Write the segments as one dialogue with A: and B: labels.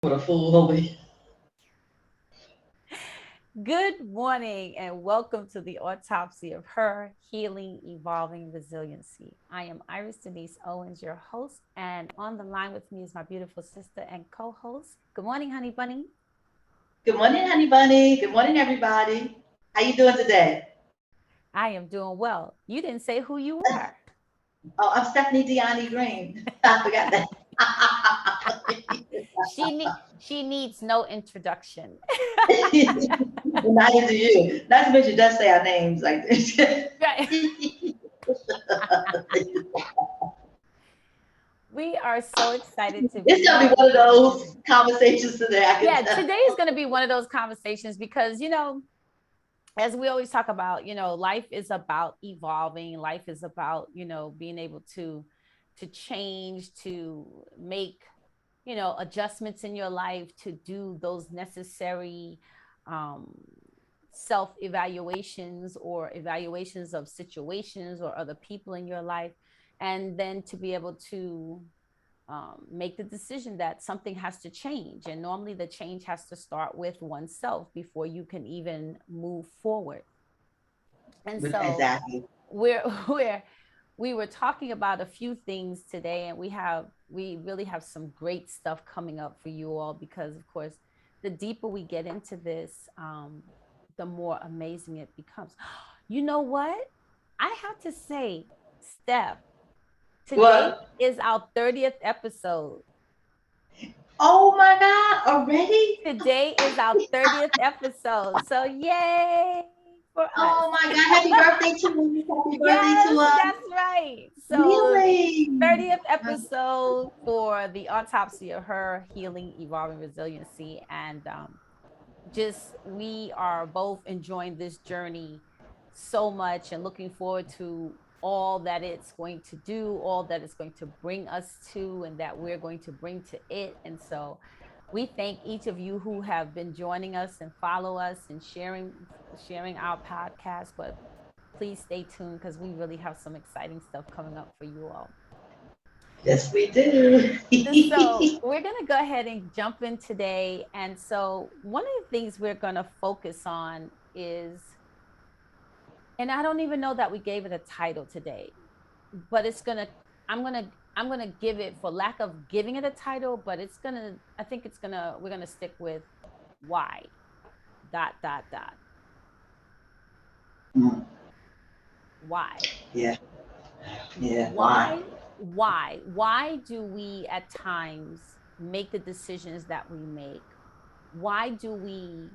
A: What a fool, homie.
B: Good morning and welcome to the autopsy of her healing, evolving resiliency. I am Iris Denise Owens, your host, and on the line with me is my beautiful sister and co-host. Good morning, honey bunny.
A: Good morning, honey bunny. Good morning, everybody. How you doing today?
B: I am doing well. You didn't say who you are.
A: Oh, I'm Stephanie Deani Green. I forgot that.
B: She needs no introduction.
A: Neither do you. Not to mention, just say our names like this.
B: Right. We are so excited to
A: It's
B: be
A: gonna
B: here
A: be one
B: with
A: of
B: you this
A: those
B: morning.
A: conversations today. I can
B: Yeah, today is
A: tell.
B: going to be one of those conversations because, as we always talk about, life is about evolving. Life is about, being able to change, to make, adjustments in your life, to do those necessary um, self evaluations or evaluations of situations or other people in your life, and then to be able to make the decision that something has to change. And normally the change has to start with oneself before you can even move forward. And so
A: Exactly.
B: we're we're we were talking about a few things today, and we really have some great stuff coming up for you all because, of course, the deeper we get into this, the more amazing it becomes. You know what? I have to say, Steph, today
A: What?
B: is our 30th episode.
A: Oh my God! Already?
B: Today is our 30th episode. So yay for us.
A: Oh my God! Happy birthday to us! Happy birthday to
B: Yes,
A: us!
B: that's right. So
A: Really?
B: 30th episode for the autopsy of her healing, evolving resiliency. And just we are both enjoying this journey so much and looking forward to all that it's going to do, all that it's going to bring us to, and that we're going to bring to it. And so we thank each of you who have been joining us and follow us and sharing our podcast. But please stay tuned because we really have some exciting stuff coming up for you all.
A: Yes, we do.
B: So we're going to go ahead and jump in today. And so one of the things we're going to focus on is, and I don't even know that we gave it a title today, but I'm gonna give it, for lack of giving it a title, but I think we're gonna stick with why dot dot dot
A: Mm,
B: why
A: yeah, yeah. Why?
B: why do we at times make the decisions that we make? Why do we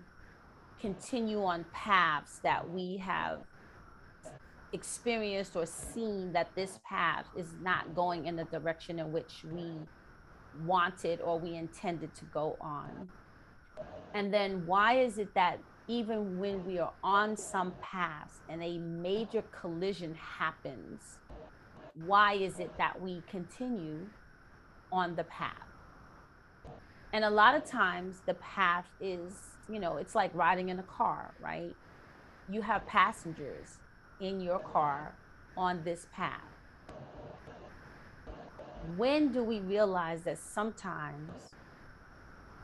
B: continue on paths that we have experienced or seen that this path is not going in the direction in which we wanted or we intended to go on? And then why is it that even when we are on some paths and a major collision happens, why is it that we continue on the path? And a lot of times the path is, it's like riding in a car, right? You have passengers in your car on this path. When do we realize that sometimes,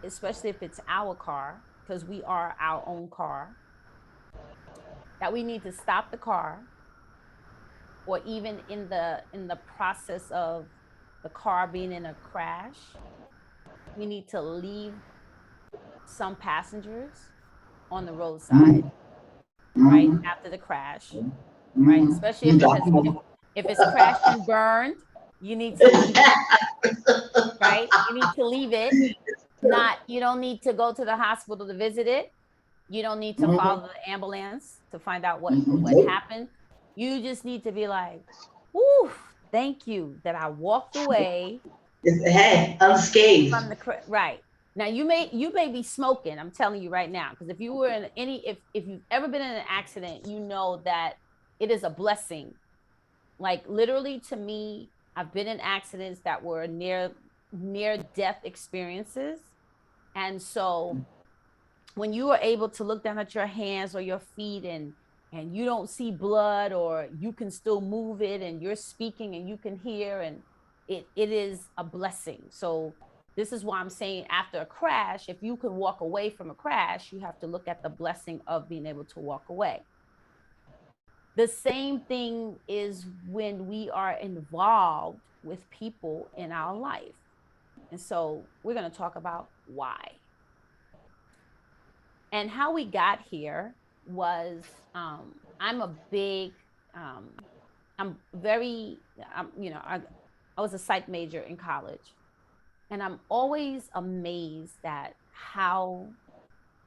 B: especially if it's our car, because we are our own car, that we need to stop the car, or even in the process of the car being in a crash, we need to leave some passengers on the roadside,
A: Mm,
B: right
A: mm,
B: after the crash, right?
A: mm,
B: Especially if it has, if it's crashed and burned, you need to leave it, right? You need to leave it. Not, you don't need to go to the hospital to visit it. You don't need to
A: mm,
B: follow the ambulance to find out what
A: nope.
B: happened. You just need to be like, "Whoo, thank you that I walked away
A: Hey, unscathed.
B: from the right." Now you may be smoking. I'm telling you right now, because if you were in any if you've ever been in an accident, you know that it is a blessing. Like literally, to me, I've been in accidents that were near death experiences, and so when you are able to look down at your hands or your feet, and you don't see blood, or you can still move it, and you're speaking and you can hear, and it is a blessing. So This is why I'm saying after a crash, if you can walk away from a crash, you have to look at the blessing of being able to walk away. The same thing is when we are involved with people in our life. And so we're going to talk about why. And how we got here was I'm a big, I'm very, I was a psych major in college. And I'm always amazed at how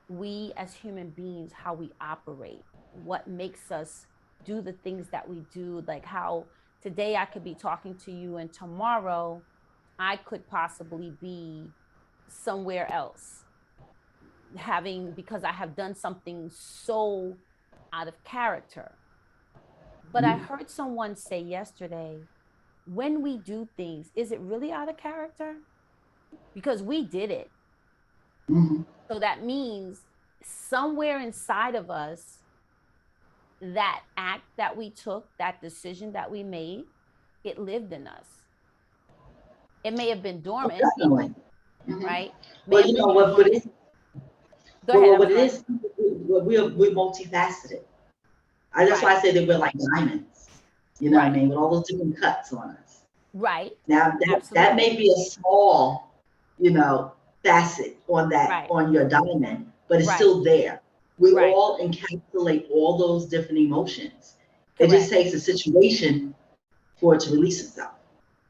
B: we as human beings, how we operate, what makes us do the things that we do, like how today I could be talking to you and tomorrow I could possibly be somewhere else because I have done something so out of character. But I heard someone say yesterday, when we do things, is it really out of character? Because we did it. So that means somewhere inside of us, that act that we took, that decision that we made, it lived in us. It may have been dormant,
A: Definitely.
B: right?
A: Well, you know what it is?
B: Go ahead.
A: What it is, we're multifaceted. That's why I say that we're like diamonds. You know what I mean? With all those different cuts on us.
B: Right.
A: Now that may be a small, facet on that on your diamond, but it's still there. We all encapsulate all those different emotions. It just takes a situation for it to release itself.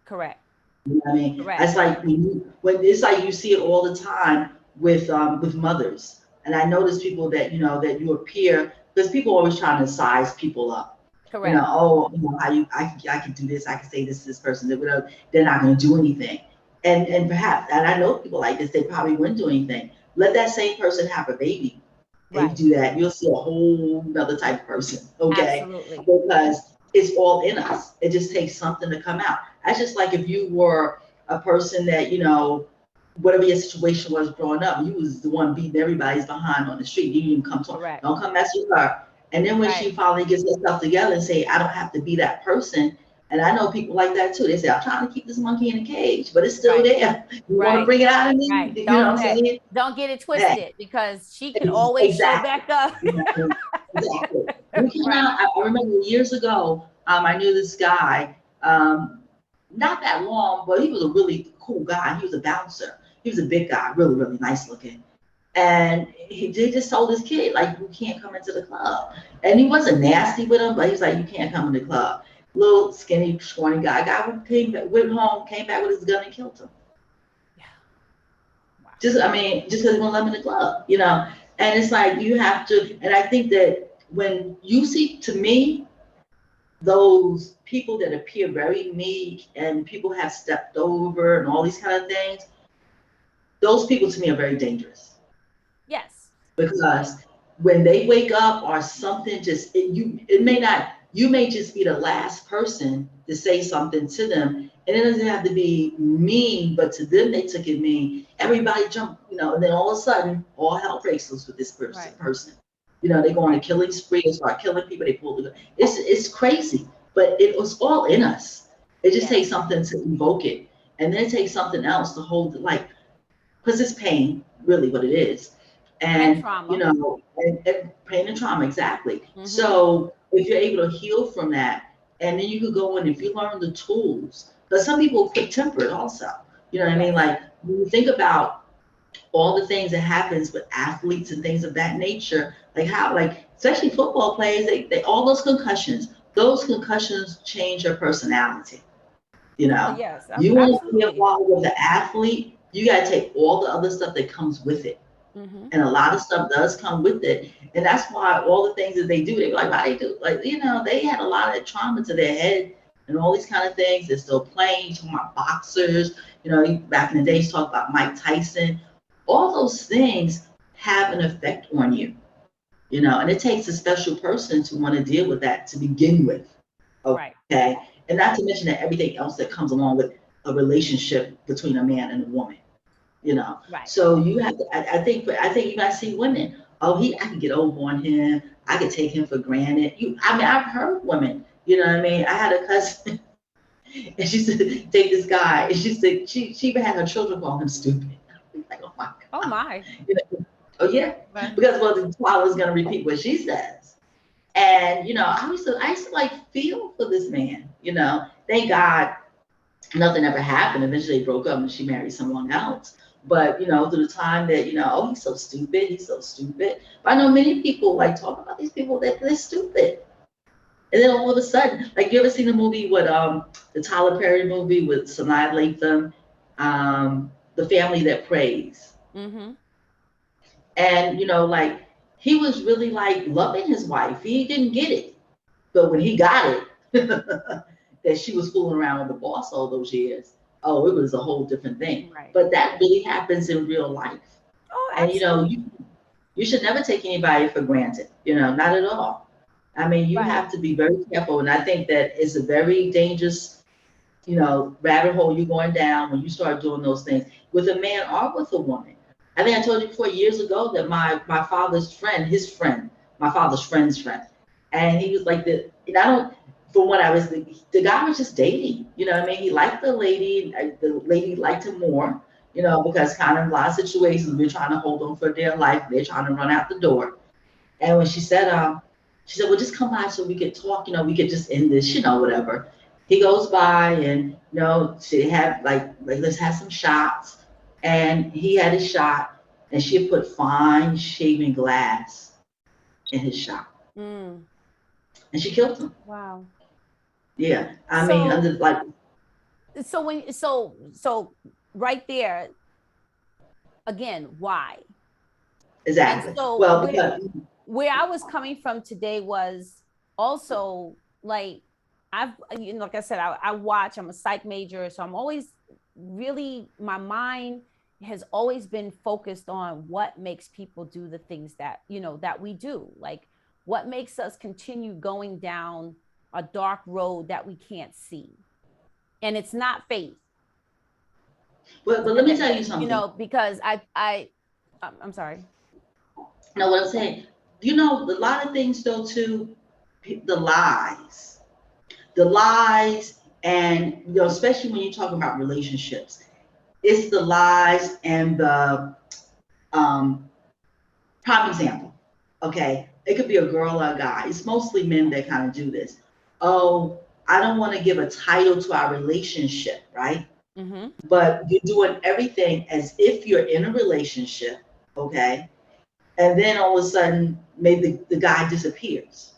B: Correct.
A: You know what I mean? It's like when it's like you see it all the time with mothers. And I notice people that that you appear, because people are always trying to size people up.
B: Correct.
A: I can do this, I can say this to this person, they're not going to do anything. And perhaps, and I know people like this, they probably wouldn't do anything. Let that same person have a baby. And you do that, you'll see a whole other type of person. Okay.
B: Absolutely.
A: Because it's all in us. It just takes something to come out. That's just like if you were a person that, whatever your situation was growing up, you was the one beating everybody's behind on the street. You didn't even come talk. Don't come mess with her. And then when she finally gets herself together and say, I don't have to be that person. And I know people like that too. They say, I'm trying to keep this monkey in a cage, but it's still there. You want to bring it out of me? You know what I'm saying?
B: Don't get it twisted, because she can always show back up.
A: Exactly. I remember years ago, I knew this guy, not that long, but he was a really cool guy. He was a bouncer. He was a big guy, really, really nice looking. And he just told his kid, like, you can't come into the club. And he wasn't nasty with him, but he was like, you can't come in the club. Little skinny, scrawny guy. Went home, came back with his gun and killed him.
B: Yeah. Wow.
A: Just because he won't let him in the club, And it's like you have to, and I think that when you see, to me, those people that appear very meek and people have stepped over and all these kind of things, those people to me are very dangerous.
B: Yes.
A: Because when they wake up or something you may just be the last person to say something to them. And it doesn't have to be mean, but to them they took it mean. Everybody jumped, and then all of a sudden all hell breaks loose with this person. They go on a killing spree and start killing people. They pull the gun. It's crazy, but it was all in us. It just takes something to evoke it, and then it takes something else to hold it, like, because it's pain, really, what it is, and
B: trauma.
A: And pain and trauma, exactly. Mm-hmm. So if you're able to heal from that, and then you could go in, if you learn the tools, because some people are quick-tempered also. You know what I mean? Like when you think about all the things that happens with athletes and things of that nature, like how, like especially football players, they all those concussions change your personality.
B: Yes,
A: you want to be involved with the athlete, you got to take all the other stuff that comes with it. Mm-hmm. And a lot of stuff does come with it. And that's why all the things that they do, they're like, why they do? Like, they had a lot of trauma to their head and all these kind of things. They're still playing, talking about boxers, back in the days, talk about Mike Tyson. All those things have an effect on you, and it takes a special person to want to deal with that to begin with. Okay. Right. And not to mention that everything else that comes along with a relationship between a man and a woman, Right. So you have to, I think you guys see women, I can get over on him. I could take him for granted. I've heard women, I had a cousin, And she said, date this guy. And she said, she even had her children call him stupid. Like, oh my
B: Oh
A: God.
B: my.
A: You know, oh yeah.
B: Right.
A: Because well, the child is gonna repeat what she says. And I used to like feel for this man, Thank God nothing ever happened. Eventually they broke up and she married someone else. But through the time that, oh, he's so stupid, he's so stupid. But I know many people like talk about these people that they're stupid. And then all of a sudden, like you ever seen the movie with the Tyler Perry movie with Sanaa Lathan, The Family That Prays.
B: Mm-hmm.
A: And like he was really like loving his wife. He didn't get it. But when he got it, that she was fooling around with the boss all those years, oh, it was a whole different thing.
B: Right.
A: But that really happens in real life.
B: Oh,
A: And
B: absolutely.
A: you should never take anybody for granted, not at all. I mean, you
B: Right.
A: have to be very careful. And I think that it's a very dangerous, rabbit hole you're going down when you start doing those things with a man or with a woman. I think I told you before years ago that my father's friend, his friend, my father's friend's friend, and he was like and I don't, from what I was, the guy was just dating. You know what I mean? He liked the lady liked him more. Because kind of a lot of situations we're trying to hold on for dear life, they're trying to run out the door. And when she said, well, just come by so we could talk, we could just end this, whatever. He goes by and, she had like, let's have some shots. And he had his shot and she had put fine shaving glass in his shot.
B: Mm.
A: And she killed him.
B: Wow.
A: Yeah. I mean,
B: So
A: under like,
B: so right there again, why? And
A: exactly.
B: so
A: Well, because,
B: where I was coming from today was also like like I said, I watch, I'm a psych major, so I'm always really, my mind has always been focused on what makes people do the things that, that we do. Like what makes us continue going down a dark road that we can't see. And it's not faith.
A: but let me tell you something.
B: Because I'm sorry.
A: You know what I'm saying? A lot of things though too, the lies. The lies and especially when you're talking about relationships, it's the lies and the prime example. Okay, it could be a girl or a guy. It's mostly men that kind of do this. Oh, I don't want to give a title to our relationship, right?
B: Mm-hmm.
A: But you're doing everything as if you're in a relationship, okay? And then all of a sudden maybe the guy disappears.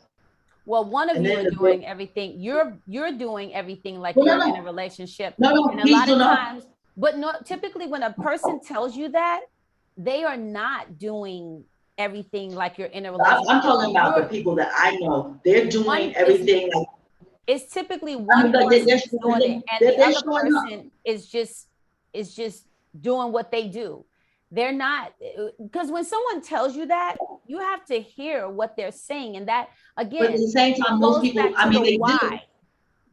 B: Well, one of
A: And
B: you
A: then
B: are
A: the girl,
B: doing everything. You're doing everything like
A: well,
B: you're
A: no,
B: in a
A: no,
B: relationship.
A: no, no,
B: And a
A: he's
B: lot of
A: doing up.
B: times, but not typically when a person tells you that, they are not doing everything like you're in a
A: I'm
B: relationship.
A: talking about the people that I know. They're
B: One
A: doing
B: is
A: everything like,
B: it's typically
A: I mean,
B: one
A: like
B: person is doing it and the
A: they're
B: other
A: showing up.
B: person is just doing what they do. They're not, because when someone tells you that, you have to hear what they're saying. And that
A: But at
B: again,
A: the same
B: it
A: time, most
B: goes
A: people,
B: back
A: I
B: to
A: mean,
B: the
A: they
B: why.
A: do,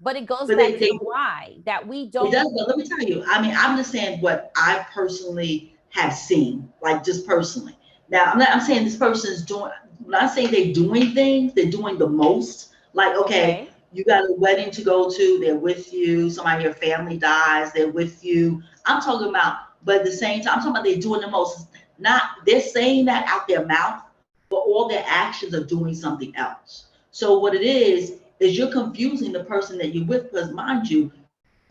B: But it goes
A: but
B: back to
A: they
B: the why that we
A: it
B: don't.
A: does. But let me tell you, I mean, I'm just saying what I personally have seen, like just personally. Now, I'm saying this person is doing. When I say they're doing things, they're doing the most. Like, okay,
B: Okay.
A: you got a wedding to go to, they're with you. Somebody in your family dies, they're with you. I'm talking about, but at the same time, I'm talking about they're doing the most. Not they're saying that out their mouth, but all their actions are doing something else. So what it is you're confusing the person that you're with, because mind you,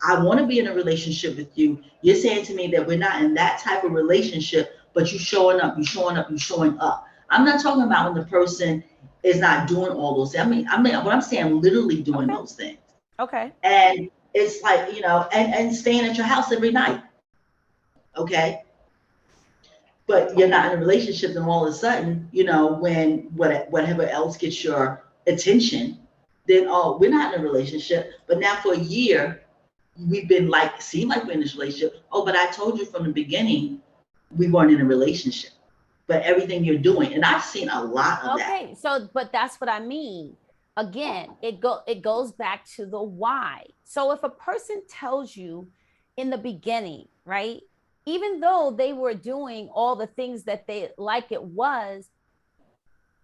A: I want to be in a relationship with you. You're saying to me that we're not in that type of relationship, but you showing up, you showing up, you showing up. I'm not talking about when the person is not doing all those things. I mean, what I'm saying, literally doing
B: Okay.
A: those things.
B: Okay.
A: And it's like, and staying at your house every night. Okay. But you're not in a relationship, and all of a sudden, when whatever else gets your attention, then oh, we're not in a relationship. But now for a year, we've been like, seem like we're in this relationship. Oh, but I told you from the beginning we weren't in a relationship. But everything you're doing, and I've seen a lot of that.
B: Okay. So, but that's what I mean. Again, it goes back to the why. So if a person tells you in the beginning, right, even though they were doing all the things that they like it was,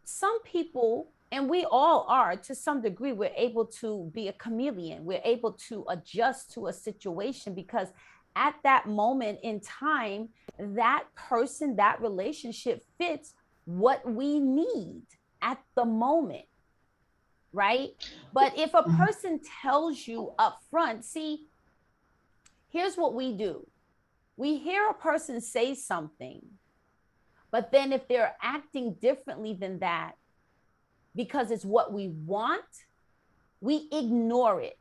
B: some people And we all are, to some degree. We're able to be a chameleon. We're able to adjust to a situation because at that moment in time, that person, that relationship fits what we need at the moment, right? But if a person tells you up front, see, here's what we do. We hear a person say something, but then if they're acting differently than that, because it's what we want, we ignore it.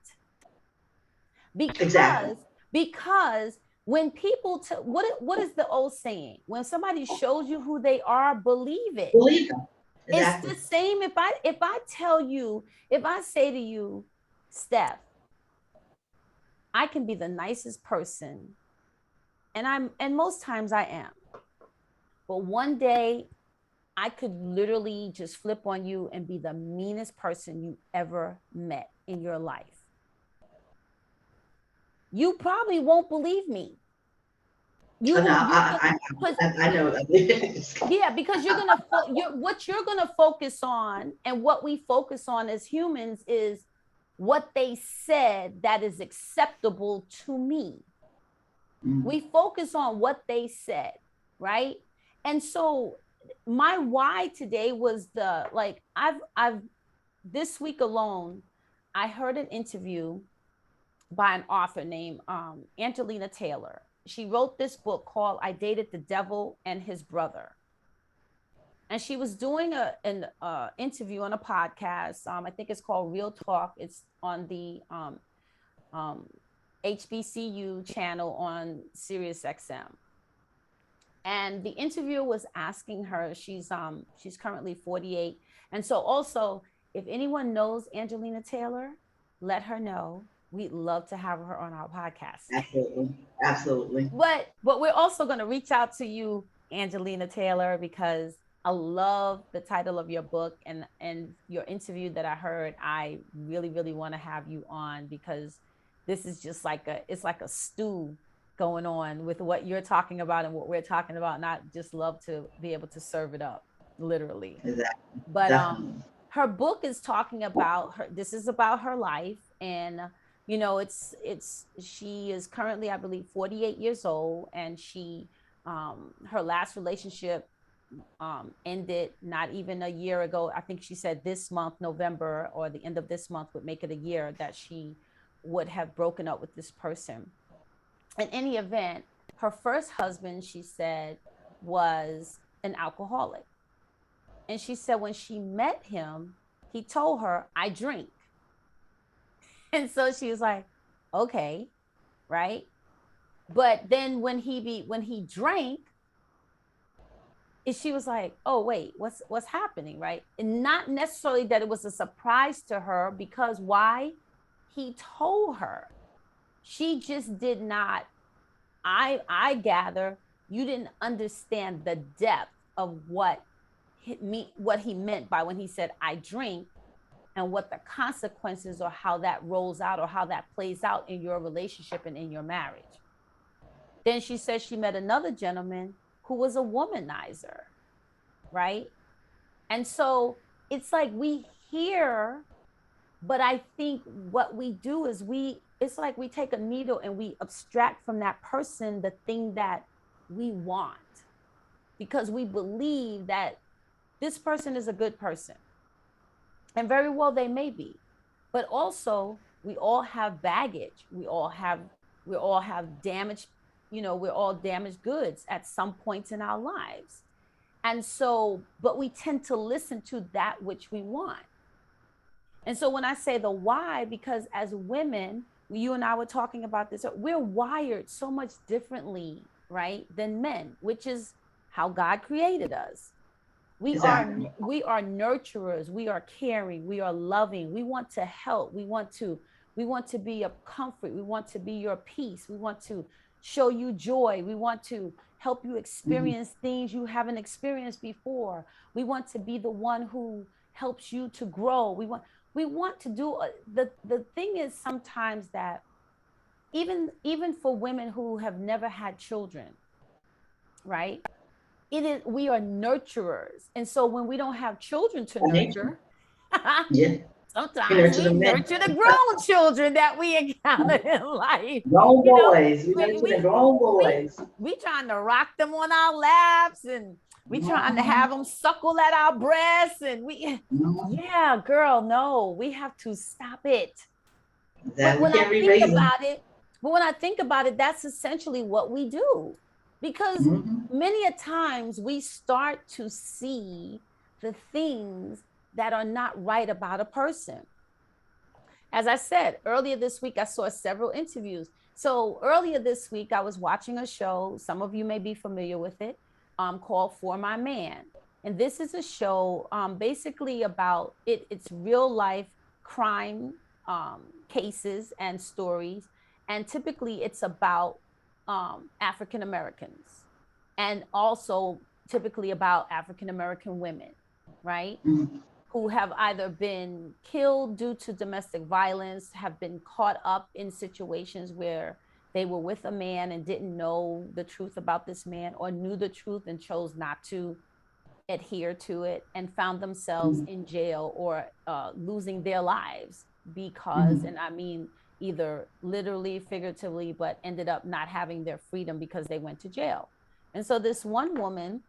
A: Exactly.
B: Because when people what is the old saying? When somebody shows you who they are, believe it.
A: Believe them.
B: It's
A: Exactly.
B: the same if I tell you, if I say to you, Steph, I can be the nicest person, and most times I am. But one day I could literally just flip on you and be the meanest person you ever met in your life. You probably won't believe me. You
A: No,
B: will,
A: I know.
B: yeah, because what you're gonna focus on, and what we focus on as humans, is what they said that is acceptable to me. We focus on what they said, right? And so my why today was I've this week alone, I heard an interview by an author named Angelina Taylor. She wrote this book called I Dated the Devil and His Brother. And she was doing an interview on a podcast. I think it's called Real Talk. It's on the HBCU channel on Sirius XM. And the interviewer was asking her, she's currently 48. And so also, if anyone knows Angelina Taylor, let her know. We'd love to have her on our podcast.
A: Absolutely. Absolutely.
B: But we're also going to reach out to you, Angelina Taylor, because I love the title of your book and your interview that I heard. I really, really want to have you on because this is just it's like a stew going on with what you're talking about and what we're talking about. And I just love to be able to serve it up, literally.
A: Exactly.
B: But
A: Definitely.
B: her book is talking about her. This is about her life, and she is currently, I believe, 48 years old, and she her last relationship ended not even a year ago. I think she said this month, November, or the end of this month would make it a year that she would have broken up with this person. In any event, her first husband, she said, was an alcoholic. And she said when she met him, he told her, I drink. And so she was like, okay, right? But then when he drank, she was like, oh wait, what's happening, right? And not necessarily that it was a surprise to her, because why? He told her. She just did not, I gather, you didn't understand the depth of what he meant by when he said I drink, and what the consequences, or how that rolls out, or how that plays out in your relationship and in your marriage. Then she said she met another gentleman who was a womanizer, right? And so it's like we hear, but I think what we do is it's like we take a needle and we abstract from that person the thing that we want, because we believe that this person is a good person. And very well they may be. But also, we all have baggage. We all have damaged, we're all damaged goods at some points in our lives. And so, but we tend to listen to that which we want. And so when I say the why, because as women, you and I were talking about this, we're wired so much differently, right, than men, which is how God created us. We are nurturers, we are caring, we are loving, we want to help, we want to be a comfort, we want to be your peace, we want to show you joy, we want to help you experience things you haven't experienced before. We want to be the one who helps you to grow. We want to do the thing is sometimes that even for women who have never had children, right? We are nurturers. And so when we don't have children to nurture,
A: Yeah. You
B: Sometimes
A: nurture
B: we
A: the men.
B: nurture the grown children that we encounter in life.
A: Grown
B: You know,
A: boys. We
B: we
A: nurture the
B: we
A: grown
B: we
A: boys.
B: we trying to rock them on our laps, and we trying to
A: Mm-hmm.
B: have them suckle at our breasts, and we,
A: Mm-hmm.
B: yeah, girl, no, we have to stop it. But
A: That we
B: when I
A: can't
B: think
A: re-raise them.
B: about it, but when I think about it, that's essentially what we do. Because
A: Mm-hmm.
B: many a times we start to see the things that are not right about a person. As I said earlier this week, I saw several interviews. So earlier this week, I was watching a show. Some of you may be familiar with it, called For My Man. And this is a show basically about it. It's real life crime cases and stories. And typically it's about African Americans, and also typically about African American women, right?
A: Mm-hmm.
B: Who have either been killed due to domestic violence, have been caught up in situations where they were with a man and didn't know the truth about this man, or knew the truth and chose not to adhere to it, and found themselves in jail, or losing their lives because,
A: Mm-hmm.
B: and I mean either literally, figuratively, but ended up not having their freedom because they went to jail. And so this one woman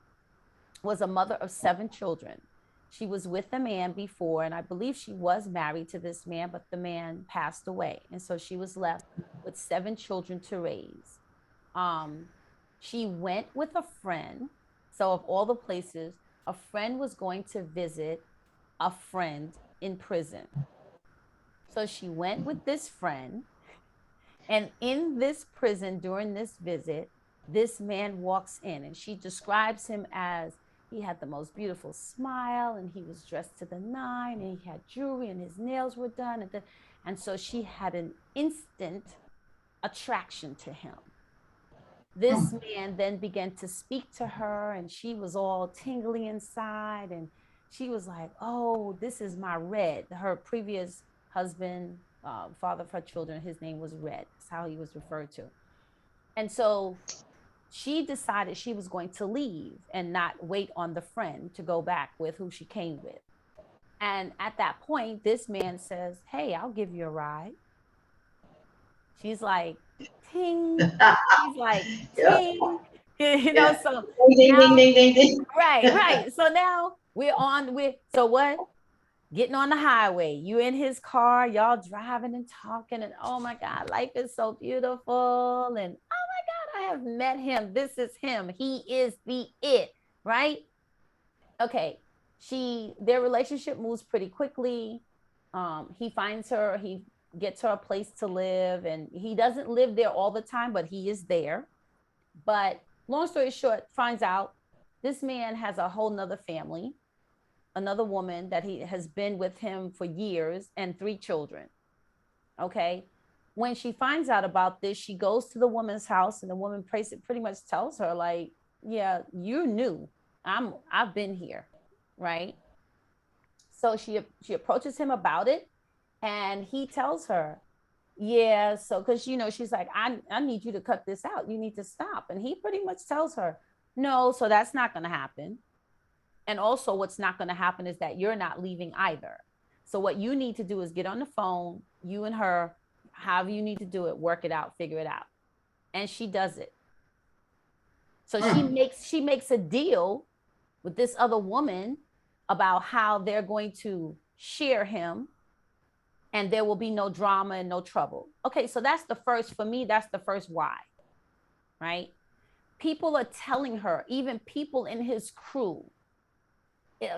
B: was a mother of 7 children. She was with a man before, and I believe she was married to this man, but the man passed away. And so she was left with 7 children to raise. Um, she went with a friend. So, of all the places, a friend was going to visit a friend in prison. So she went with this friend, and in this prison during this visit, this man walks in, and she describes him as he had the most beautiful smile, and he was dressed to the nine, and he had jewelry, and his nails were done. And so she had an instant attraction to him. This man then began to speak to her, and she was all tingly inside. And she was like, "Oh, this is my Red." Her previous husband, father of her children, his name was Red. That's how he was referred to. And so she decided she was going to leave and not wait on the friend to go back with who she came with. And at that point, this man says, "Hey, I'll give you a ride." She's like, "Ting." He's like,
A: Yep.
B: "Ting."
A: Yeah.
B: So
A: Ding, ding,
B: now,
A: ding, ding, ding.
B: right. So now so what? Getting on the highway. You in his car, y'all driving and talking, and oh my God, life is so beautiful. And oh my God, I have met him. This is him. He is the it, right? Okay. Their relationship moves pretty quickly. He finds her, he gets her a place to live, and he doesn't live there all the time, but he is there. But long story short, finds out this man has a whole nother family, another woman that he has been with him for years, and 3 children. Okay. When she finds out about this, she goes to the woman's house, and the woman pretty much tells her, like, "Yeah, you knew. I've been here." Right. So she approaches him about it, and he tells her, "Yeah, so because she's like, I need you to cut this out. You need to stop." And he pretty much tells her, "No, so that's not going to happen. And also, what's not going to happen is that you're not leaving either. So what you need to do is get on the phone, you and her, however you need to do it, work it out, figure it out." And she does it. So she makes a deal with this other woman about how they're going to share him, and there will be no drama and no trouble. Okay, so that's the first, for me, that's the first why, right? People are telling her, even people in his crew,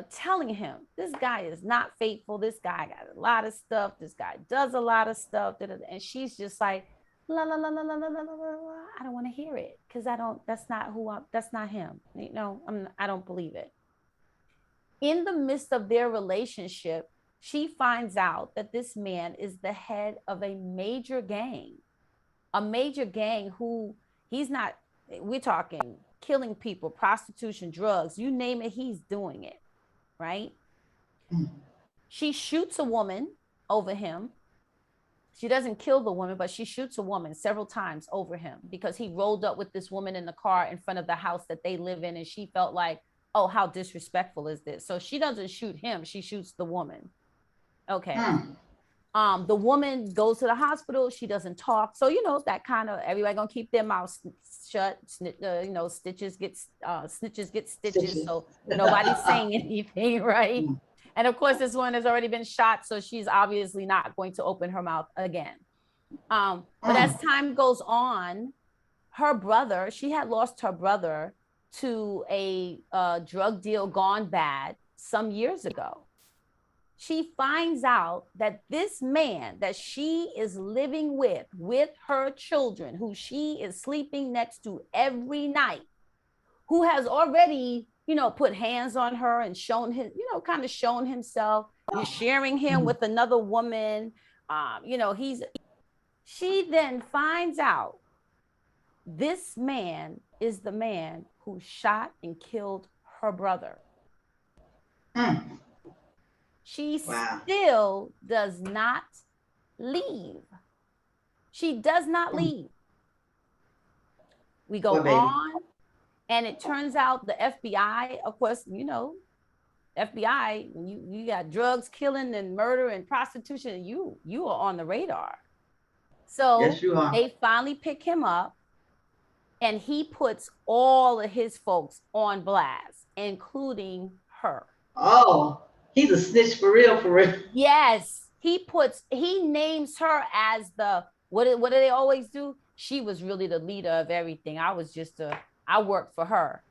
B: telling him, this guy is not faithful. This guy got a lot of stuff. This guy does a lot of stuff. And she's just like, la la la la la la la la. I don't want to hear it, because I don't. That's not who I'm. That's not him. I don't believe it. In the midst of their relationship, she finds out that this man is the head of a major gang who he's not. We're talking killing people, prostitution, drugs, you name it, he's doing it, right? She shoots a woman over him. She doesn't kill the woman, but she shoots a woman several times over him because he rolled up with this woman in the car in front of the house that they live in. And she felt like, oh, how disrespectful is this? So she doesn't shoot him. She shoots the woman. Okay. The woman goes to the hospital. She doesn't talk. So, that kind of, everybody gonna keep their mouth shut. Snitches get stitches.
A: Stitches.
B: So nobody's saying anything, right? And of course, this one has already been shot. So she's obviously not going to open her mouth again. But as time goes on, her brother, she had lost her brother to a drug deal gone bad some years ago. She finds out that this man that she is living with her children, who she is sleeping next to every night, who has already, put hands on her and shown his, kind of shown himself, you're sharing him with another woman. She then finds out this man is the man who shot and killed her brother. She still does not leave. She does not leave. We go on, and it turns out the FBI, of course, FBI, when you got drugs, killing, and murder and prostitution, you are on the radar. So
A: yes, you are.
B: They finally pick him up, and he puts all of his folks on blast, including her.
A: Oh, he's a snitch for real, for real.
B: Yes, he names her as the, what do they always do? She was really the leader of everything. I worked for her.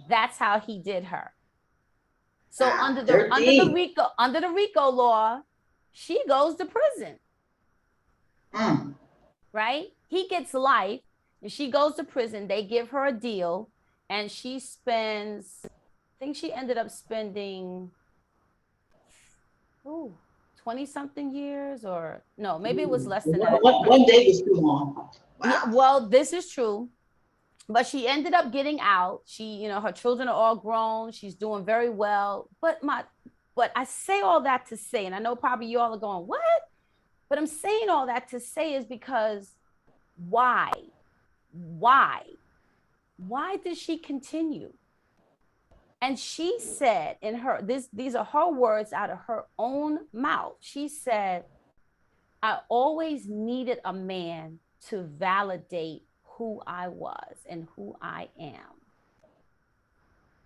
B: That's how he did her. So under the RICO law, she goes to prison. Right? He gets life, and she goes to prison. They give her a deal, and she spends, I think she ended up spending 20-something years, or no, maybe it was less than that.
A: One day was too long. Wow.
B: Yeah, well, this is true. But she ended up getting out. She, her children are all grown. She's doing very well. But I say all that to say, and I know probably you all are going, what? But I'm saying all that to say is because why? Why did she continue? And she said these are her words out of her own mouth. She said, I always needed a man to validate who I was and who I am.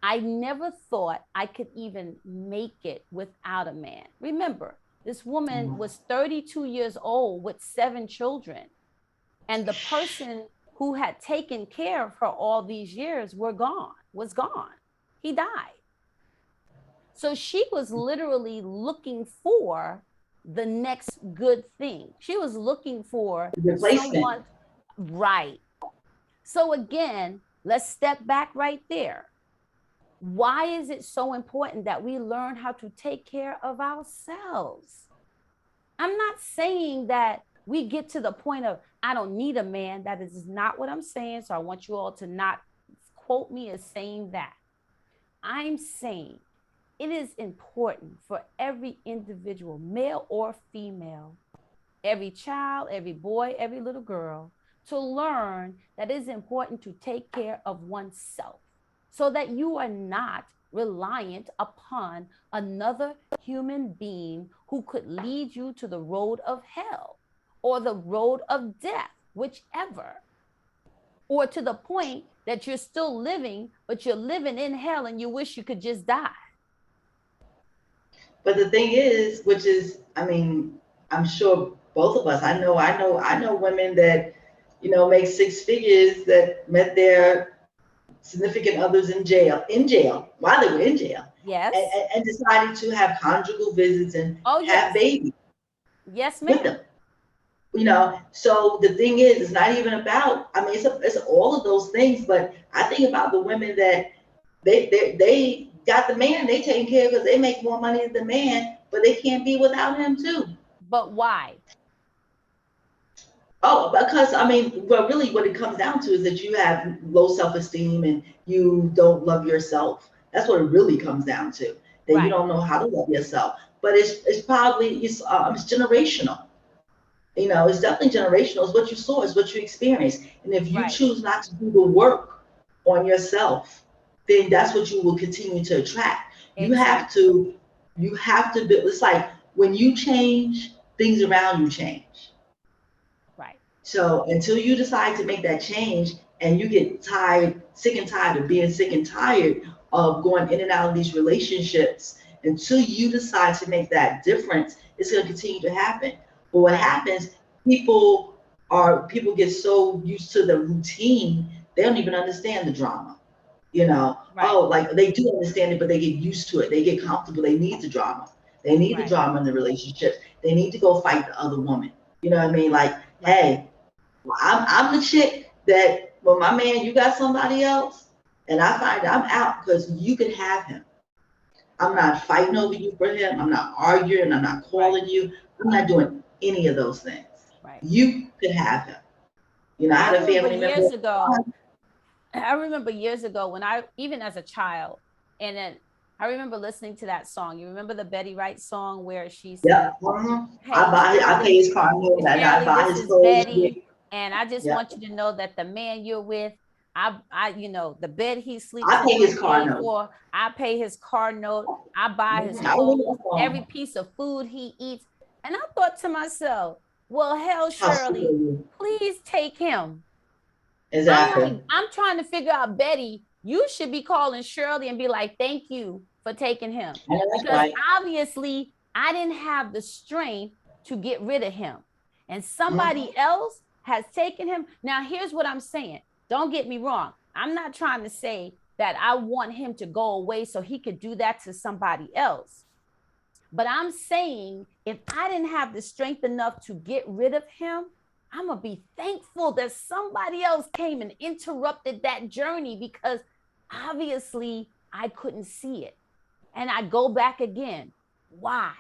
B: I never thought I could even make it without a man. Remember, this woman was 32 years old with 7 children. And the person who had taken care of her all these years was gone. He died. So she was literally looking for the next good thing. She was looking for someone, right? So again, let's step back right there. Why is it so important that we learn how to take care of ourselves? I'm not saying that we get to the point of, I don't need a man. That is not what I'm saying. So I want you all to not quote me as saying that. I'm saying it is important for every individual, male or female, every child, every boy, every little girl, to learn that it is important to take care of oneself so that you are not reliant upon another human being who could lead you to the road of hell or the road of death, whichever, or to the point that you're still living, but you're living in hell and you wish you could just die.
A: But the thing is, which is, I mean, I'm sure both of us, I know women that, make 6 figures that met their significant others in jail, while they were in jail.
B: Yes.
A: And decided to have conjugal visits and have babies.
B: Yes, ma'am.
A: With them. So the thing is, it's not even about, I mean, it's all of those things, but I think about the women that they got the man they taking care of because they make more money than the man, but they can't be without him too.
B: But why?
A: Oh, because I mean, well, really what it comes down to is that you have low self-esteem and you don't love yourself. That's what it really comes down to. That you don't know how to love yourself. But it's probably it's generational. It's definitely generational. It's what you saw, it's what you experienced. And if you choose not to do the work on yourself, then that's what you will continue to attract. You have to You have to build. It's like when you change, things around you change.
B: Right.
A: So until you decide to make that change and you get tired, sick and tired of being sick and tired of going in and out of these relationships, until you decide to make that difference, it's going to continue to happen. But what
B: Right.
A: happens, people get so used to the routine, they don't even understand the drama.
B: Right.
A: Like they do understand it, but they get used to it. They get comfortable. They need the drama. They need the
B: Right.
A: drama in the relationships. They need to go fight the other woman. You know what I mean? Like,
B: Right.
A: hey, I'm the chick that when my man, you got somebody else, and I find I'm out because you can have him. I'm
B: Right.
A: not fighting over you for him. I'm not arguing. I'm not
B: Right.
A: calling you. I'm not doing any of those things.
B: Right.
A: You can have him. I
B: I
A: had a
B: remember
A: family member.
B: years ago, I remember years ago when I, even as a child, and then I remember listening to that song. You remember the Betty Wright song where she said,
A: Yep. Uh-huh.
B: "Hey
A: I pay
B: Shirley,
A: his car note, and I
B: Shirley,
A: buy
B: this
A: his
B: is
A: clothes.
B: Betty, and I just
A: Yep.
B: want you to know that the man you're with, the bed he sleeps
A: I
B: in,
A: pay
B: I
A: his car
B: pay
A: note.
B: for. I pay his car note. I buy his
A: I remember
B: clothes,
A: that song.
B: every piece of food he eats." And I thought to myself, well, hell,
A: How stupid are
B: Shirley,
A: you?
B: please take him. I'm
A: Exactly.
B: like, I'm trying to figure out, Betty, you should be calling Shirley and be like, thank you for taking him.
A: I know that's
B: Because
A: right.
B: obviously I didn't have the strength to get rid of him. And
A: Mm-hmm.
B: somebody else has taken him. Now, here's what I'm saying. Don't get me wrong. I'm not trying to say that I want him to go away so he could do that to somebody else. But I'm saying if I didn't have the strength enough to get rid of him, I'm going to be thankful that somebody else came and interrupted that journey because obviously I couldn't see it. And I go back again. Why?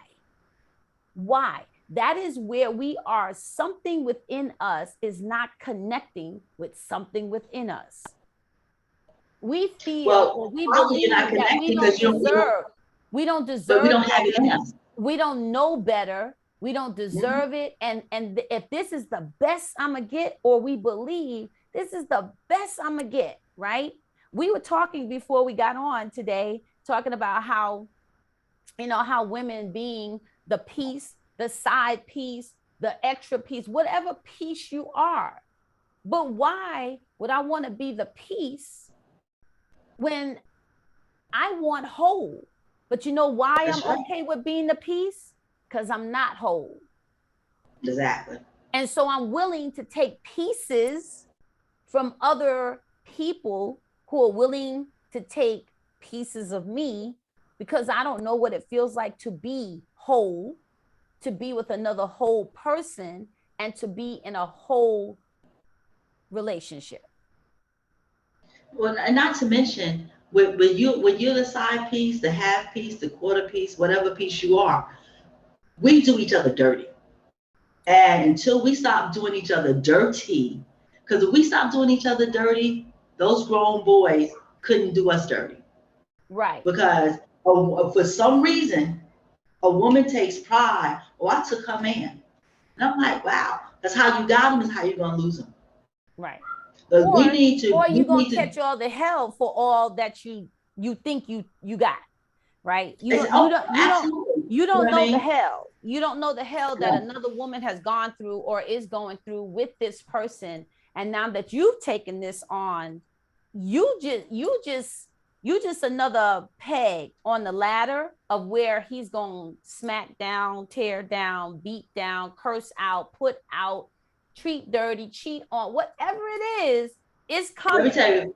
B: Why? That is where we are. Something within us is not connecting with something within us. We feel or
A: Well,
B: we
A: probably you're not
B: believe that
A: connecting because
B: we don't
A: but we
B: deserve
A: don't have it
B: better,
A: in us.
B: we don't know better, we don't
A: Mm-hmm.
B: deserve it, and if this is the best I'm gonna get, or we believe this is the best I'm gonna get, right? We were talking before we got on today, talking about how, how women being the piece, the side piece, the extra piece, whatever piece you are. But why would I want to be the piece when I want whole? But you know why I'm
A: That's right.
B: okay with being the piece? Because I'm not whole.
A: Exactly.
B: And so I'm willing to take pieces from other people who are willing to take pieces of me because I don't know what it feels like to be whole, to be with another whole person, and to be in a whole relationship.
A: Well, and not to mention when you're the side piece, the half piece, the quarter piece, whatever piece you are, we do each other dirty. And until we stop doing each other dirty, because if we stop doing each other dirty, those grown boys couldn't do us dirty.
B: Right.
A: Because for some reason, a woman takes pride. Oh, I took her man. And I'm like, wow, that's how you got him, is how you're going to lose him.
B: Right.
A: But we
B: Or
A: need to,
B: or
A: we
B: you're gonna
A: need to,
B: catch all the hell for all that you think you got, right? You
A: it's,
B: don't you
A: oh,
B: don't you don't
A: absolutely.
B: you
A: You know
B: don't
A: what I
B: know the
A: mean?
B: hell. You don't know the hell that
A: No.
B: another woman has gone through or is going through with this person. And now that you've taken this on, you just another peg on the ladder of where he's going to smack down, tear down, beat down, curse out, put out, treat dirty, cheat on, whatever it is
A: Let me
B: coming.
A: tell you,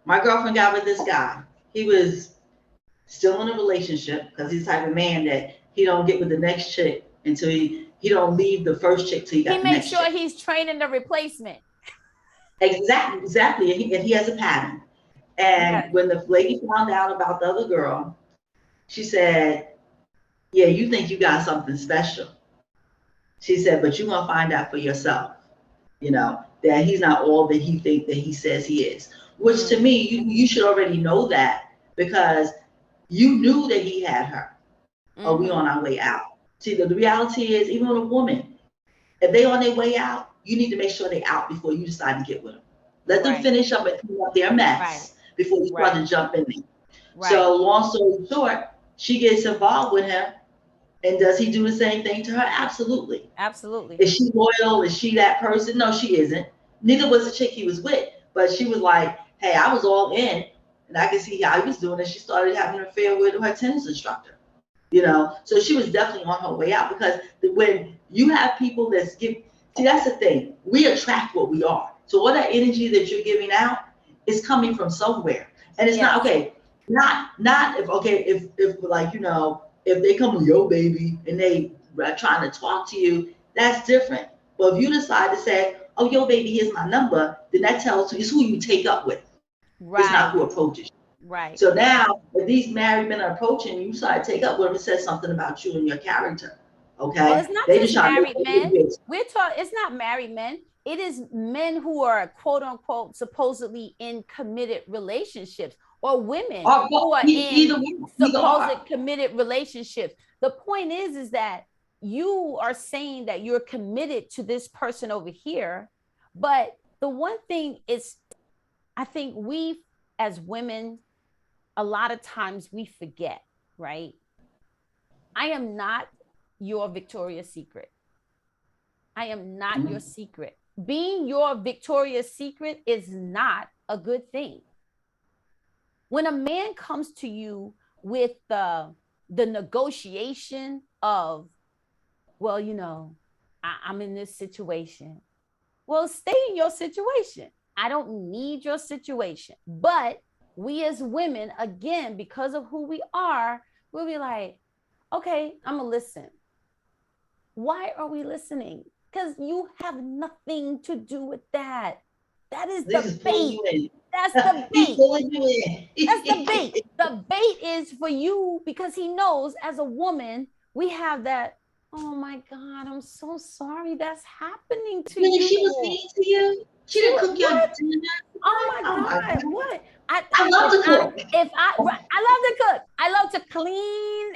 A: my girlfriend got with this guy. He was still in a relationship because he's the type of man that he don't get with the next chick until he don't leave the first chick till he
B: He
A: got the
B: makes
A: next
B: sure
A: chick.
B: he's training the replacement.
A: Exactly, exactly. And he has a pattern. And
B: Yes.
A: when the lady found out about the other girl, she said, "Yeah, you think you got something special." She said, "But you're gonna find out for yourself. That he's not all that he think that he says he is." Which to
B: Mm-hmm.
A: me, you should already know that because you knew that he had her. Are we
B: Mm-hmm.
A: on our way out? See, the reality is, even with a woman, if they on their way out, you need to make sure they out before you decide to get with them. Let them
B: Right.
A: finish up and clean up their
B: Right.
A: mess before you start
B: Right.
A: to jump in there.
B: Right.
A: So long story short, she gets involved with him, and does he do the same thing to her? Absolutely.
B: Absolutely.
A: Is she loyal? Is she that person? No, she isn't. Neither was the chick he was with. But she was like, hey, I was all in, and I could see how he was doing, and she started having an affair with her tennis instructor. So she was definitely on her way out, because when you have people that's see, that's the thing. We attract what we are. So all that energy that you're giving out is coming from somewhere, and it's
B: Yes.
A: not okay. Not if okay if like if they come with your baby and they are trying to talk to you, that's different. But if you decide to say, oh, yo baby, here's my number, then that tells you it's who you take up with. It's not
B: Right.
A: who approaches you.
B: Right.
A: So now, if these married men are approaching you, try to take up with them, it says something about you and your character.
B: Well, it's
A: Okay?
B: not
A: They
B: just
A: just trying to
B: married
A: make
B: men.
A: you
B: We're talking, it's not married men. It is men who are quote unquote supposedly in committed relationships, or women who are in
A: either one, either
B: supposed
A: or.
B: committed relationships. The point is that you are saying that you're committed to this person over here. But the one thing is, I think we as women, a lot of times we forget, right? I am not your Victoria's Secret. I am not your
A: Mm-hmm.
B: secret. Being your Victoria's Secret is not a good thing. When a man comes to you with the negotiation of, well, I'm in this situation. Well, stay in your situation. I don't need your situation. But we as women, again, because of who we are, we'll be like, okay, I'm going to listen. Why are we listening? Because you have nothing to do with that. That is
A: This
B: the
A: is pulling
B: bait.
A: you in.
B: That's the
A: He's
B: bait.
A: pulling you
B: That's the
A: in.
B: bait. The bait is for you because he knows as a woman, we have that, oh my God, I'm so sorry that's happening to
A: Really, she was
B: you.
A: mean to you? She
B: She
A: didn't
B: was
A: cook your
B: what?
A: dinner?
B: Oh
A: What?
B: my
A: Oh my
B: God,
A: God.
B: what?
A: I love to cook.
B: If I right, I love to cook. I love to clean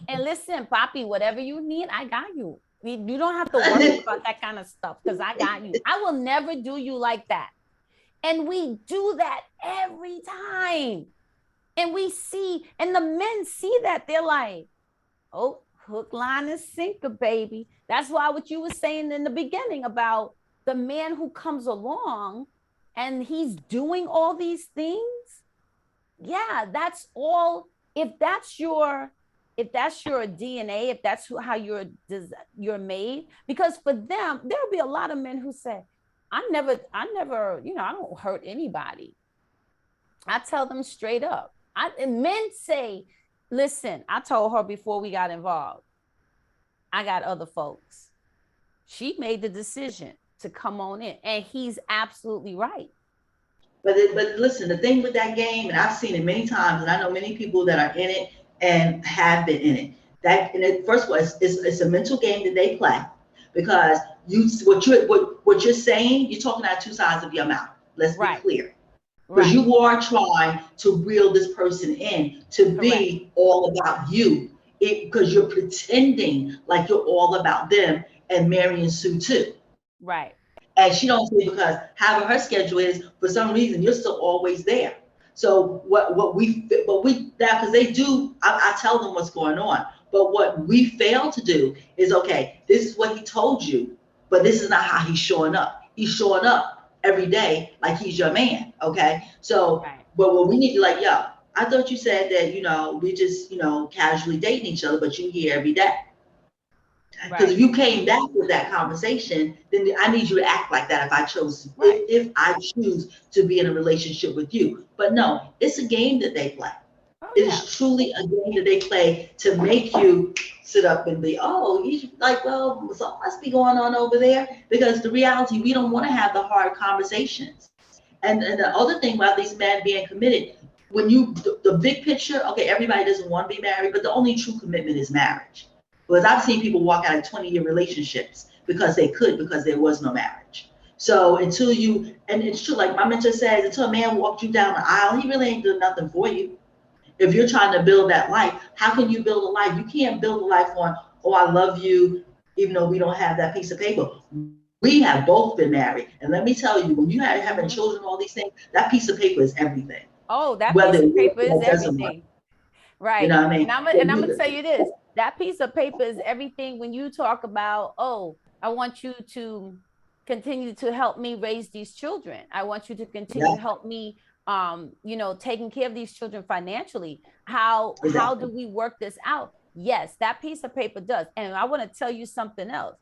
B: and listen, Poppy, whatever you need, I got you. You don't have to worry about that kind of stuff because I got you. I will never do you like that. And we do that every time. And we see, and the men see that. They're like, oh, hook, line, and sinker, baby. That's why what you were saying in the beginning about the man who comes along and he's doing all these things. Yeah, that's all. If that's your DNA, if that's how you're made, because for them, there'll be a lot of men who say, I never, I don't hurt anybody. I tell them straight up. And men say, listen, I told her before we got involved, I got other folks. She made the decision to come on in, and he's absolutely right.
A: But listen, the thing with that game, and I've seen it many times, and I know many people that are in it and have been in it. That and it, first of all, it's a mental game that they play, because what you're saying, you're talking out two sides of your mouth. Let's be
B: Right.
A: clear, because
B: Right.
A: you are trying to reel this person in to
B: Correct.
A: be all about you, because you're pretending like you're all about them and Mary and Sue too.
B: Right.
A: And she don't see it because however her schedule is, for some reason you're still always there. So what we now, because they do, I tell them what's going on. But what we fail to do is, okay, this is what he told you, but this is not how he's showing up. He's showing up every day like he's your man. Okay. So
B: Right.
A: but what we need to, like, yo, I thought you said that, we just, casually dating each other, but you here every day. Because
B: Right.
A: if you came back with that conversation, then I need you to act like that if I chose,
B: Right.
A: if I choose to be in a relationship with you. But no, it's a game that they play.
B: Oh
A: It
B: yeah.
A: is truly a game that they play to make you sit up and be, oh, he's like, well, something must be going on over there. Because the reality, we don't want to have the hard conversations. And the other thing about these men being committed, when the big picture, okay, everybody doesn't want to be married, but the only true commitment is marriage. Because I've seen people walk out of 20-year relationships because they could, because there was no marriage. So until you, and it's true, like my mentor says, until a man walked you down the aisle, he really ain't doing nothing for you. If you're trying to build that life, how can you build a life? You can't build a life on, oh, I love you, even though we don't have that piece of paper. We have both been married. And let me tell you, when you have having
B: Mm-hmm.
A: children, all these things, that piece of paper is everything.
B: Oh, that
A: Whether
B: piece
A: it
B: of
A: works
B: paper is
A: or doesn't work.
B: everything.
A: You
B: Right.
A: know what I mean?
B: And I'm gonna tell you this. That piece of paper is everything when you talk about, oh, I want you to continue to help me raise these children. I want you to continue
A: Yeah,
B: to help me taking care of these children financially. How
A: exactly.
B: do we work this out? Yes, that piece of paper does. And I want to tell you something else.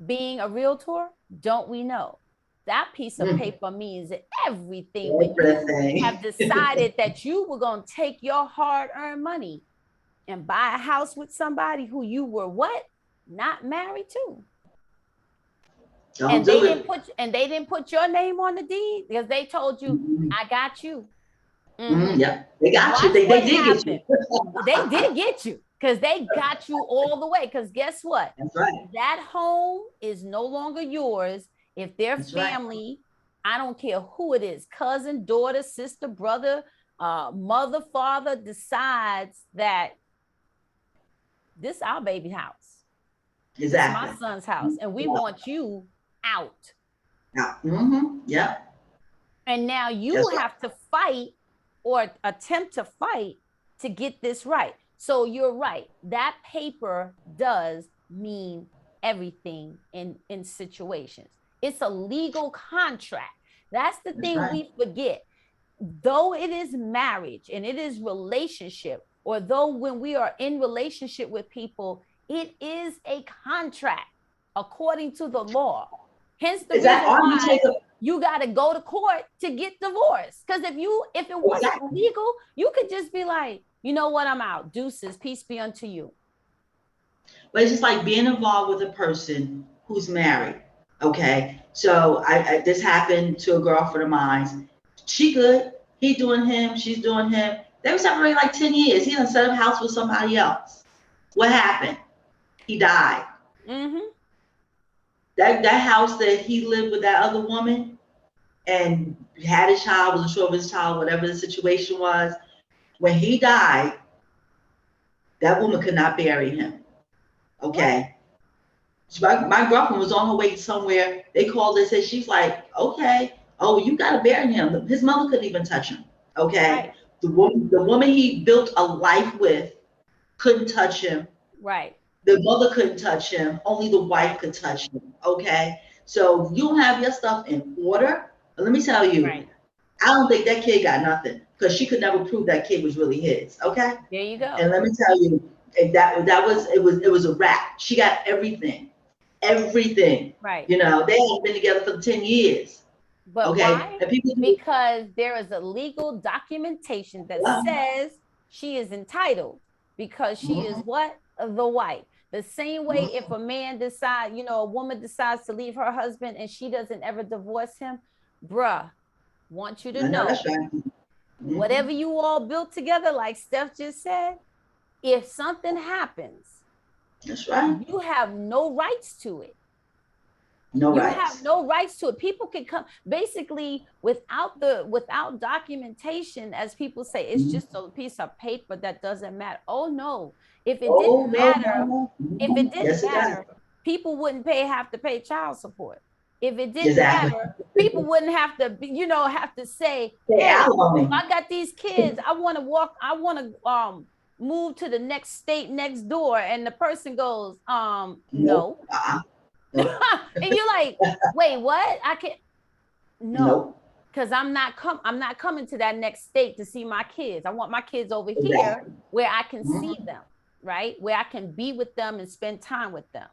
B: Being a realtor, don't we know? That piece of
A: Mm,
B: paper means everything when you have
A: everything.
B: decided that you were going to take your hard-earned money and buy a house with somebody who you were what? Not married to.
A: Don't
B: And they
A: do
B: didn't
A: it.
B: put your name on the deed because they told you,
A: Mm-hmm.
B: I got you.
A: Mm,
B: Mm-hmm.
A: yeah, they got you.
B: Watch
A: They
B: what
A: did get you.
B: happened. They did get you because they got you all the way. Because guess what?
A: That's right.
B: That home is no longer yours if their
A: That's right.
B: family, I don't care who it is, cousin, daughter, sister, brother, mother, father, decides that this is our baby house. This is my
A: Exactly.
B: son's house, and we
A: Yeah.
B: want you out.
A: Yeah. Mm-hmm. Yeah.
B: And now you
A: That's right.
B: have to fight or attempt to fight to get this right. So you're right. That paper does mean everything in situations. It's a legal contract. That's the
A: That's
B: thing
A: right.
B: we forget. Though it is marriage and it is relationship, or though when we are in relationship with people, it is a contract according to the law. Hence the
A: Is that
B: reason
A: arm you
B: why
A: take a
B: you got to go to court to get divorced. Because if it wasn't
A: exactly.
B: legal, you could just be like, you know what, I'm out. Deuces, peace be unto you.
A: But it's just like being involved with a person who's married. Okay, so I this happened to a girlfriend of mine. She good. He doing him. She's doing him. They was separated like 10 years. He done set up house with somebody else. What happened? He died.
B: Mm-hmm.
A: That house that he lived with that other woman and had a child, wasn't sure of his child, whatever the situation was. When he died, that woman could not bury him.
B: Right.
A: Okay. My girlfriend was on her way somewhere. They called and said, she's like, okay, oh, you got to bury him. His mother couldn't even touch him. Okay.
B: Right.
A: The woman he built a life with couldn't touch him.
B: Right.
A: The mother couldn't touch him. Only the wife
B: Right.
A: could touch him. Okay. So you don't have your stuff in order. But let me tell you,
B: Right.
A: I don't think that kid got nothing because she could never prove that kid was really his. Okay.
B: There you go.
A: And let me tell you, that was a wrap. She got everything, everything.
B: Right.
A: They had been together for 10 years.
B: But
A: Okay,
B: why?
A: and people do.
B: Because there is a legal documentation that
A: Yeah.
B: says she is entitled because she is
A: Mhm,
B: what? The wife. The same way if
A: mhm.
B: a man decides, a woman decides to leave her husband and she doesn't ever divorce him, bruh, want you to
A: I know that's
B: know
A: right.
B: whatever
A: Mhm.
B: you all built together, like Steph just said, if something happens,
A: That's right.
B: you have no rights to it.
A: No
B: You have
A: rights.
B: no rights to it. People can come basically without documentation, as people say, it's
A: Mhm.
B: just a piece of paper that doesn't matter. Oh no. If it
A: Oh
B: didn't
A: no, no,
B: matter,
A: no.
B: if it
A: Mhm.
B: didn't
A: Yes, it does.
B: matter, people wouldn't have to pay child support. If it didn't
A: Exactly.
B: matter, people wouldn't have to, have to say,
A: Say
B: hey, if
A: alimony.
B: I got these kids, I want to move to the next state next door. And the person goes,
A: Nope.
B: no.
A: Nope.
B: And you're like, wait, what? I can't. No,
A: Nope.
B: because I'm not coming to that next state to see my kids. I want my kids over here
A: Exactly.
B: where I can see
A: Mhm.
B: them, right? Where I can be with them and spend time with them.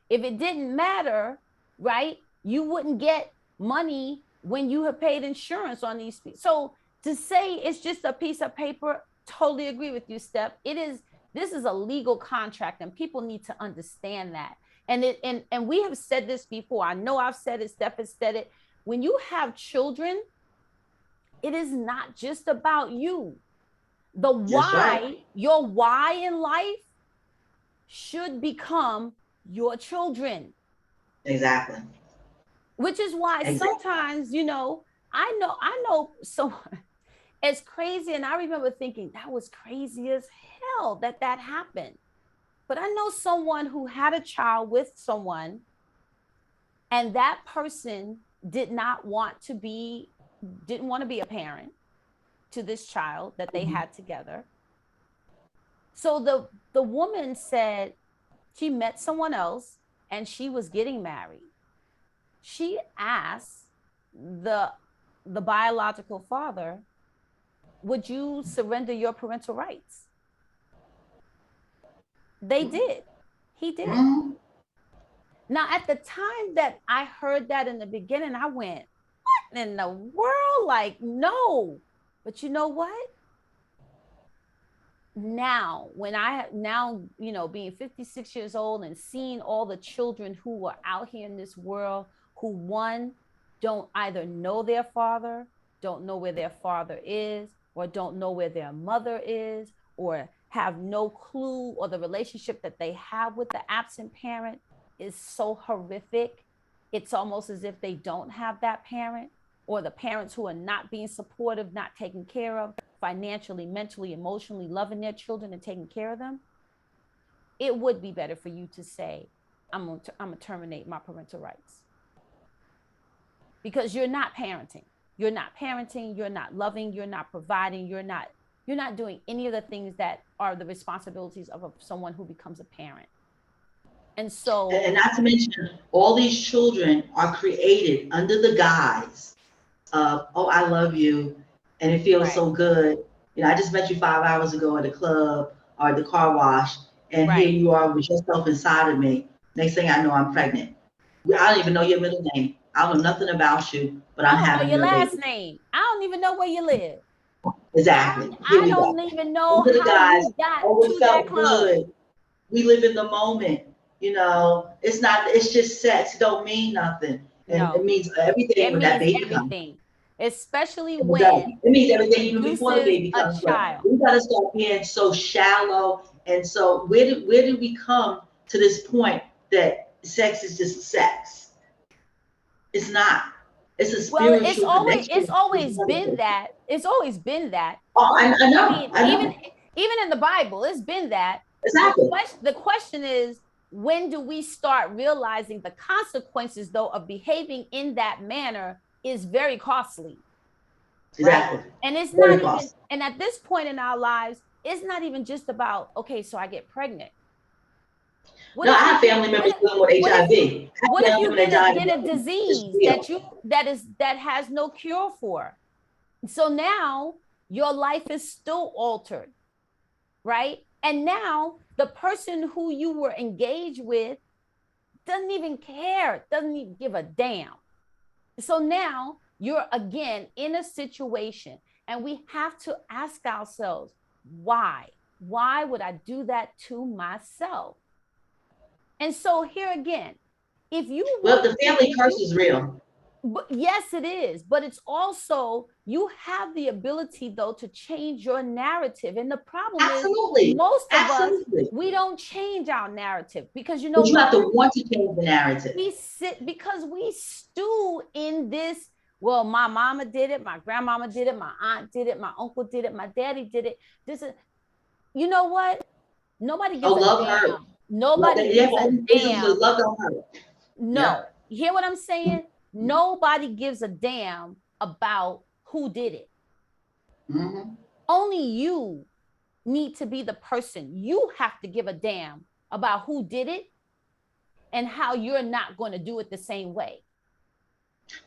B: If it didn't matter, right, you wouldn't get money when you have paid insurance on these. So to say it's just a piece of paper, totally agree with you, Steph. This is a legal contract, and people need to understand that. And we have said this before. I know I've said it, Steph has said it. When you have children, it is not just about you. The
A: That's right.
B: why, your why in life should become your children.
A: Exactly.
B: Which is why
A: Exactly.
B: sometimes, I know so it's crazy. And I remember thinking that was crazy as hell that happened. But I know someone who had a child with someone, and that person didn't want to be a parent to this child that they had together. So the woman said she met someone else and she was getting married. She asked the biological father, would you surrender your parental rights? They did. He did.
A: Mm-hmm.
B: Now, at the time that I heard that in the beginning, I went, what in the world? Like, no. But you know what? Now, when I now, being 56 years old and seeing all the children who are out here in this world who, one, don't either know their father, don't know where their father is, or don't know where their mother is, or have no clue, or the relationship that they have with the absent parent is so horrific. It's almost as if they don't have that parent, or the parents who are not being supportive, not taken care of financially, mentally, emotionally, loving their children and taking care of them. It would be better for you to say, I'm going to terminate my parental rights. Because you're not parenting. You're not parenting, you're not loving, you're not providing, you're not doing any of the things that are the responsibilities of someone who becomes a parent. And so,
A: and not to mention, all these children are created under the guise of, oh, I love you, and it feels
B: right,
A: so good. I just met you 5 hours ago at the club or at the car wash, and here
B: right.
A: you are with yourself inside of me. Next thing I know, I'm pregnant. I don't even know your middle name. I don't know nothing about you, but
B: I
A: I'm
B: don't know
A: having
B: your
A: your
B: last
A: baby.
B: name. I don't even know where you live.
A: Exactly. Here
B: I
A: we
B: don't
A: go.
B: even know
A: Under the
B: how
A: guise,
B: you got
A: oh, it
B: to that
A: felt
B: club.
A: good. We live in the moment. It's just sex. It don't mean nothing. And it
B: No,
A: means everything
B: it
A: when that
B: means
A: baby comes.
B: everything, especially
A: It does.
B: when
A: It means
B: it
A: everything even before the
B: produces
A: baby
B: a
A: comes. But
B: child.
A: we gotta start being so shallow. And so where did we come to this point that sex is just sex? It's not. It's a
B: Well,
A: spiritual
B: it's
A: connection.
B: always been that. It's always been that.
A: Oh, I
B: I
A: know,
B: mean,
A: I know.
B: even in the Bible, it's been that.
A: Exactly.
B: The question is, when do we start realizing the consequences, though, of behaving in that manner is very costly, right?
A: Exactly.
B: And it's
A: Very
B: not even,
A: costly.
B: and at this point in our lives, it's not even just about, okay, so I get pregnant. What
A: No, I
B: if you
A: have
B: get
A: family members dealing with HIV. I
B: what
A: have
B: if
A: family
B: you
A: members that
B: get a
A: diabetes. It's
B: disease
A: real.
B: that has no cure for? So now your life is still altered, right? And now the person who you were engaged with doesn't even care, doesn't even give a damn. So now you're again in a situation, and we have to ask ourselves, why? Why would I do that to myself? And so here again, if you
A: Well,
B: want,
A: the family
B: if
A: curse
B: you,
A: is real.
B: but yes, it is, but it's also, you have the ability though to change your narrative. And the problem is,
A: Absolutely.
B: most of us,
A: Absolutely.
B: we don't change our narrative, because you know
A: But you have
B: why?
A: to want to change the narrative.
B: We sit, because we stew in this. Well, my mama did it, my grandmama did it, my aunt did it, my uncle did it, my daddy did it. This is, you know what? Nobody
A: Oh,
B: gives a
A: love hurt.
B: damn. Nobody
A: Yeah,
B: gives
A: but
B: a
A: only reason to
B: damn.
A: love don't hurt.
B: No.
A: Yep.
B: You hear what I'm saying? Nobody gives a damn about who did it.
A: Mm-hmm.
B: Only you need to be the person. You have to give a damn about who did it and how you're not going to do it the same way.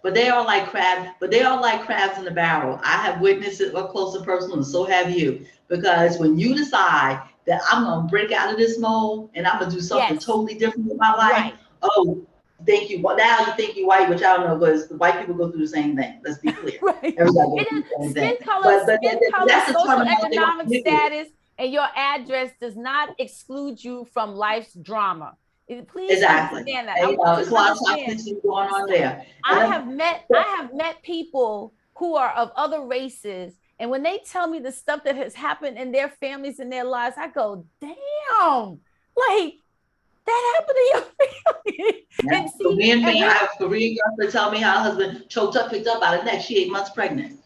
A: But they are like crabs. But they are like crabs in the barrel. I have witnessed it up close and personal, and so have you. Because when you decide that I'm gonna break out of this mold and I'm gonna do something
B: Yes.
A: totally different with my life,
B: Right.
A: oh, thank you. Well, now you think you white, which I don't know, because the white people go through the same thing. Let's be clear.
B: Right.
A: Everybody goes
B: It
A: through
B: is
A: the same
B: skin
A: thing.
B: color,
A: But that's the
B: social
A: terminology they want to
B: economic
A: use.
B: status, and your address does not exclude you from life's drama. Please
A: Exactly.
B: understand that.
A: And
B: I want you
A: it's a
B: to
A: lot of
B: understand.
A: toxicity going on there. And
B: I have met people who are of other races, and when they tell me the stuff that has happened in their families and their lives, I go, damn, like that happened to your family.
A: yeah,
B: And see,
A: Korean
B: and
A: man, I
B: we
A: have a Korean girlfriend tell me her husband choked up, picked up by the neck. She 8 months pregnant.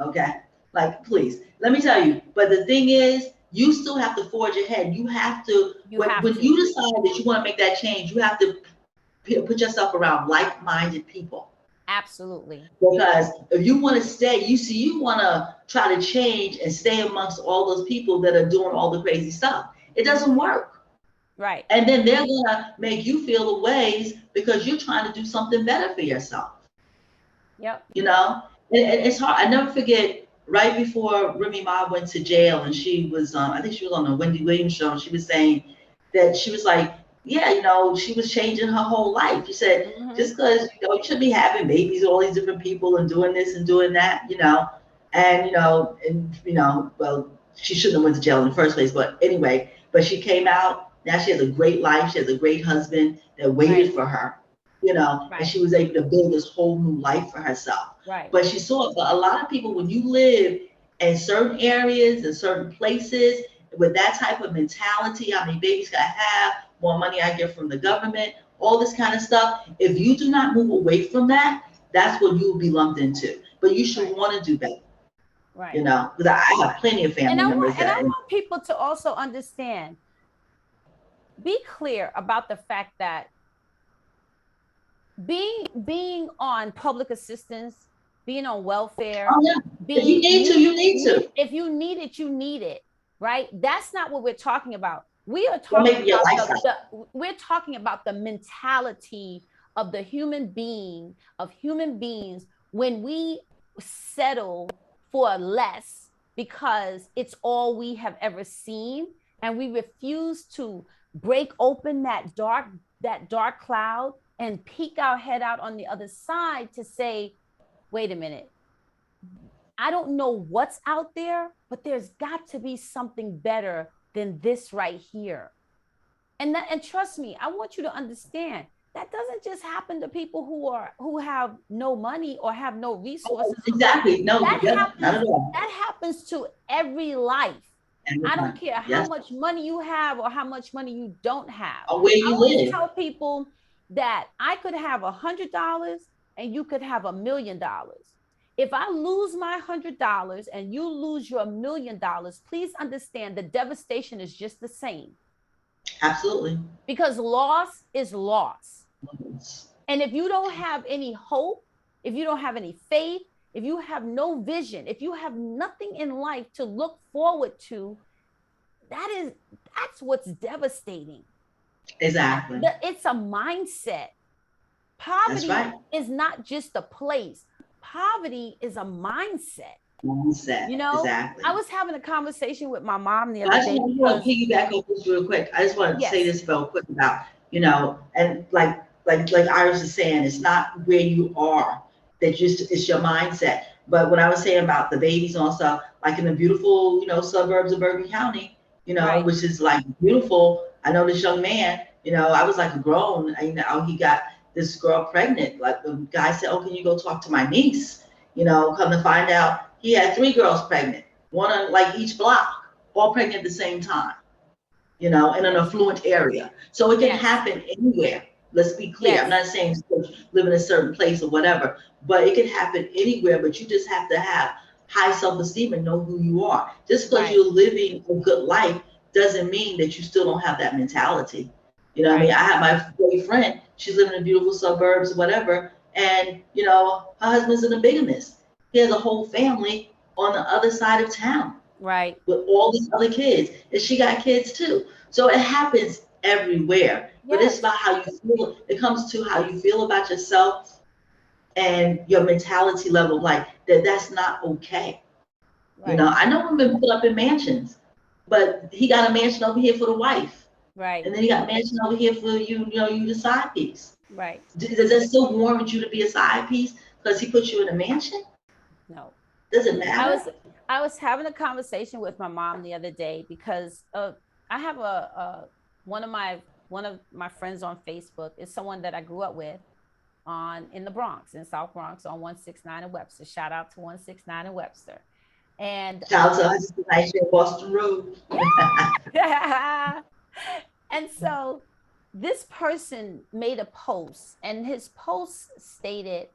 A: Okay. Like, please, let me tell you. But the thing is, you still have to forge ahead. You have to,
B: you have
A: when
B: to.
A: you decide that you want to make that change, you have to put yourself around like minded people.
B: Absolutely.
A: Because if you want to stay, you want to try to change and stay amongst all those people that are doing all the crazy stuff. It doesn't work.
B: Right.
A: And then they're going to make you feel the ways because you're trying to do something better for yourself.
B: Yep.
A: You know, and it's hard. I never forget right before Remy Ma went to jail, and she was, I think she was on the Wendy Williams show, and she was saying that she was like, yeah, she was changing her whole life. She said, just because, you shouldn't be having babies, all these different people, and doing this and doing that, and, well, she shouldn't have went to jail in the first place, but anyway, but she came out. Now she has a great life. She has a great husband that waited for her, and she was able to build this whole new life for herself.
B: Right.
A: But she saw, but a lot of people, when you live in certain areas and certain places with that type of mentality, how many babies can I have, more money I get from the government, all this kind of stuff. If you do not move away from that, that's what you will be lumped into. But you should want to do better.
B: Right.
A: Because I have plenty of family members
B: I want people to also understand, be clear about the fact that being on public assistance, being on welfare,
A: if you need to, you need to.
B: If you need it, you need it, right? That's not what we're talking about. We are talking about we're talking about the mentality of the human beings when we settle for less because it's all we have ever seen, and we refuse to break open that dark cloud and peek our head out on the other side to say, wait a minute, I don't know what's out there, but there's got to be something better than this right here. And trust me, I want you to understand that doesn't just happen to people who have no money or have no resources.
A: Exactly. No,
B: not at all. That happens to every life. I don't care how much money you have or how much money you don't have.
A: Or where you live.
B: I tell people that I could have $100 and you could have $1 million. If I lose my $100 and you lose your $1 million, please understand the devastation is just the same.
A: Absolutely.
B: Because loss is loss. And if you don't have any hope, if you don't have any faith, if you have no vision, if you have nothing in life to look forward to, that's what's devastating.
A: Exactly.
B: It's a mindset. Poverty is not just a place. Poverty is a mindset.
A: Exactly.
B: I was having a conversation with my mom the other day.
A: I just want to piggyback on this real quick. I just want to say this real quick about, and like Iris is saying, it's not where you are that it's your mindset. But when I was saying about the babies and stuff, like in the beautiful, suburbs of Bergen County, which is like beautiful. I know this young man, I was like grown, he got this girl pregnant. Like the guy said, oh, can you go talk to my niece? Come to find out he had 3 girls pregnant, one on like each block, all pregnant at the same time, in an affluent area. So it can happen anywhere. Let's be clear. I'm not saying live in a certain place or whatever, but it can happen anywhere. But you just have to have high self-esteem and know who you are. Just because you're living a good life doesn't mean that you still don't have that mentality. You know what I mean? I have my great friend. She's living in beautiful suburbs, whatever. And, her husband's an bigamist. He has a whole family on the other side of town.
B: Right.
A: With all these other kids. And she got kids too. So it happens everywhere. But it's about how you feel. It comes to how you feel about yourself and your mentality level, like that's not okay. Right. I know women put up in mansions, but he got a mansion over here for the wife.
B: Right.
A: And then he got a mansion over here for you, you the side piece.
B: Right.
A: Does that still warrant you to be a side piece because he put you in a mansion?
B: No.
A: Does it matter?
B: I was having a conversation with my mom the other day because I have one of my friends on Facebook is someone that I grew up with in the Bronx, in South Bronx, on 169 and Webster. Shout out to 169 and Webster. And
A: shout out to 169 Boston Road.
B: Yeah. And so this person made a post, and his post stated,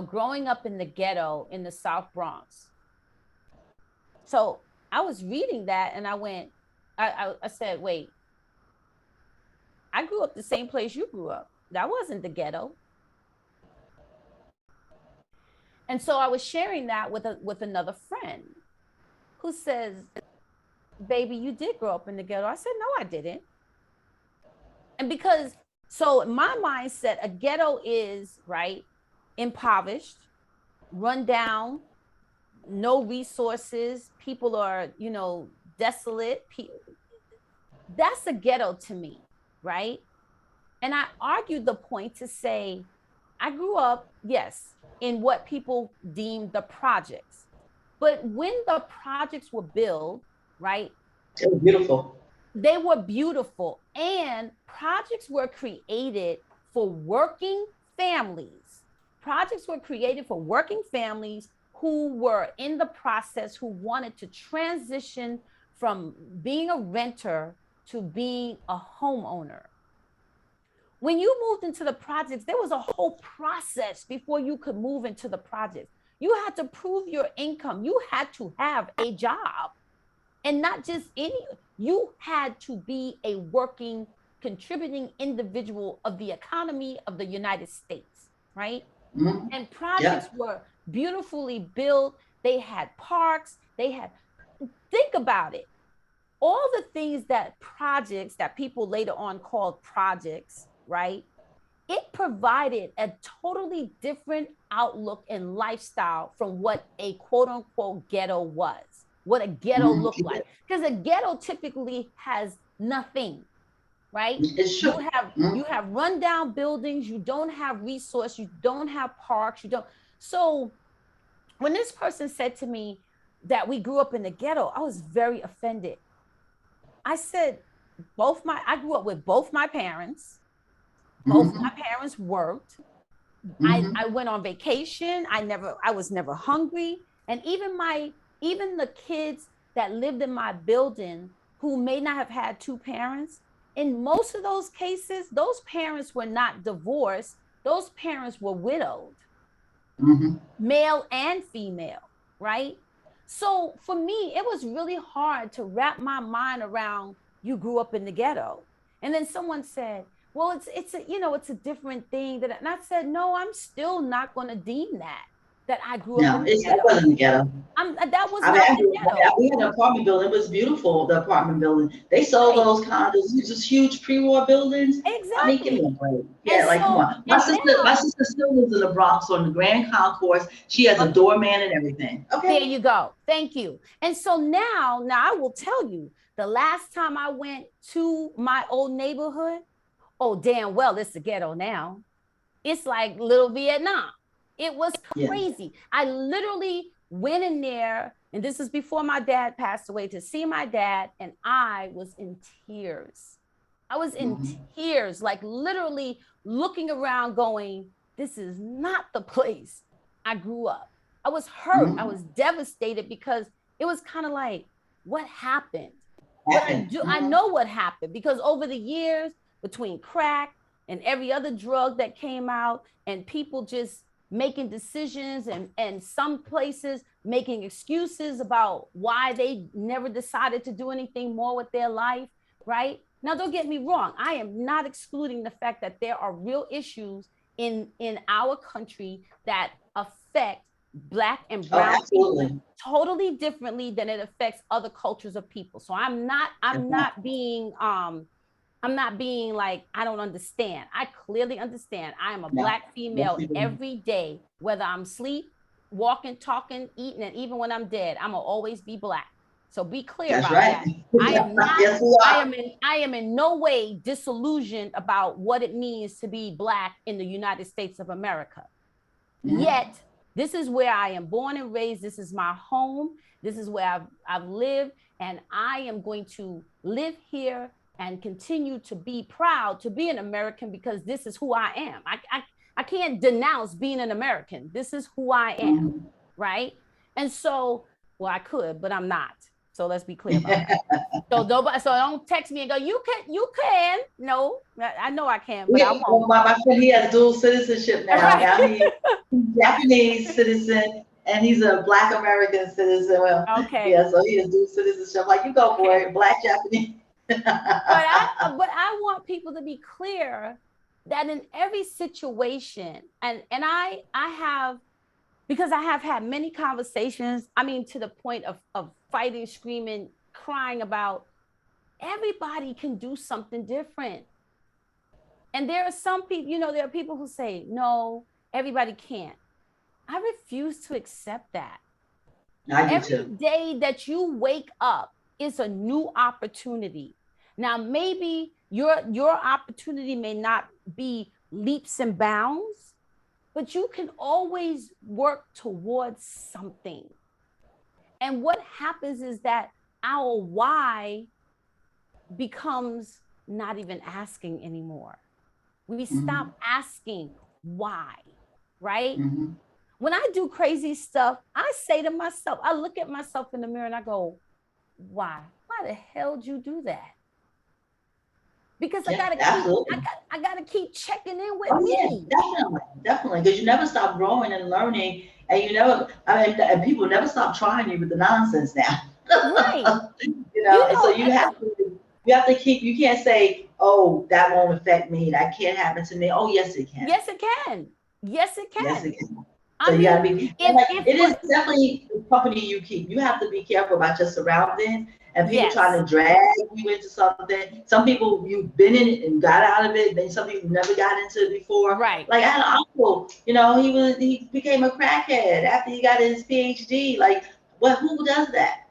B: growing up in the ghetto in the South Bronx. So I was reading that and I said, wait, I grew up the same place you grew up. That wasn't the ghetto. And so I was sharing that with another friend who says, baby, you did grow up in the ghetto. I said, no, I didn't. And because, so my mindset, a ghetto is, right, impoverished, run down, no resources, people are, desolate. That's a ghetto to me, right? And I argued the point to say, I grew up, yes, in what people deemed the projects. But when the projects were built, right?
A: It was beautiful.
B: They were beautiful. And projects were created for working families. Projects were created for working families who were in the process, who wanted to transition from being a renter to being a homeowner. When you moved into the projects, there was a whole process before you could move into the projects. You had to prove your income. You had to have a job, and not just any, you had to be a working, contributing individual of the economy of the United States, right?
A: Mm-hmm.
B: And projects were beautifully built. They had parks. Think about it. All the things that projects that people later on called projects, right? It provided a totally different outlook and lifestyle from what a quote unquote ghetto was, what a ghetto looked like. Because a ghetto typically has nothing, right? You have rundown buildings, you don't have resource, you don't have parks, you don't. So when this person said to me that we grew up in the ghetto, I was very offended. I said, I grew up with both my parents. Both my parents worked. I went on vacation. I was never hungry. And even the kids that lived in my building who may not have had two parents, in most of those cases, those parents were not divorced. Those parents were widowed, male and female, right? So for me, it was really hard to wrap my mind around you grew up in the ghetto. And then someone said, well, it's a different thing. And I said, no, I'm still not going to deem that I grew up in the ghetto.
A: That wasn't the ghetto.
B: That was not the ghetto.
A: We had an apartment building. It was beautiful, the apartment building. They sold those condos, just huge pre-war buildings.
B: Exactly.
A: I mean, give me a break. Yeah, come on. My sister still lives in the Bronx on the Grand Concourse. She has a doorman and everything. Okay.
B: There you go. Thank you. And so now I will tell you, the last time I went to my old neighborhood, oh, damn well, it's the ghetto now. It's like little Vietnam. It was crazy. Yeah. I literally went in there, and this is before my dad passed away, to see my dad, and I was in tears. I was in tears, like literally looking around going, this is not the place I grew up. I was hurt. I was devastated because it was kind of like, what happened? But I know what happened, because over the years, between crack and every other drug that came out, and people just making decisions, and some places making excuses about why they never decided to do anything more with their life, right? Now, don't get me wrong. I am not excluding the fact that there are real issues in our country that affect Black and brown people totally differently than it affects other cultures of people. So I'm not being like, I don't understand. I clearly understand. I am a Black female every day, whether I'm asleep, walking, talking, eating, and even when I'm dead, I'm gonna always be Black. So be clear about that. I am not, I am in no way disillusioned about what it means to be Black in the United States of America. Yet, this is where I am born and raised. This is my home. This is where I've lived, and I am going to live here and continue to be proud to be an American, because this is who I am. I can't denounce being an American. This is who I am, right? And so, well, I could, but I'm not. So let's be clear about that. So don't text me and go, you can. No, I know I can, but I won't.
A: Well, my friend, he has dual citizenship now. Now he's Japanese citizen, and he's a Black American citizen. Well, so he has dual citizenship. Like, you go for it, Black Japanese.
B: but I want people to be clear that in every situation, and I have Because I have had many conversations, I mean, to the point of fighting, screaming, crying about everybody can do something different. And there are some people, you know, there are people who say, no, everybody can't. I refuse to accept that. Every day that you wake up is a new opportunity. Now, maybe your opportunity may not be leaps and bounds, but you can always work towards something. And what happens is that our why becomes not even asking anymore. We stop asking why, right? When I do crazy stuff, I say to myself, I look at myself in the mirror and I go, why? Why the hell did you do that? Because I gotta keep checking in with me.
A: Yeah, definitely, because you never stop growing and learning, and you never, I mean, and people never stop trying you with the nonsense now.
B: Right.
A: You know, and so you have to keep. You can't say, "Oh, that won't affect me. That can't happen to me." Oh, yes, it can.
B: Yes, it can. Yes, it can.
A: Yes, it can. So you gotta be. It is definitely the company you keep. You have to be careful about your surroundings and people trying to drag you into something. Some people you've been in it and got out of it. Then some people never got into it before.
B: Right.
A: Like I had an uncle. You know, he became a crackhead after he got his PhD. Like, well, who does that?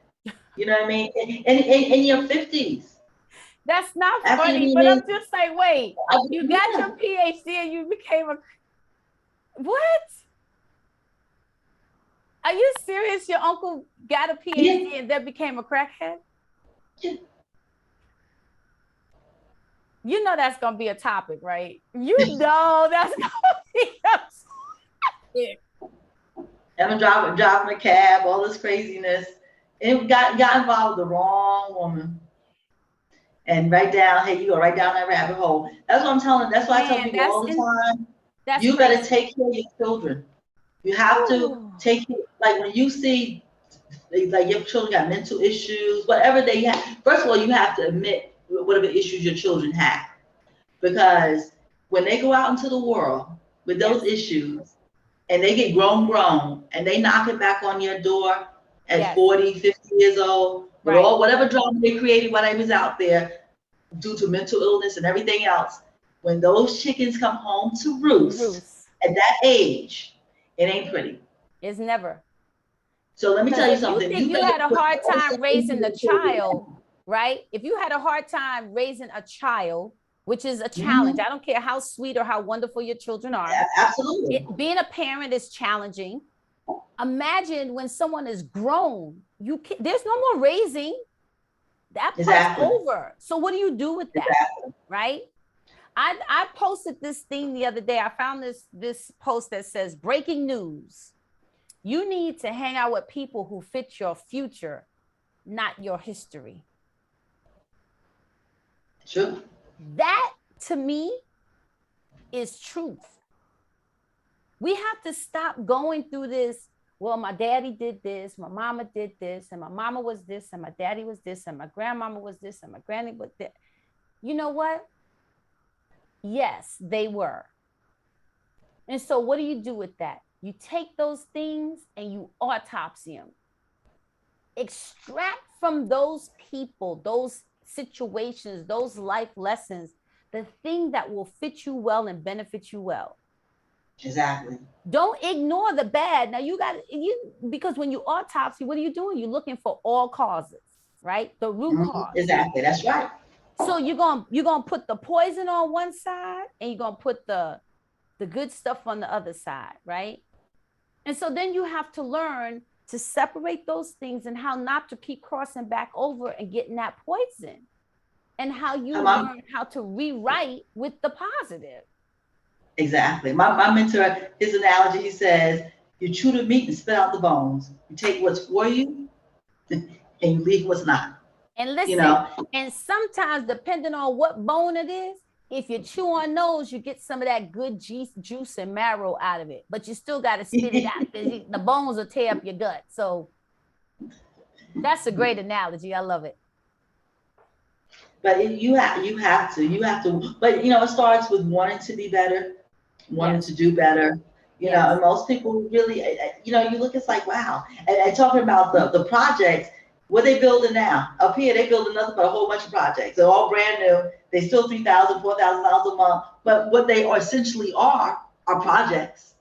A: You know what I mean? In your 50s.
B: That's not funny, but I'm just like, wait, you got your PhD and you became a what? Are you serious? Your uncle got a PhD and then became a crackhead? You know that's gonna be a topic, right? You know that's gonna be a topic.
A: Ever driving a cab, all this craziness. It got involved with the wrong woman. And right down, hey, you go right down that rabbit hole. That's what I'm telling. That's why I tell people all the time. You better take care of your children. You have to take it. Like when you see, like your children got mental issues, whatever they have. First of all, you have to admit whatever issues your children have, because when they go out into the world with those issues, and they get grown, and they knock it back on your door at 40, 50 years old, with all whatever drama they created while they was out there due to mental illness and everything else. When those chickens come home to roost at that age, it ain't pretty.
B: It's never.
A: So let me tell you something.
B: You think you had a hard time raising a child, right? If you had a hard time raising a child, which is a challenge. I don't care how sweet or how wonderful your children are.
A: Absolutely.
B: Being a parent is challenging. Imagine when someone is grown, there's no more raising. That part's over. So what do you do with that? Right? I posted this thing the other day. I found this post that says, breaking news. You need to hang out with people who fit your future, not your history.
A: Sure.
B: That, to me, is truth. We have to stop going through this. Well, my daddy did this, my mama did this, and my mama was this, and my daddy was this, and my grandmama was this, and my granny was that. You know what? Yes, they were. And so what do you do with that? You take those things and you autopsy them. Extract from those people, those situations, those life lessons, the thing that will fit you well and benefit you well.
A: Exactly.
B: Don't ignore the bad. Now because when you autopsy, what are you doing? You're looking for all causes, right? The root cause.
A: Exactly. That's right.
B: So you're gonna put the poison on one side and you're gonna put the good stuff on the other side, right? And so then you have to learn to separate those things and how not to keep crossing back over and getting that poison, and how you learn how to rewrite with the positive.
A: Exactly. My mentor, his analogy, he says, you chew the meat and spit out the bones. You take what's for you and you leave what's not.
B: And listen, and sometimes depending on what bone it is, if you chew on those, you get some of that good juice and marrow out of it, but you still got to spit it out because the bones will tear up your gut. So that's a great analogy. I love it.
A: But you have to, but it starts with wanting to be better, wanting to do better. You know, and most people really, you know, you look, it's like, wow. And talking about the projects, what they building now? Up here, they building nothing but a whole bunch of projects. They're all brand new. They still 3,000, $4,000 a month. But what they are essentially are projects.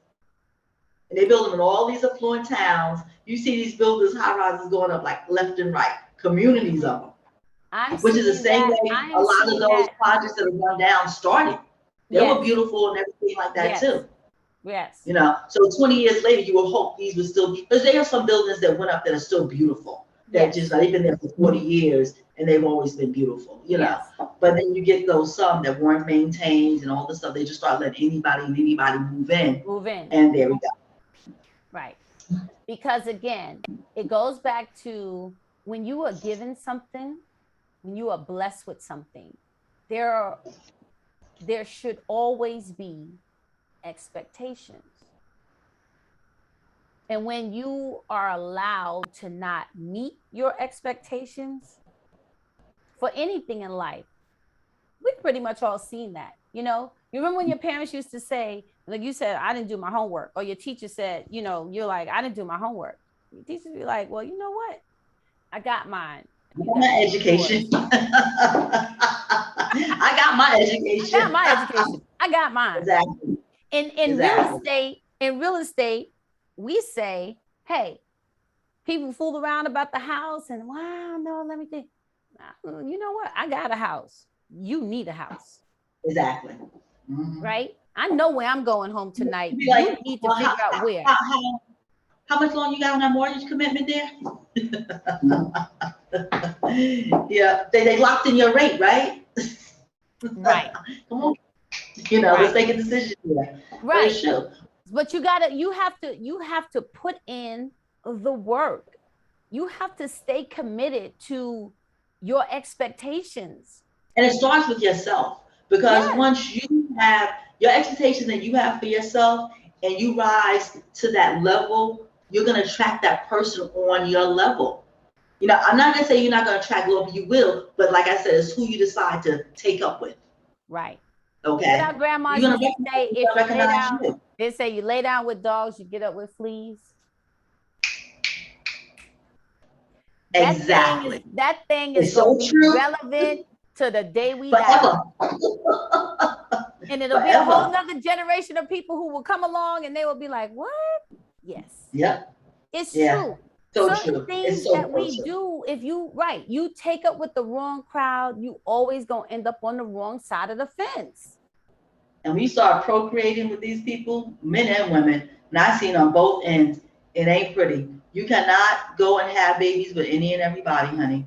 A: And they build them in all these affluent towns. You see these builders, high rises going up like left and right, communities of them. Which is the same way a lot of those projects that have run down started. They were beautiful and everything like that too.
B: Yes.
A: You know, so 20 years later, you would hope these would still be, because there are some buildings that went up that are still beautiful. That just, they've been there for 40 years and they've always been beautiful, you know. But then you get those some that weren't maintained and all this stuff. They just start letting anybody and anybody move in. And there we go.
B: Right. Because again, it goes back to when you are given something, when you are blessed with something, there should always be expectations. And when you are allowed to not meet your expectations for anything in life, we've pretty much all seen that. You know, you remember when your parents used to say, like you said, I didn't do my homework, or your teacher said, you know, you're like, I didn't do my homework. Your teachers be like, well, you know what? I got mine.
A: I got my education. I got my education.
B: I got my education. I got mine.
A: Exactly.
B: In real estate, we say, hey, people fool around about the house and wow, no, let me think. You know what? I got a house. You need a house.
A: Exactly.
B: Right? I know where I'm going home tonight. You need to figure out where.
A: How much longer you got on that mortgage commitment there? Yeah, they locked in your rate, right?
B: Right.
A: Come on. You know, let's make a decision here.
B: Right. But you have to put in the work. You have to stay committed to your expectations.
A: And it starts with yourself, because once you have your expectations that you have for yourself and you rise to that level, you're going to attract that person on your level. You know, I'm not going to say you're not going to attract love, you will, but like I said, it's who you decide to take up with.
B: Right.
A: Okay.
B: Our grandma used to say, if you lay down, they say you lay down with dogs, you get up with fleas.
A: Exactly.
B: That thing is going to be relevant to the day we die. And it'll be a whole nother generation of people who will come along and they will be like, what? Yes.
A: Yep.
B: It's true.
A: So
B: certain things that we do, if you take up with the wrong crowd, you always gonna end up on the wrong side of the fence.
A: And we start procreating with these people, men and women, and I've seen on both ends, it ain't pretty. You cannot go and have babies with any and everybody, honey.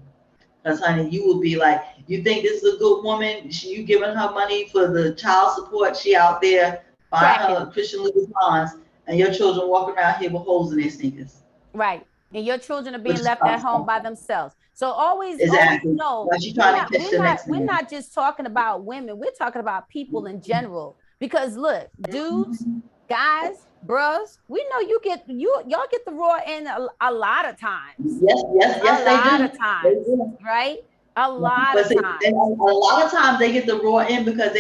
A: Because, honey, you will be like, you think this is a good woman? You giving her money for the child support? She out there buying her Christian Louboutins, and your children walking around here with holes in their sneakers.
B: Right. And your children are being left at home by themselves. So always know, we're not just talking about women. We're talking about people in general. Because look, dudes, guys, bros, we know y'all get the raw end a lot of times.
A: Yes, they do. A lot of
B: times, right? A lot of times.
A: A lot of times they get the raw end because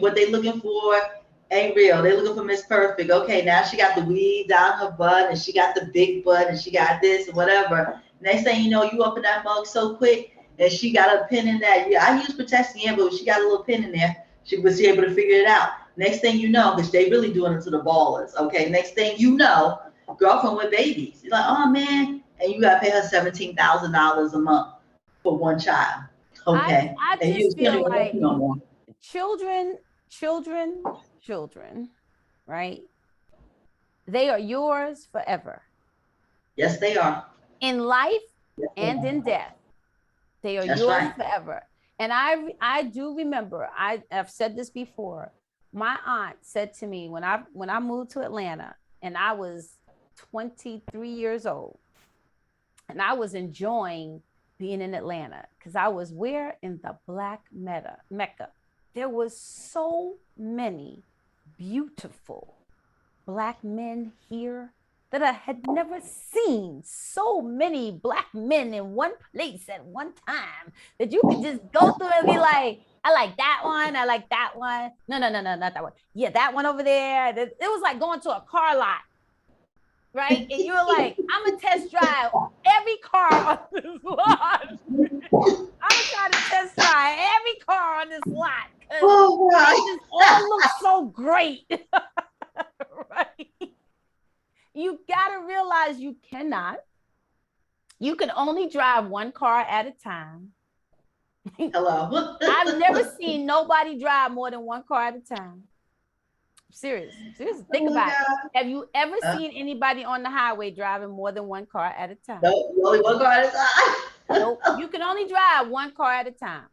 A: what they looking for ain't real. They looking for Miss Perfect. Okay, now she got the weed down her butt and she got the big butt and she got this and whatever. Next thing you know, you up in that mug so quick and she got a pin in that. Yeah, I use protection, but she got a little pin in there. She was able to figure it out. Next thing you know, because they really doing it to the ballers. Okay, next thing you know, girlfriend with babies. You're like, oh man, and you got to pay her $17,000 a month for one child. Okay,
B: I just feel like children, right? They are yours forever.
A: Yes, they are.
B: In life and in death, they are yours forever. And I do remember, I've said this before. My aunt said to me when I moved to Atlanta and I was 23 years old and I was enjoying being in Atlanta because I was in the Black Mecca. There was so many beautiful Black men here that I had never seen so many Black men in one place at one time that you could just go through and be like, I like that one. I like that one. No, not that one. Yeah, that one over there. It was like going to a car lot, right? And you were like, I'm gonna test drive every car on this lot. I'm gonna try to test drive every car on this lot because they just all look so great. Right? You gotta realize you cannot. You can only drive one car at a time.
A: Hello.
B: I've never seen nobody drive more than one car at a time. Serious. Think about it. Have you ever seen anybody on the highway driving more than one car at a time?
A: No, only one car at a time.
B: Nope. You can only drive one car at a time.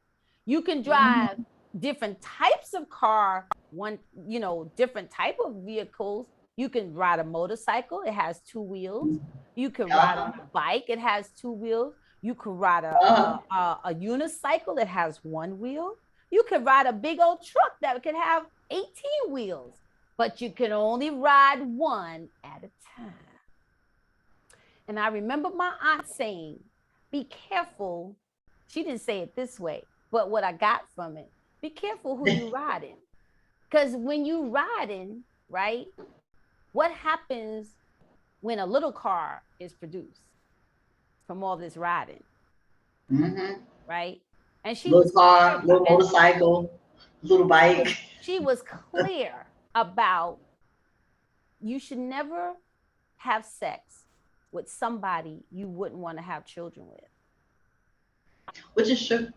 B: You can drive different types of car, different type of vehicles. You can ride a motorcycle. It has two wheels. You can ride on a bike. It has two wheels. You can ride a unicycle. It has one wheel. You can ride a big old truck that can have 18 wheels, but you can only ride one at a time. And I remember my aunt saying, be careful. She didn't say it this way, but what I got from it, be careful who you riding. Because when you riding, right, what happens when a little car is produced from all this riding? Right? And she
A: little car, little motorcycle, little bike.
B: She was clear about you should never have sex with somebody you wouldn't want to have children with.
A: Which is true.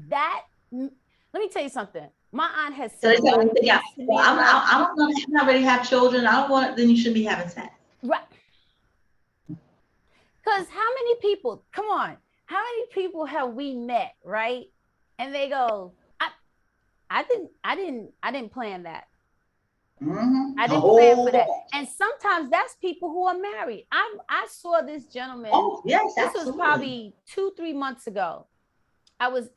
B: Let me tell you something. My aunt has said,
A: so I'm not ready to have children. I don't want it, then you shouldn't be having sex.
B: Right. Because how many people, come on, how many people have we met, right? And they go, I didn't plan that. I didn't plan for that. And sometimes that's people who are married. I saw this gentleman.
A: Oh, yes,
B: this
A: absolutely.
B: was probably 2-3 months ago. I was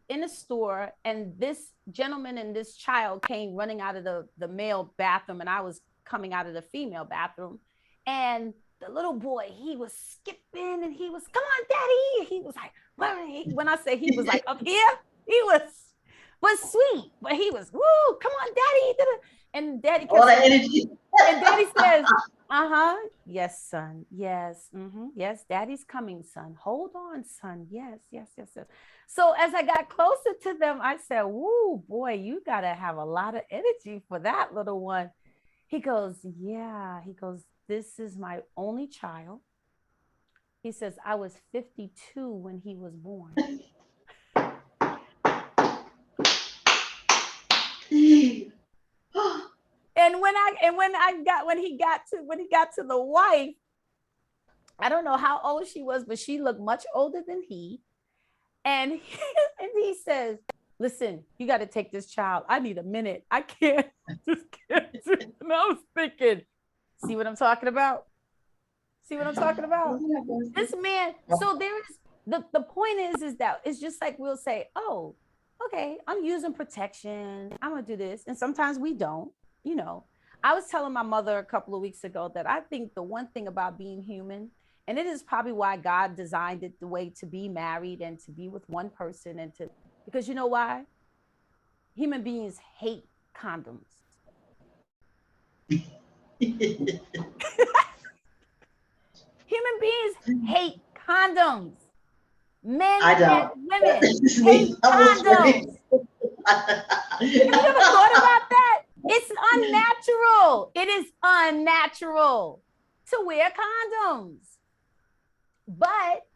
B: in a store, and this gentleman and this child came running out of the male bathroom, and I was coming out of the female bathroom. And the little boy, he was skipping, and he was, come on, daddy. He was like, when I say he was like up here, he was sweet, but he was, woo, come on, daddy. And daddy kept saying, and daddy says, yes, son, yes, yes, daddy's coming, son. Hold on, son. Yes. So as I got closer to them, I said, woo, boy, you got to have a lot of energy for that little one. He goes, yeah. He goes, this is my only child. He says, I was 52 when he was born. And when he got to the wife, I don't know how old she was, but she looked much older than he. And he says, listen, you got to take this child. I need a minute. I can't. And I was thinking, see what I'm talking about? This man. So there is the point is that it's just like we'll say, oh, okay, I'm using protection. I'm gonna do this, and sometimes we don't. I was telling my mother a couple of weeks ago that I think the one thing about being human, and it is probably why God designed it the way to be married and to be with one person because you know why? Human beings hate condoms. Human beings hate condoms. Men and women hate condoms. Have you ever thought about that? It's unnatural. It is unnatural to wear condoms. But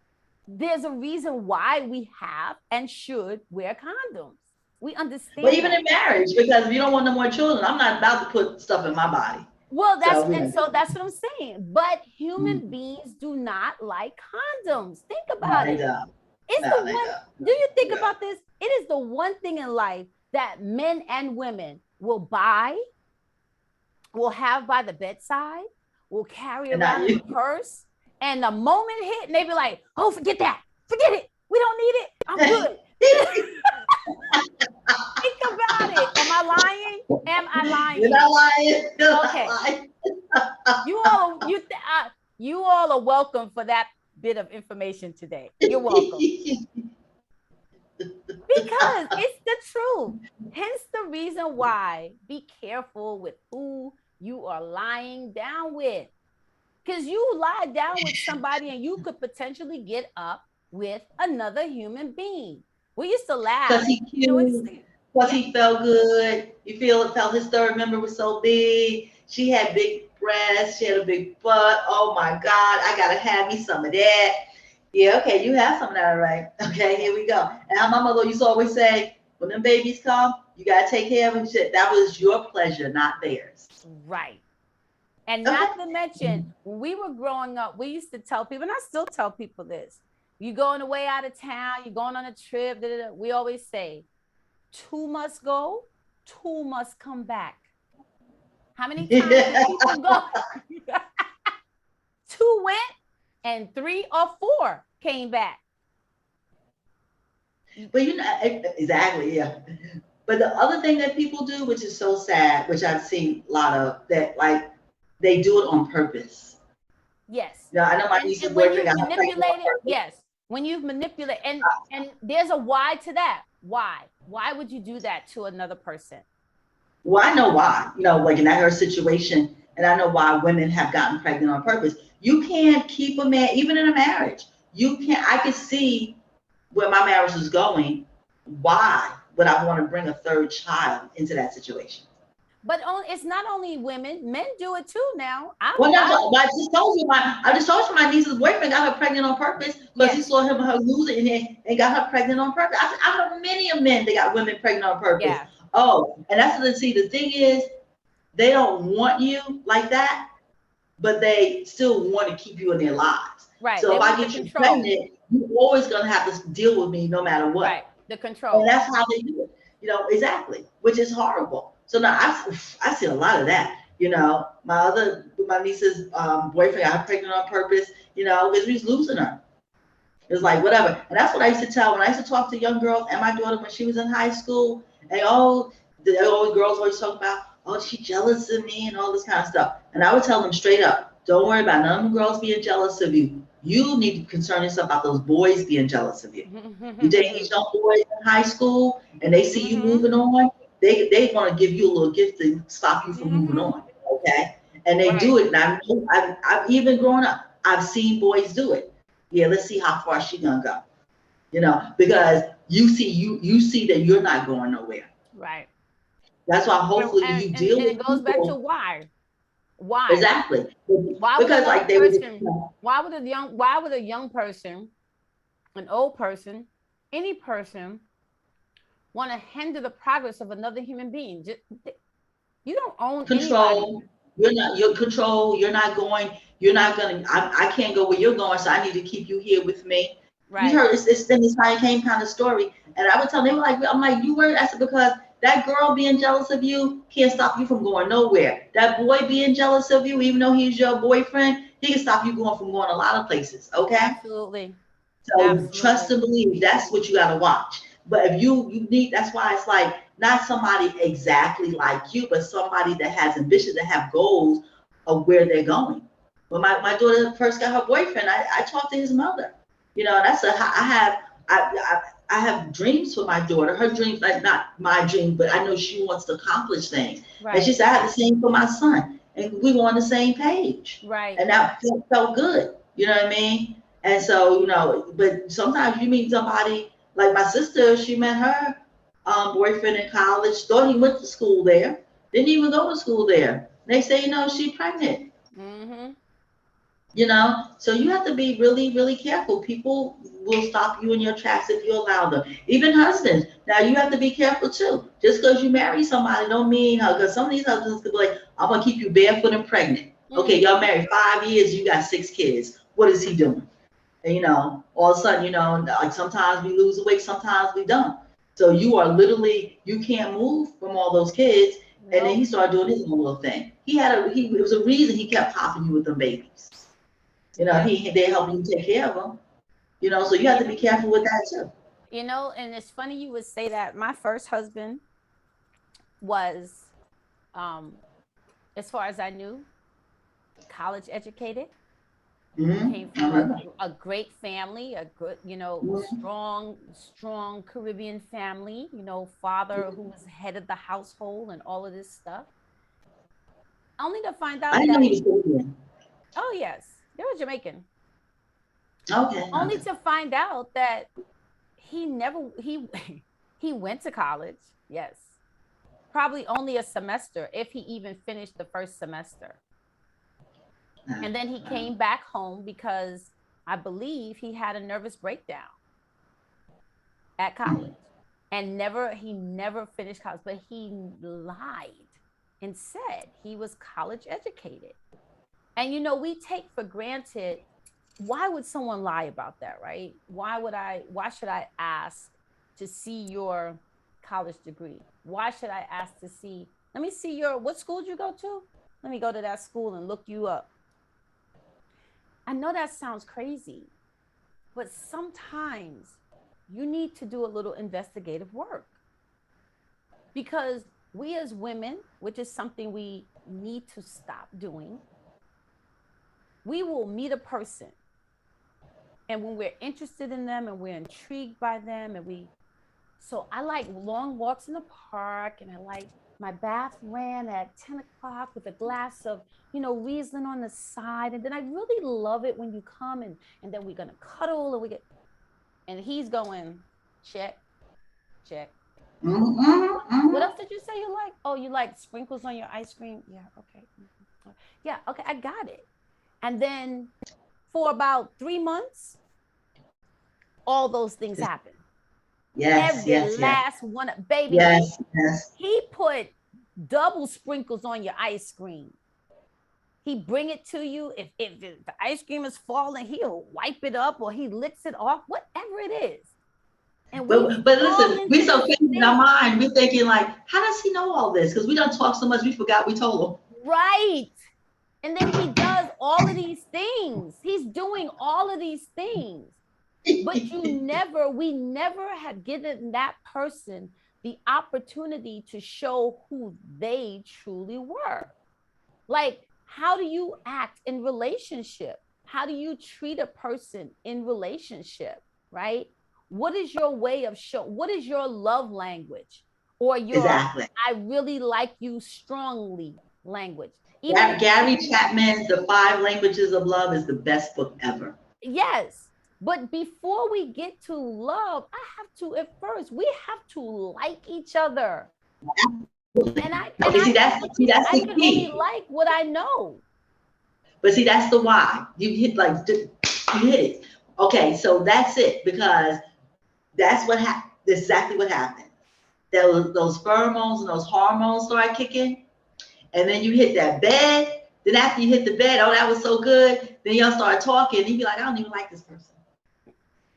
B: there's a reason why we have and should wear condoms. We understand.
A: But even in marriage, because if you don't want no more children, I'm not about to put stuff in my body.
B: Well, that's what I'm saying. But human beings do not like condoms. Think about it. Do you think about this? It is the one thing in life that men and women will buy, will have by the bedside, will carry around in a purse. And the moment hit, and they be like, oh, forget that. Forget it. We don't need it. I'm good. Think about it. Am I lying?
A: You're not lying.
B: Okay. You all are welcome for that bit of information today. You're welcome. Because Because it's the truth. Hence the reason why be careful with who you are lying down with. Because you lie down with somebody and you could potentially get up with another human being. We used to laugh.
A: Because he
B: You know, it's,
A: cute, because
B: yeah,
A: he felt good. You felt his third member was so big. She had big breasts. She had a big butt. Oh my God, I gotta have me some of that. Yeah, okay, you have some of that, all right? Okay, here we go. And how my mother used to always say, when them babies come, you gotta take care of them. She said that was your pleasure, not theirs.
B: right. And
A: Okay.
B: not to mention, when we were growing up, we used to tell people, and I still tell people this: you going away out of town, you're going on a trip. Da, da, da. We always say, two must go, two must come back. How many times did people go? Two went, and three or four came back.
A: But exactly, yeah. But the other thing that people do, which is so sad, which I've seen a lot of, that like they do it on purpose.
B: Yes.
A: Yeah, I know my niece's
B: And when
A: boyfriend
B: you've
A: got her pregnant on
B: manipulated,
A: purpose.
B: yes. When you've manipulated, and there's a why to that. Why? Why would you do that to another person?
A: Well, I know why. Like in that her situation, and I know why women have gotten pregnant on purpose. You can't keep a man, even in a marriage. You can't. I could see where my marriage is going. Why would I want to bring a third child into that situation?
B: But it's not only women; men do it too now.
A: Well, no, I just told you my niece's boyfriend got her pregnant on purpose because he
B: Yes.
A: saw her lose it and got her pregnant on purpose. I know many of men that got women pregnant on purpose.
B: Yeah.
A: Oh, and that's what the thing is, they don't want you like that, but they still want to keep you in their lives.
B: Right.
A: So
B: They
A: if I
B: want the
A: get you
B: control.
A: pregnant, you're always gonna have to deal with me no matter
B: Right.
A: what.
B: The
A: And
B: control.
A: that's how they do it. Exactly, which is horrible. So now I see a lot of that. My niece's boyfriend got her pregnant on purpose. Because he's losing her. It's like whatever, and that's what I used to tell when I used to talk to young girls and my daughter when she was in high school. And the girls always talk about, oh, she jealous of me and all this kind of stuff. And I would tell them straight up, don't worry about none of the girls being jealous of you. You need to concern yourself about those boys being jealous of you. You date these young boys in high school and they see you moving on, they want to give you a little gift to stop you from moving on. Okay. And they
B: Right.
A: do it. And I've even grown up, I've seen boys do it. Yeah, let's see how far she gonna go. Because you see that you're not going nowhere.
B: Right.
A: That's why hopefully when
B: And,
A: you
B: and
A: deal
B: and
A: with
B: it goes back to
A: people,
B: why. Why?
A: exactly.
B: Why would
A: Because
B: another
A: like they were,
B: person? Why would a young person, an old person, any person want to hinder the progress of another human being? You don't own anybody.
A: control. You're control. You're not gonna, I can't go where you're going, so I need to keep you here with me. You
B: Right.
A: heard it's then this how it came kind of story. And I would tell them, they were like, I'm like, you worried? I said, because that girl being jealous of you can't stop you from going nowhere. That boy being jealous of you, even though he's your boyfriend, he can stop you going from going a lot of places. Okay.
B: Absolutely.
A: So trust
B: Absolutely.
A: and believe. That's what you gotta watch. But if you need, that's why it's like not somebody exactly like you, but somebody that has ambition, that have goals of where they're going. When my daughter first got her boyfriend, I talked to his mother. That's I have dreams for my daughter. Her dreams, like not my dream, but I know she wants to accomplish things. And she
B: Right.
A: said I have the same for my son, and we were on the same page,
B: Right.
A: and that felt good. You know what I mean? And so, but sometimes you meet somebody like my sister, she met her boyfriend in college, thought he went to school there, didn't even go to school there. They say, she's pregnant.
B: Mm-hmm.
A: So you have to be really, really careful. People will stop you in your tracks if you allow them. Even husbands. Now you have to be careful too. Just because you marry somebody don't mean, because some of these husbands could be like, I'm gonna keep you barefoot and pregnant. Okay, y'all married 5 years, you got 6 kids. What is he doing? And all of a sudden, like sometimes we lose weight, sometimes we don't. So you are literally, you can't move from all those kids. And then
B: Nope.
A: he started doing his own little thing. It was a reason he kept popping you with them babies.
B: Yep.
A: They help you take care of them. So you have to
B: Yeah.
A: be careful with that too.
B: And it's funny you would say that. My first husband was, um, as far as I knew, college educated. Came from a great family, a good, strong Caribbean family, father who was head of the household and all of this stuff. Only to find out
A: I didn't
B: that,
A: know he was Caribbean.
B: oh yes, they were Jamaican.
A: Okay.
B: Only to find out that he never he went to college, yes. Probably only a semester, if he even finished the first semester. And then he came back home because I believe he had a nervous breakdown at college and he never finished college, but he lied and said he was college educated. And we take for granted, why would someone lie about that, right? Why should I ask to see your college degree? Why should I ask to see, let me see what school did you go to? Let me go to that school and look you up. I know that sounds crazy, but sometimes you need to do a little investigative work, because we as women, which is something we need to stop doing, we will meet a person, and when we're interested in them and we're intrigued by them, so I like long walks in the park, and I like my bath ran at 10 o'clock with a glass of, Riesling on the side. And then I really love it when you come and then we're going to cuddle and he's going, check. What else did you say you like? Oh, you like sprinkles on your ice cream? Yeah, okay. Yeah, okay, I got it. And then for about 3 months, all those things happen.
A: Yes,
B: every last one, baby.
A: Yes.
B: He put double sprinkles on your ice cream. He bring it to you. If the ice cream is falling, he'll wipe it up or he licks it off, whatever it is. And
A: but listen, we so crazy in our mind. We're thinking like, how does he know all this? Because we don't talk so much, we forgot we told him.
B: Right. And then he does all of these things. He's doing all of these things. But we never had given that person the opportunity to show who they truly were. Like, how do you act in relationship? How do you treat a person in relationship, right? What is your way of what is your love language? Or your
A: exactly.
B: I really like you strongly language.
A: Gary Chapman's The 5 Languages of Love is the best book ever.
B: Yes. But before we get to love, we have to like each other. And I can only like what I know.
A: But see, that's the why. You hit it. Okay, so that's it, because that's what happened. Exactly what happened. Those pheromones and those hormones start kicking, and then you hit that bed. Then after you hit the bed, oh, that was so good. Then y'all start talking, and you be like, I don't even like this person.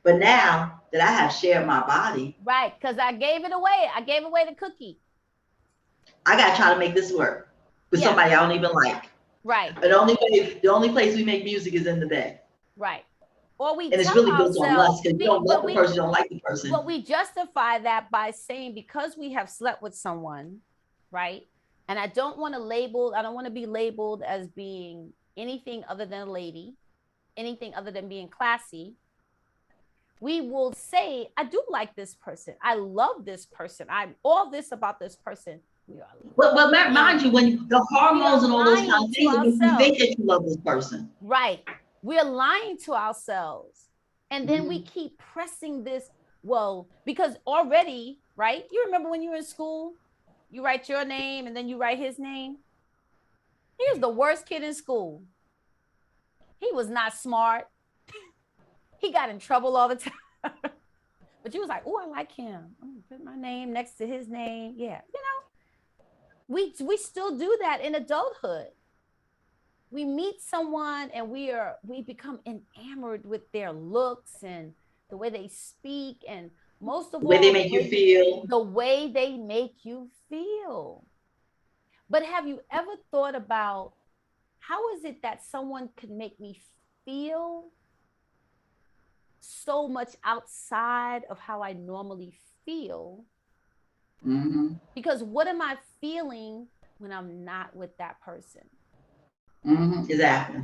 A: But now that I have shared my body,
B: right? Because I gave it away. I gave away the cookie.
A: I gotta try to make this work with somebody I don't even like.
B: Right.
A: And the only place we make music is in the bed.
B: Right. Or we
A: and it's really built on lust, because you don't love the person, you don't like the person.
B: But we justify that by saying, because we have slept with someone, right? And I don't want to be labeled as being anything other than a lady, anything other than being classy. We will say, I do like this person. I love this person. I'm all this about this person.
A: Well, mind you, when the hormones and all those kind of things, you think that you love this person.
B: Right. We're lying to ourselves. And then we keep pressing this. Well, because already, right? You remember when you were in school, you write your name and then you write his name. He was the worst kid in school. He was not smart. He got in trouble all the time. But you was like, oh, I like him. I'm gonna put my name next to his name. Yeah. We still do that in adulthood. We meet someone and we become enamored with their looks and the way they speak, and most of all, the way
A: they make you feel.
B: The way they make you feel. But have you ever thought about, how is it that someone could make me feel so much outside of how I normally feel?
A: Mm-hmm.
B: Because what am I feeling when I'm not with that person?
A: Mm-hmm. Exactly.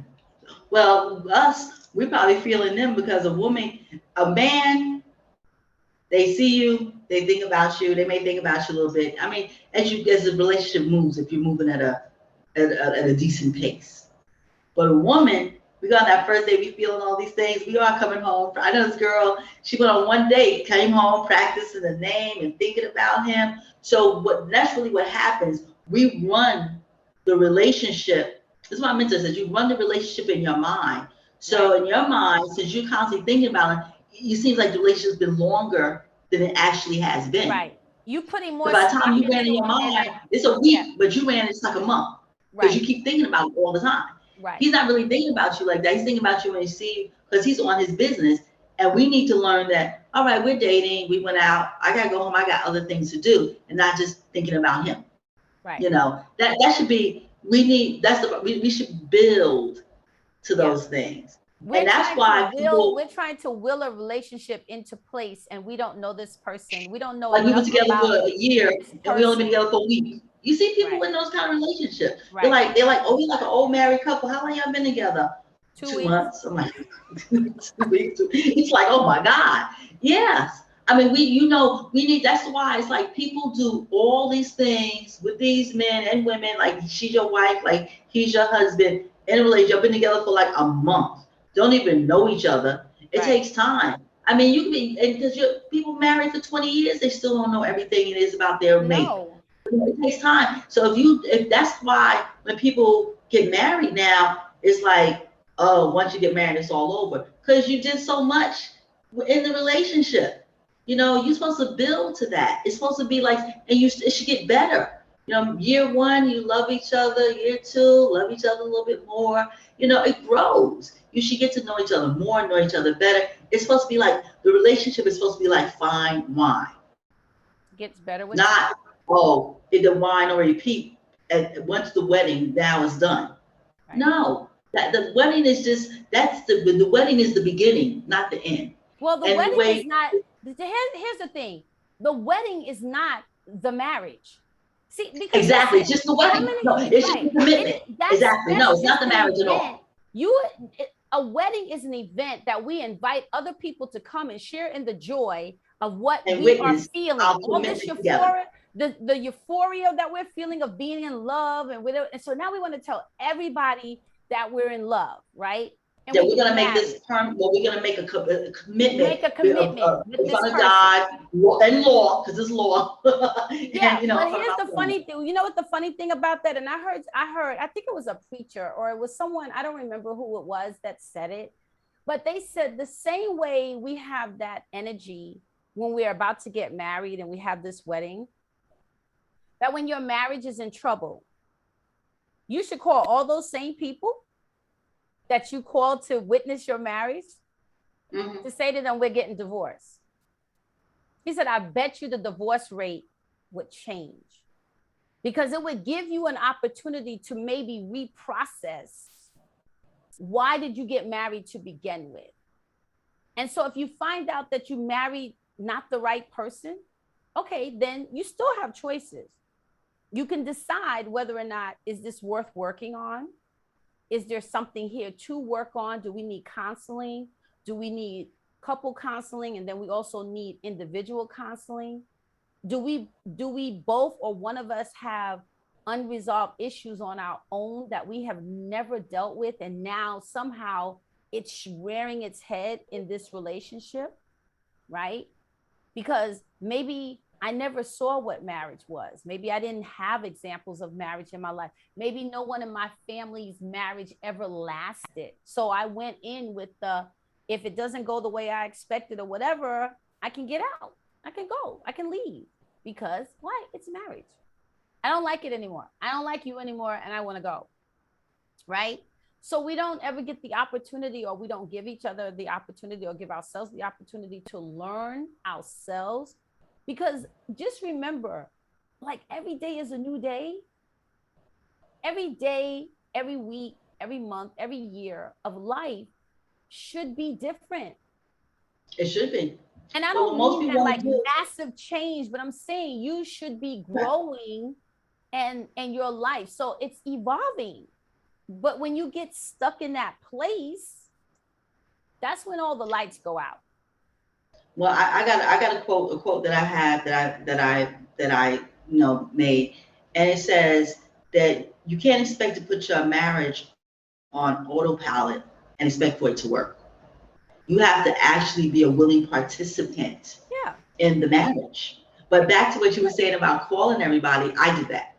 A: Well, us, we're probably feeling them because a man, they see you, they think about you, they may think about you a little bit. I mean, as the relationship moves, if you're moving at a decent pace. But a woman, we go on that first day, we feeling all these things. We are coming home. I know this girl, she went on one date, came home practicing the name and thinking about him. So that's really what happens. We run the relationship. This is what my mentor says. You run the relationship in your mind. So
B: Right.
A: in your mind, since you're constantly thinking about it, it seems like the relationship's been longer than it actually has been.
B: Right. You putting
A: So
B: more
A: by the
B: stock
A: time you ran in
B: into
A: your
B: it than
A: mind,
B: it.
A: it's a
B: Yeah.
A: week, but you ran it's like a month because
B: Right.
A: you keep thinking about it all the time.
B: Right.
A: He's not really thinking about you like that. He's thinking about you when he see you because he's on his business. And we need to learn that, all right, we're dating, we went out, I gotta go home, I got other things to do, and not just thinking about him.
B: Right.
A: You know, that should be we should build to
B: Yeah.
A: those things.
B: We're
A: And that's
B: trying to
A: why
B: will
A: people
B: we're trying to will a relationship into place, and we don't know this person. We don't know
A: like we were
B: enough
A: together for
B: about
A: a year
B: this
A: and we only been
B: person.
A: together for a week. You see people
B: Right.
A: in those kind of relationships.
B: Right.
A: They're like, oh, we like an old married couple. How long y'all been together?
B: 2 weeks.
A: 2 months. I'm like, 2 weeks. It's like, oh my God. Yes. I mean, we need, that's why it's like people do all these things with these men and women, like she's your wife, like he's your husband, in a relationship, been together for like a month, don't even know each other. It
B: Right.
A: takes time. I mean, you can be, and because you're people married for 20 years, they still don't know everything it is about their mate.
B: No.
A: It takes time. So if that's why when people get married now, it's like, oh, once you get married, it's all over because you did so much in the relationship. You know, you're supposed to build to that. It's supposed to be like, and it should get better. You know, year one, you love each other. Year two, love each other a little bit more. You know, it grows. You should get to know each other more, know each other better. It's supposed to be like the relationship is supposed to be like fine wine.
B: Gets better with time.
A: Not, oh, did the wine already peak and once the wedding, now it's done.
B: Right.
A: No, that the wedding is just that's the wedding is the beginning, not the end.
B: Well, the
A: And the
B: wedding
A: way
B: is not. Here's the thing: the wedding is not the marriage. See, because
A: exactly, it's
B: listen,
A: just the
B: how
A: wedding.
B: many?
A: No, it's just
B: Right.
A: the commitment. Exactly.
B: That's
A: No, it's not
B: just
A: the
B: an
A: marriage at
B: event.
A: all.
B: A wedding is an event that we invite other people to come and share in the joy of what
A: And
B: we are
A: witness
B: feeling.
A: our
B: All this
A: commitment together.
B: euphoria, the euphoria that we're feeling of being in love, and so now we want to tell everybody that we're in love, right? And
A: That
B: we
A: we're
B: get
A: gonna make
B: married.
A: this term, well, we're gonna make a commitment
B: Make a commitment with
A: in
B: this
A: front of
B: person.
A: God and law, because it's law, and
B: Yeah, but
A: in front of
B: here's
A: our
B: the
A: family.
B: funny thing. You know what the funny thing about that? And I think it was a preacher or it was someone, I don't remember who it was that said it, but they said the same way we have that energy when we're about to get married and we have this wedding, that when your marriage is in trouble, you should call all those same people that you called to witness your marriage to say to them, we're getting divorced. He said, I bet you the divorce rate would change because it would give you an opportunity to maybe reprocess why did you get married to begin with. And so if you find out that you married not the right person, okay, then you still have choices. You can decide whether or not is this worth working on? Is there something here to work on? Do we need counseling? Do we need couple counseling? And then we also need individual counseling. Do we both or one of us have unresolved issues on our own that we have never dealt with, and now somehow it's rearing its head in this relationship, right? Because maybe I never saw what marriage was. Maybe I didn't have examples of marriage in my life. Maybe no one in my family's marriage ever lasted. So I went in with if it doesn't go the way I expected or whatever, I can get out. I can go. I can leave. Because why? It's marriage. I don't like it anymore. I don't like you anymore and I want to go. Right? So we don't ever get the opportunity, or we don't give each other the opportunity or give ourselves the opportunity to learn ourselves. Because just remember, like every day is a new day. Every day, every week, every month, every year of life should be different.
A: It should be.
B: And I
A: But what
B: don't
A: most
B: mean
A: people
B: that
A: want
B: like
A: to do,
B: massive change, but I'm saying you should be
A: right?
B: growing and your life. So it's evolving. But when you get stuck in that place, that's when all the lights go out.
A: Well, I got a quote that I have that I made, and it says that you can't expect to put your marriage on autopilot and expect for it to work. You have to actually be a willing participant
B: Yeah.
A: in the marriage. But back to what you were saying about calling everybody, I did that.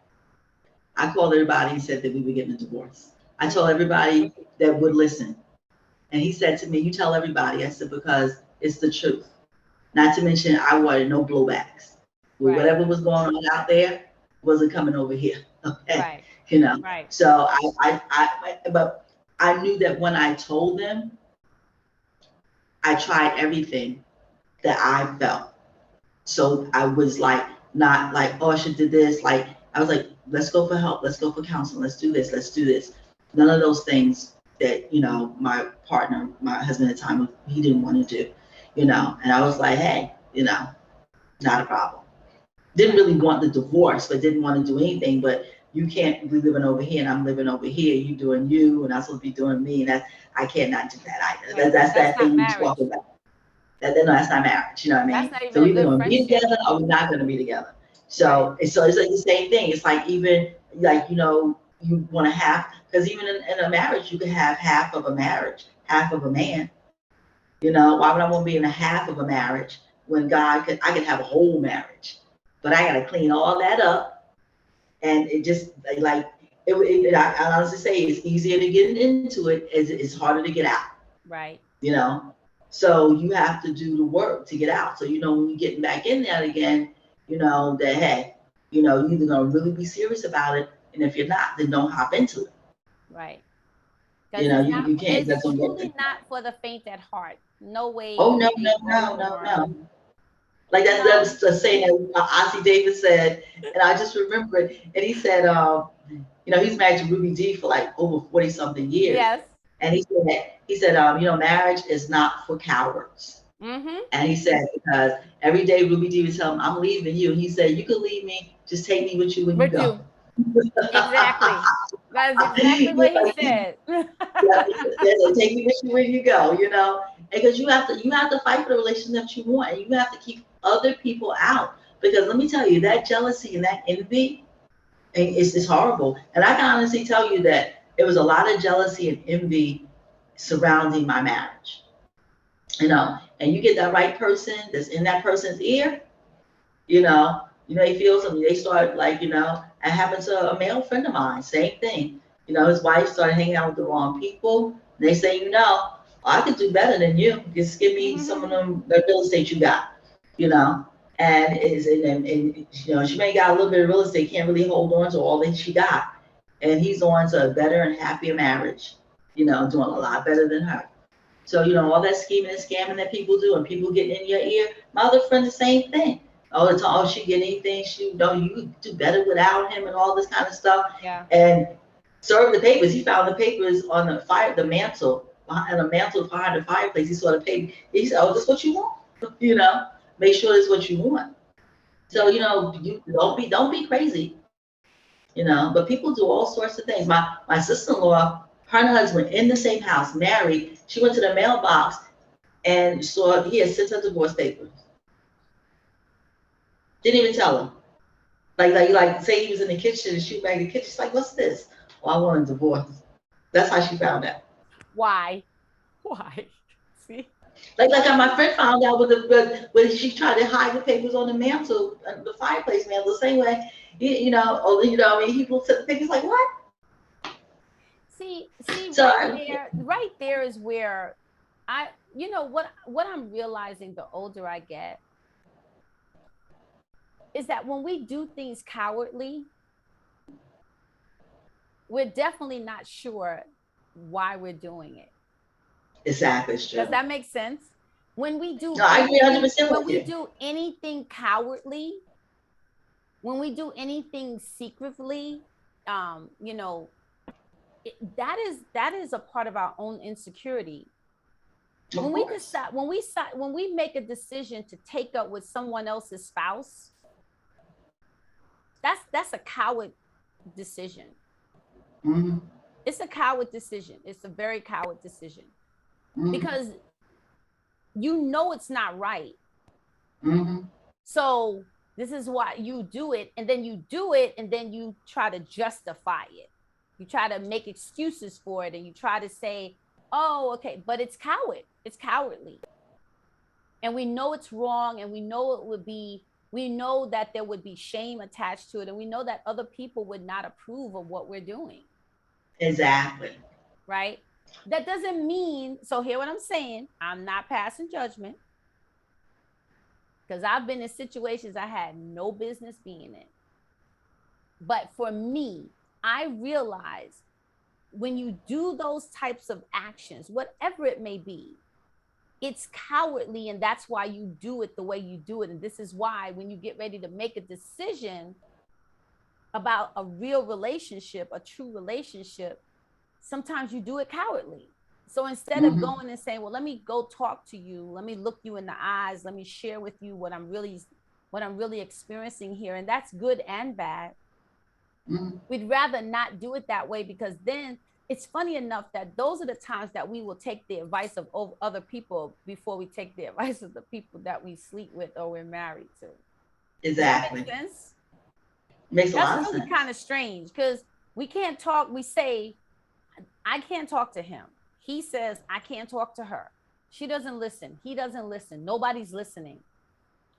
A: I called everybody and said that we were getting a divorce. I told everybody that would listen. And he said to me, "You tell everybody." I said, "Because it's the truth." Not to mention, I wanted no blowbacks. Well,
B: Right.
A: whatever was going on out there wasn't coming over here. Okay.
B: Right.
A: You know,
B: Right.
A: so but I knew that when I told them, I tried everything that I felt. So I was like, not like, oh, I should do this. Like, I was like, let's go for help. Let's go for counseling. Let's do this. Let's do this. None of those things that, my partner, my husband at the time, he didn't want to do, and I was like, hey, not a problem. Didn't really want the divorce, but didn't want to do anything. But you can't be living over here and I'm living over here. You doing you and I'm supposed to be doing me. And I can't not do that either.
B: Right.
A: That's
B: That's
A: that
B: not
A: thing you
B: marriage.
A: talk about. No, that's not marriage. You know what I
B: That's
A: mean?
B: not
A: So
B: even a
A: we're
B: good
A: going to be
B: friendship.
A: together or we're not going to be together.
B: Right.
A: So it's like the same thing. It's like even like, you want to have, because even in a marriage, you can have half of a marriage, half of a man. Why would I want to be in a half of a marriage when I could have a whole marriage, but I got to clean all that up. And it just like, I honestly say it's easier to get into it as it's harder to get out,
B: Right.
A: you know? So you have to do the work to get out. So, when you're getting back in there again, that, hey, you're either going to really be serious about it. And if you're not, then don't hop into it.
B: Right. Because
A: You can't,
B: it's
A: that's what
B: truly not for the faint at heart. No way,
A: oh, no, no,
B: shape, or
A: no, no,
B: form.
A: no. Like
B: You
A: that's
B: know?
A: the saying that Ossie Davis said, and I just remember it. And he said, he's married to Ruby D for like over 40 something years.
B: Yes.
A: And he said, marriage is not for cowards.
B: Mm-hmm.
A: And he said, because every day Ruby D would tell him, I'm leaving you. And he said, you can leave me, just take me with you when you
B: But
A: go.
B: you. Exactly. That is exactly what he
A: Like,
B: said.
A: yeah, take me with you where you go. Because you have to fight for the relationship that you want, and you have to keep other people out. Because let me tell you, that jealousy and that envy, it's horrible. And I can honestly tell you that it was a lot of jealousy and envy surrounding my marriage. And you get that right person that's in that person's ear, he feels something. They start like, it happened to a male friend of mine, same thing. His wife started hanging out with the wrong people. And they say, I could do better than you. Just give me some of them the real estate you got, you know. And she may got a little bit of real estate, can't really hold on to all that she got. And he's on to a better and happier marriage, doing a lot better than her. So, all that scheming and scamming that people do and people getting in your ear, my other friend, the same thing. All the time, oh, she get anything, you do better without him and all this kind of stuff.
B: Yeah.
A: And served the papers. He found the papers on the mantle, behind the mantle behind the fireplace. He saw the paper. He said, oh, this is what you want? Make sure it's what you want. So,
B: Yeah.
A: you don't be crazy, but people do all sorts of things. My sister-in-law, her and her husband in the same house, married. She went to the mailbox and saw he had sent her divorce papers. Didn't even tell him. Like say he was in the kitchen and she back in the kitchen. She's like, what's this? Well, I want a divorce. That's how she found out.
B: Why? Why? See?
A: Like how my friend found out when she tried to hide the papers on the mantle, the fireplace mantle, the same way, I mean, he looked at the papers like, what?
B: See,
A: So,
B: right there is where what I'm realizing the older I get is that when we do things cowardly, we're definitely not sure why we're doing it.
A: exactly, it's
B: Does
A: true.
B: that make sense? When we do
A: No, I agree
B: anything,
A: 100%
B: when
A: with
B: we
A: you.
B: do anything cowardly, when we do anything secretly, um, you know, that is a part of our own insecurity.
A: Of
B: When we
A: course.
B: decide, when we make a decision to take up with someone else's spouse, that's a coward decision.
A: Hmm.
B: It's a coward decision. It's a very coward decision because you know it's not right. So this is why you do it, and then you do it, and then you try to justify it. You try to make excuses for it, and you try to say, "Oh, okay," but it's coward. It's cowardly, and we know it's wrong, and we know it would be. We know that there would be shame attached to it, and we know that other people would not approve of what we're doing.
A: Exactly.
B: Right? That doesn't mean. So hear what I'm saying. I'm not passing judgment because I've been in situations I had no business being in. But for me, I realize when you do those types of actions, whatever it may be, it's cowardly, and that's why you do it the way you do it. And this is why when you get ready to make a decision about a real relationship, a true relationship, sometimes you do it cowardly. So instead of going and saying, well, let me go talk to you, let me look you in the eyes, let me share with you what I'm really experiencing here, and that's good and bad. We'd rather not do it that way, because then it's funny enough that those are the times that we will take the advice of other people before we take the advice of the people that we sleep with or we're married to.
A: Exactly.
B: Does that make sense?
A: Makes a lot
B: That's
A: of
B: really
A: sense.
B: kind of strange because we can't talk. We say, I can't talk to him. He says, I can't talk to her. She doesn't listen. He doesn't listen. Nobody's listening.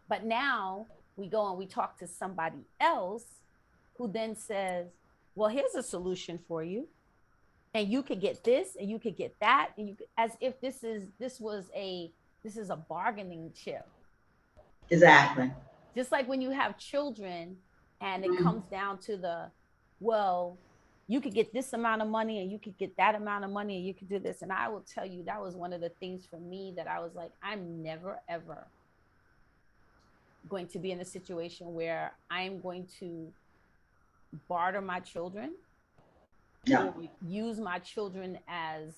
B: But now we go and we talk to somebody else who then says, well, here's a solution for you. And you could get this and you could get that. And you could, as if this is a bargaining chip.
A: Exactly.
B: Just like when you have children and it comes down to well, you could get this amount of money and you could get that amount of money and you could do this. And I will tell you, that was one of the things for me that I was like, I'm never, ever going to be in a situation where I'm going to barter my children, or use my children as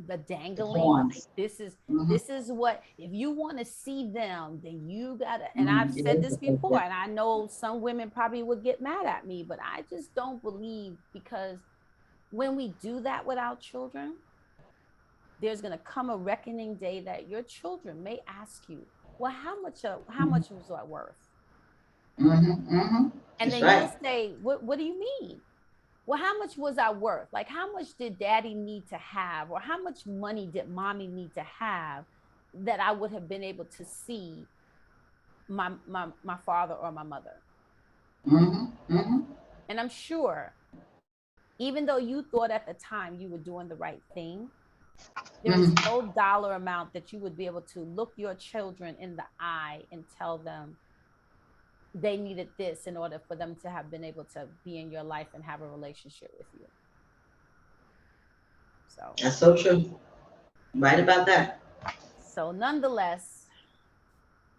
B: the dangling. Like, this is what, if you want to see them, then you gotta. And I've said this before, and I know some women probably would get mad at me, but I just don't believe, because when we do that with our children, there's going to come a reckoning day that your children may ask you, well, how much was that worth? And
A: That's
B: then
A: right.
B: you'll say, what do you mean? Well, how much was I worth? Like, how much did daddy need to have, or how much money did mommy need to have that I would have been able to see my father or my mother? And I'm sure, even though you thought at the time you were doing the right thing, there is no dollar amount that you would be able to look your children in the eye and tell them they needed this in order for them to have been able to be in your life and have a relationship with you. So
A: that's so true. Right about that.
B: So nonetheless,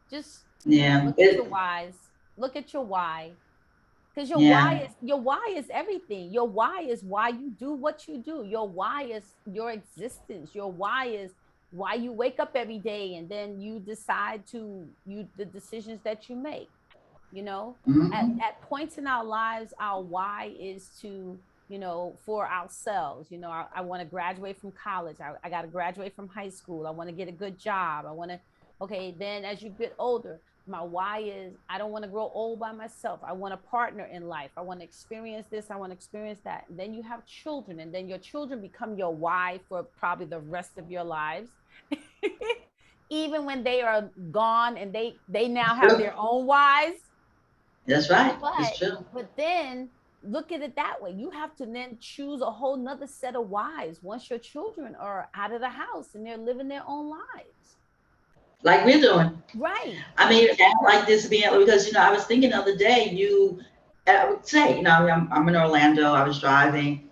B: just
A: Yeah.
B: look at your whys. Look at your why. Because your why is everything. Your why is why you do what you do. Your why is your existence. Your why is why you wake up every day, and then you decide the decisions that you make. You know, at points in our lives, our why is to, for ourselves. I want to graduate from college. I got to graduate from high school. I want to get a good job. I want to, okay, then as you get older, my why is I don't want to grow old by myself. I want a partner in life. I want to experience this. I want to experience that. And then you have children, and then your children become your why for probably the rest of your lives. Even when they are gone and they now have their own whys.
A: That's right. It's true.
B: But then look at it that way. You have to then choose a whole nother set of whys once your children are out of the house and they're living their own lives.
A: Like we're doing.
B: Right.
A: I mean, like this being, because, I was thinking the other day, I would say, I'm in Orlando, I was driving,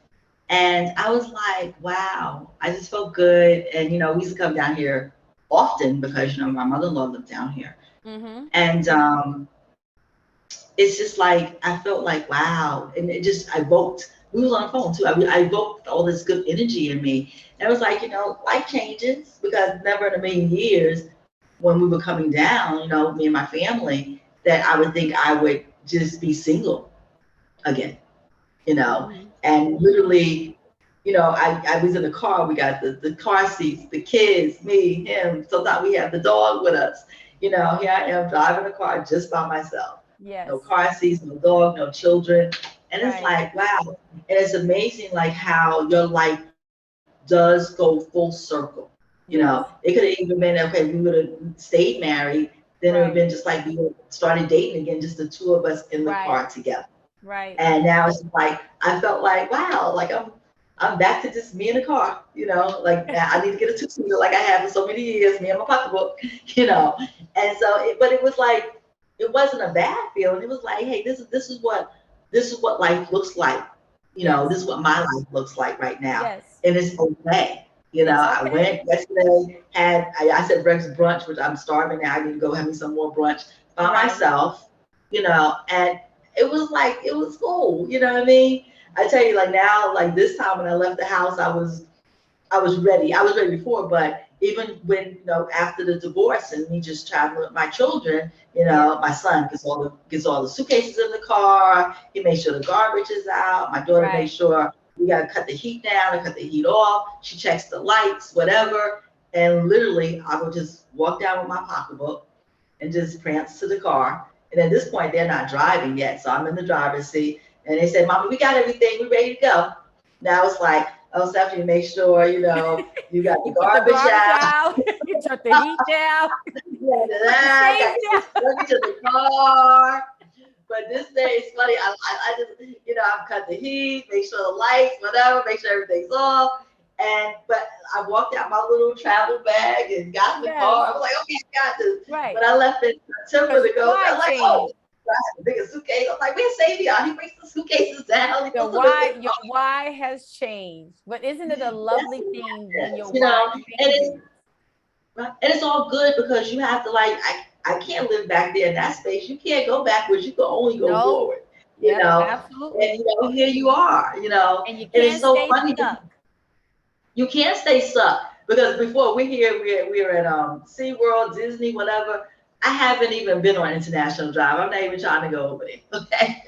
A: and I was like, wow, I just felt good. And, we used to come down here often because, my mother-in-law lived down here. And it's just like, I felt like, wow. And I evoked, we was on the phone too. I evoked all this good energy in me. And it was like, life changes, because never in a million years when we were coming down, me and my family, that I would think I would just be single again, and literally I was in the car. We got the car seats, the kids, me, him. Sometimes we have the dog with us. Here I am driving the car just by myself.
B: Yes.
A: No car seats, no dog, no children. And it's
B: Right.
A: like, wow. And it's amazing like how your life does go full circle.
B: Yes.
A: It could have even been, okay, we would have stayed married, then it would have
B: Right.
A: been just like we started dating again, just the two of us in the
B: Right.
A: car together.
B: Right.
A: And now it's like I felt like, wow, like I'm back to just me in the car, like now I need to get a two-seater like I have for so many years, me and my pocketbook, you know. And so but it was like it wasn't a bad feeling. It was like, hey, this is what life looks like.
B: Yes.
A: This is what my life looks like right now.
B: Yes.
A: And it's okay.
B: It's
A: I
B: okay.
A: went yesterday, I said breakfast brunch, which I'm starving now. I need to go have me some more brunch by
B: Right.
A: myself, and it was like it was cool, you know what I mean? I tell you, like now, like this time when I left the house, I was ready. I was ready before, but even when after the divorce and me just traveling with my children,
B: Yes.
A: my son gets all the suitcases in the car. He makes sure the garbage is out. My daughter makes
B: Right.
A: sure we gotta cut the heat down and cut the heat off. She checks the lights, whatever. And literally, I would just walk down with my pocketbook and just prance to the car. And at this point, they're not driving yet, so I'm in the driver's seat. And they say, "Mommy, we got everything. We're ready to go." Now it's like, oh, Stephanie, make sure you got the
B: You put the
A: garbage
B: garbage
A: out.
B: out. You turn the heat down.
A: Yeah,
B: You put the
A: got
B: shades
A: your
B: down.
A: luggage in the car. But this day is funny. I just I cut the heat, make sure the lights, whatever, make sure everything's off. But I walked out my little travel bag and got in the
B: Yes.
A: car. I was like, okay, I got this.
B: Right.
A: But I left in September
B: Because
A: to
B: your
A: go. I
B: why
A: was like, oh,
B: changed.
A: I had a bigger suitcase. I was like, where's Sadie? He brings the suitcases down. He puts them in the
B: Your
A: car.
B: why has changed. But isn't it a
A: That's
B: lovely
A: what
B: thing when
A: happens,
B: your why
A: and it's
B: changes?
A: right? And it's all good because you have to like I can't live back there in that space. You can't go backwards. You can only go
B: No.
A: forward. You
B: Yep,
A: know, and
B: absolutely.
A: here you are.
B: And you
A: And it's
B: can't
A: so
B: stay
A: funny.
B: stuck.
A: You can't stay stuck because before we're here, we're at SeaWorld, Disney, whatever. I haven't even been on International Drive. I'm not even trying to go over there. Okay,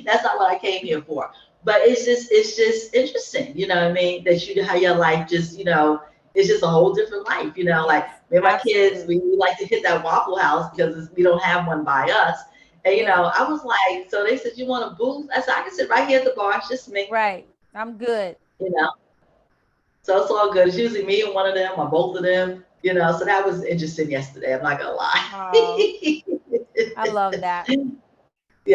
A: that's not what I came here for. But it's just interesting, you know what I mean? That how your life just it's just a whole different life. Like
B: Yes,
A: me and my kids,
B: absolutely.
A: we like to hit that Waffle House because we don't have one by us. And
B: Yeah.
A: I was like, so they said you want a booth? I said I can sit right here at the bar. It's just me.
B: Right. I'm good.
A: You know. So it's all good. It's usually me and one of them or both of them. So that was interesting yesterday. I'm not gonna lie.
B: Oh, I love that.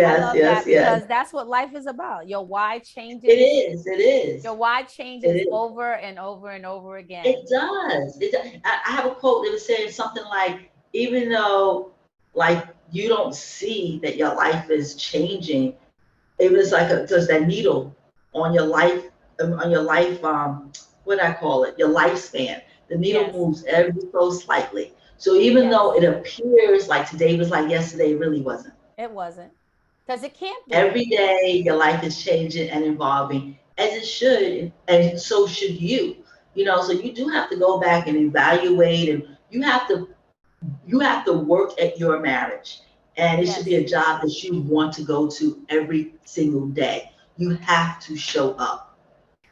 B: I
A: Yes,
B: love
A: yes,
B: that
A: yes.
B: because that's what life is about. Your why
A: It
B: changes.
A: is. It is.
B: Your why
A: It
B: changes
A: is.
B: over and over and over again.
A: It does. I have a quote that was saying something like, even though like you don't see that your life is changing, it was like just that needle on your life, what do I call it? Your lifespan. The needle
B: Yes.
A: moves ever so slightly. So even
B: Yes.
A: though it appears like today was like yesterday, it really wasn't.
B: It wasn't. Because it can't be.
A: Every day your life is changing and evolving as it should, and so should you. So you do have to go back and evaluate, and you have to work at your marriage, and it should be
B: Yes.
A: a job that you want to go to every single day. You have to show up,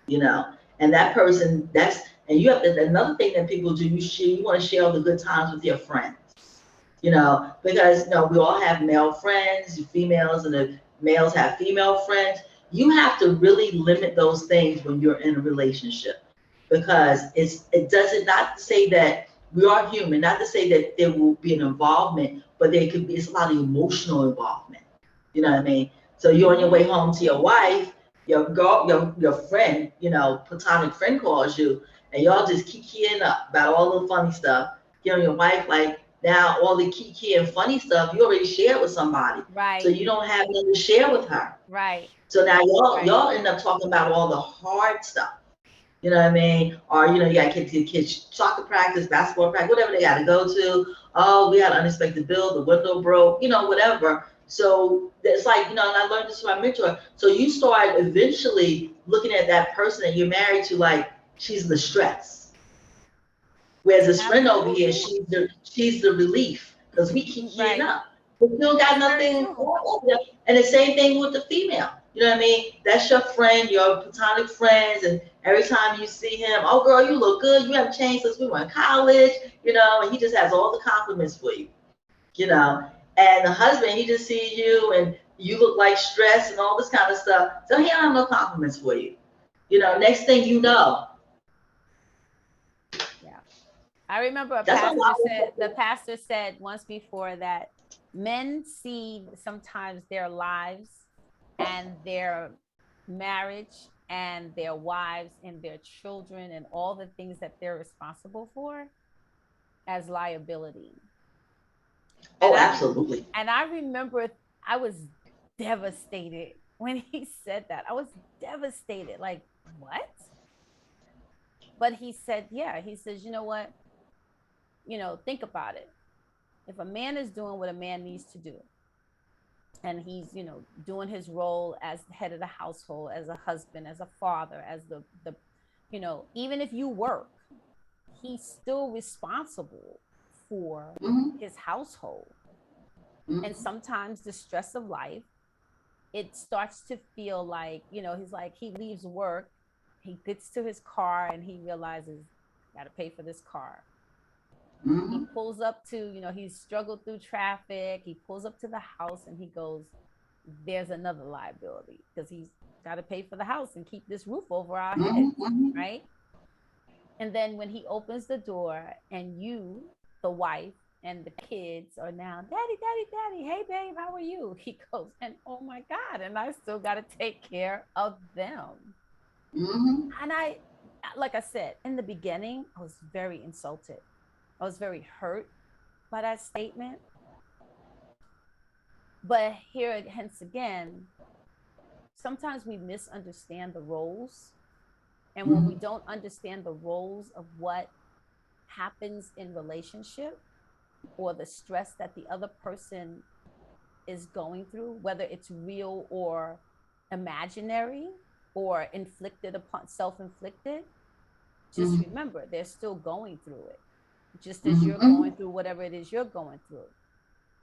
A: you know and that person, and you have to, another thing that people do, you want to share all the good times with your friends, because we all have male friends, females, and the males have female friends. You have to really limit those things when you're in a relationship, because it doesn't, not to say that we are human, not to say that there will be an involvement, but there could be, it's a lot of emotional involvement. You know what I mean? So you're on your way
B: Mm-hmm.
A: home to your wife, your friend, platonic friend calls you, and y'all just kikiing up about all the funny stuff. Your wife, like, now all the kiki and funny stuff you already shared with somebody, so
B: Right.
A: you don't have nothing to share with her.
B: Right.
A: So now y'all
B: Right.
A: y'all end up talking about all the hard stuff. You know what I mean? Or you got kids soccer practice, basketball practice, whatever they got to go to. Oh, we had an unexpected bill, the window broke, whatever. So it's like, and I learned this from my mentor. So you start eventually looking at that person that you're married to like she's the stress. Whereas this friend over here,
B: Absolutely.
A: she's the relief, because we keep keying
B: Right.
A: up. But you don't got
B: That's very
A: nothing
B: true.
A: going on. And the same thing with the female. You know what I mean? That's your friend, your platonic friends, and every time you see him, oh girl, you look good. You haven't changed since we were in college. And he just has all the compliments for you. You know, and the husband, he just sees you and you look like stress and all this kind of stuff. So he don't have no compliments for you.
B: Yeah.
A: Next thing you know,
B: Yeah. I remember
A: that's a lot of
B: the pastor said once before that men see sometimes their lives and their marriage and their wives and their children and all the things that they're responsible for as liability. And
A: oh,
B: I
A: absolutely.
B: and I remember I was devastated when he said that. I was devastated. Like, what? But he said, yeah, he says, you know what? Think about it. If a man is doing what a man needs to do, and he's, doing his role as the head of the household, as a husband, as a father, as even if you work, he's still responsible for
A: Mm-hmm.
B: his household. And
A: Mm-hmm.
B: sometimes the stress of life, it starts to feel like, he's like, he leaves work, he gets to his car and he realizes, got to pay for this car. He
A: Mm-hmm.
B: pulls up to, he's struggled through traffic. He pulls up to the house and he goes, there's another liability because he's got to pay for the house and keep this roof over our heads,
A: Mm-hmm.
B: right? And then when he opens the door and you, the wife, and the kids are now, daddy, daddy, daddy, hey, babe, how are you? He goes, and oh my God, and I still got to take care of them.
A: Mm-hmm.
B: And like I said, in the beginning, I was very insulted. I was very hurt by that statement. But here, hence again, sometimes we misunderstand the roles. And when we
A: Mm-hmm.
B: don't understand the roles of what happens in relationship or the stress that the other person is going through, whether it's real or imaginary or inflicted upon self inflicted, just
A: Mm-hmm.
B: remember they're still going through it, just as you're
A: Mm-hmm.
B: going through whatever it is you're going through.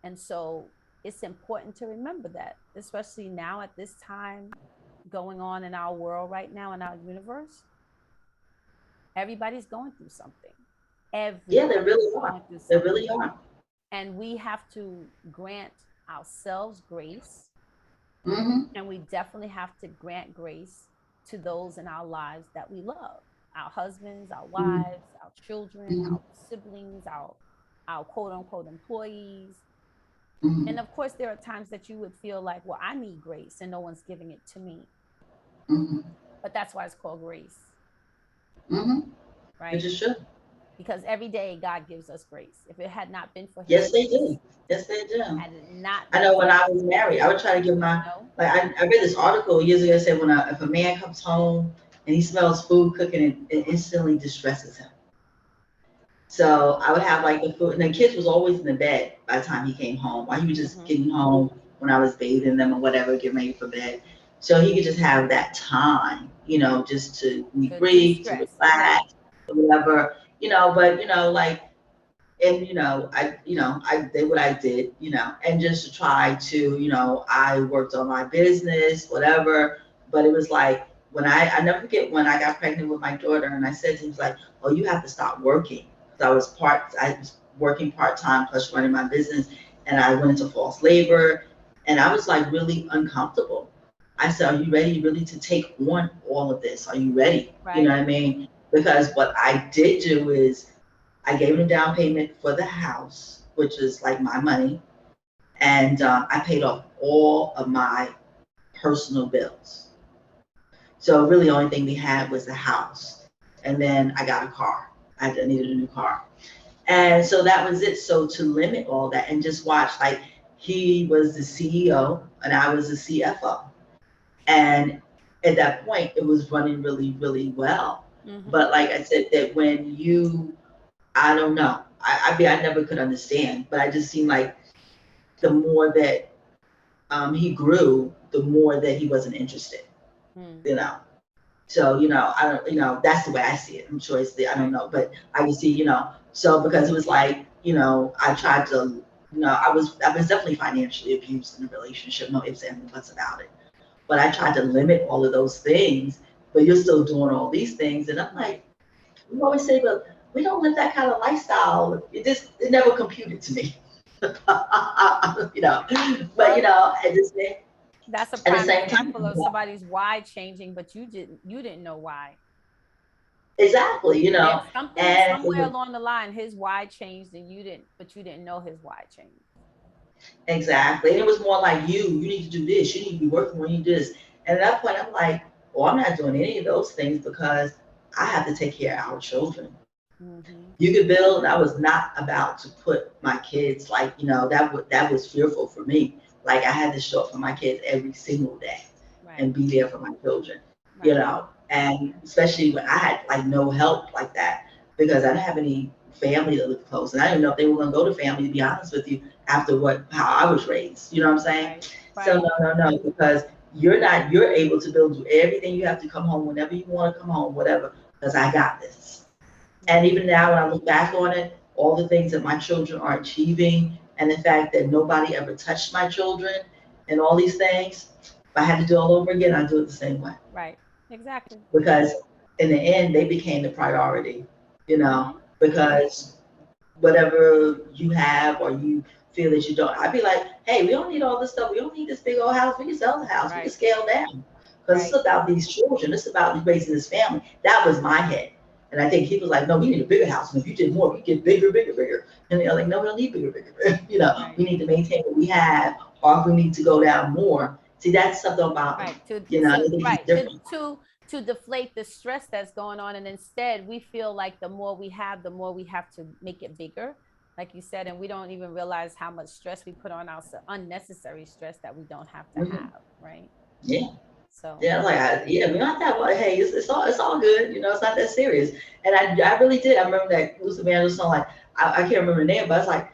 B: And so it's important to remember that, especially now at this time going on in our world right now, in our universe. Everybody's going through something.
A: Yeah, they
B: Everybody is
A: really are.
B: going through
A: They really
B: something.
A: are.
B: And we have to grant ourselves grace.
A: Mm-hmm.
B: And we definitely have to grant grace to those in our lives that we love, our husbands, our
A: Mm-hmm.
B: wives, our children, our siblings, our quote unquote employees.
A: Mm-hmm.
B: And of course, there are times that you would feel like, well, I need grace and no one's giving it to me.
A: Mm-hmm.
B: But that's why it's called grace,
A: Mm-hmm. It
B: right?
A: just should.
B: Because every day God gives us grace. If it had not been for his
A: Yes, they
B: grace,
A: do. Yes, they do.
B: had it not
A: I
B: been
A: know
B: for
A: when I
B: his
A: was
B: grace,
A: married, I would try to give
B: you
A: my
B: know?
A: like I read this article years ago that said if a man comes home and he smells food cooking, it instantly distresses him. So I would have like the food, and the kids was always in the bed by the time he came home. While he was just
B: Mm-hmm.
A: getting home when I was bathing them or whatever, getting ready for bed. So he could just have that time, just to
B: To
A: breathe, to
B: de-stress. Yeah.
A: relax, or whatever, but like and I did what I did, and just to try to, I worked on my business, whatever. But it was like when I never forget when I got pregnant with my daughter, and I said to him, he was like, "Oh, you have to stop working," because I was working part-time plus running my business, and I went into false labor, and I was like really uncomfortable. I said, "Are you ready really to take on all of this? Are you ready?" You know
B: Right.
A: what I mean? Because what I did do is I gave him a down payment for the house, which is like my money, and I paid off all of my personal bills. So really, the only thing we had was the house, and then I got a car. I needed a new car, and so that was it. So to limit all that and just watch, like he was the CEO and I was the CFO, and at that point, it was running really, really well.
B: Mm-hmm.
A: But like I said, that when I don't know. I mean, I never could understand, but I just seemed like the more that he grew, the more that he wasn't interested,
B: Mm.
A: you know. So, I don't, that's the way I see it. I'm sure I don't
B: Right.
A: know, but I just see, so because it was like, I tried to, I was definitely financially abused in a relationship, no ifs, ands, and buts about it. but I tried to limit all of those things, but you're still doing all these things. And I'm
B: Right.
A: like, we always say, but we don't live that kind of lifestyle. It never computed to me. you know, but
B: Well,
A: you know,
B: that's a
A: at the
B: prime
A: same time,
B: example of somebody's why changing, but you didn't know why.
A: exactly, you
B: There's
A: know,
B: something
A: and
B: somewhere along the line, his why changed and you didn't, but you didn't know his why changed.
A: exactly. And it was more like you need to do this, you need to be working when you do this. And at that point, I'm like, well, I'm not doing any of those things because I have to take care of our children.
B: Mm-hmm.
A: You could build. I was not about to put my kids like, you know, that was fearful for me. Like I had to show up for my kids every single day
B: Right.
A: and be there for my children, you
B: Right.
A: know, and especially when I had like no help like that because I didn't have any family that lived close. And I didn't know if they were gonna go to family, to be honest with you, after how I was raised. You know what I'm saying?
B: Right.
A: So
B: Right.
A: no, because you're able to build everything you have to come home whenever you want to come home, whatever, because I got this. And
B: Right.
A: even now, when I look back on it, all the things that my children are achieving, and the fact that nobody ever touched my children, and all these things, if I had to do it all over again, I'd do it the same way.
B: Right. Exactly.
A: Because in the end, they became the priority, you know,
B: Mm-hmm.
A: because whatever you have or you feel that you don't, I'd be like, hey, we don't need all this stuff. We don't need this big old house. We can sell the house. We can
B: Right.
A: scale down. Because
B: Right.
A: it's about these children. It's about raising this family. That was my head. And I think he was like, no, we need a bigger house. And if you did more, we get bigger, bigger, bigger. And they're like, no, we don't need bigger, bigger, bigger. You know,
B: Right.
A: we need to maintain what we have, or if we need to go down more. See, that's something about me.
B: Right. To
A: You know, I
B: to
A: think he's
B: right
A: different.
B: to deflate the stress that's going on, and instead we feel like the more we have, the more we have to make it bigger, like you said, and we don't even realize how much stress we put on ourselves, unnecessary stress that we don't have to
A: Mm-hmm.
B: have. Right.
A: Yeah.
B: So
A: Yeah, like yeah, we're not that well. Hey, it's all good. You know, it's not that serious. And I really did. I remember that Luther Vandross song. Like I can't remember the name, but it's like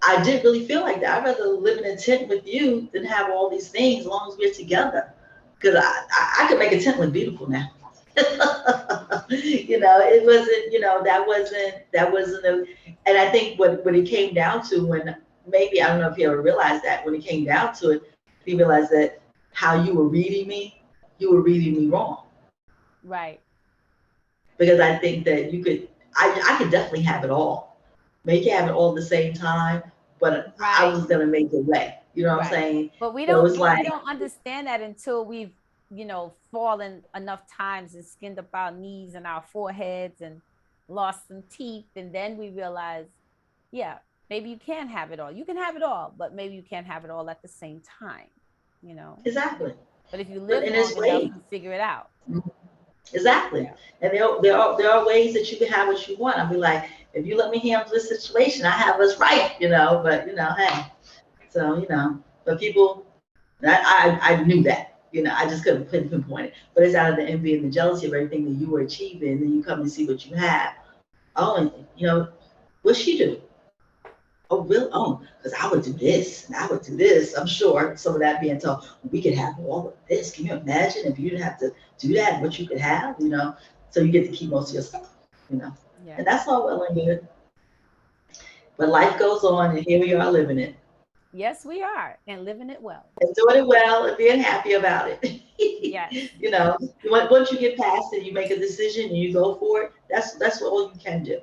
A: I did really feel like that. I'd rather live in a tent with you than have all these things as long as we're together. Because I could make a tent look beautiful now. You know, it wasn't. You know, that wasn't a. And I think what it came down to when maybe I don't know if you ever realized that when it came down to it, he realized that how you were reading me wrong.
B: right.
A: Because I think that I could definitely have it all. Make it have it all at the same time, but I
B: Right.
A: was gonna make the way. You know what I'm
B: Right.
A: saying?
B: But we
A: So
B: don't
A: it's
B: but
A: like
B: we don't understand that until we've, fallen enough times and skinned up our knees and our foreheads and lost some teeth. And then we realize, yeah, maybe you can have it all. You can have it all, but maybe you can't have it all at the same time, you know.
A: exactly.
B: But if you
A: But
B: live
A: in
B: long
A: this
B: enough,
A: way,
B: you figure it out.
A: exactly.
B: Yeah.
A: And there are ways that you can have what you want. I'll be like, if you let me handle this situation, I have us right, you know. But you know, hey, so you know, but people, I knew that. You know, I just couldn't pinpoint it. But it's out of the envy and the jealousy of everything that you were achieving, and then you come to see what you have. Oh, and you know, what she do? Oh, really? Oh, because I would do this and I would do this. I'm sure some of that being told, we could have all of this. Can you imagine if you didn't have to do that, what you could have, you know? So you get to keep most of your stuff, you know? And
B: Yes.
A: that's all well and good. But life goes on, and here we are living it
B: Yes, we are, and living it well.
A: and doing it well and being happy about it.
B: Yes.
A: You know, once you get past it, you make a decision and you go for it. That's all you can do,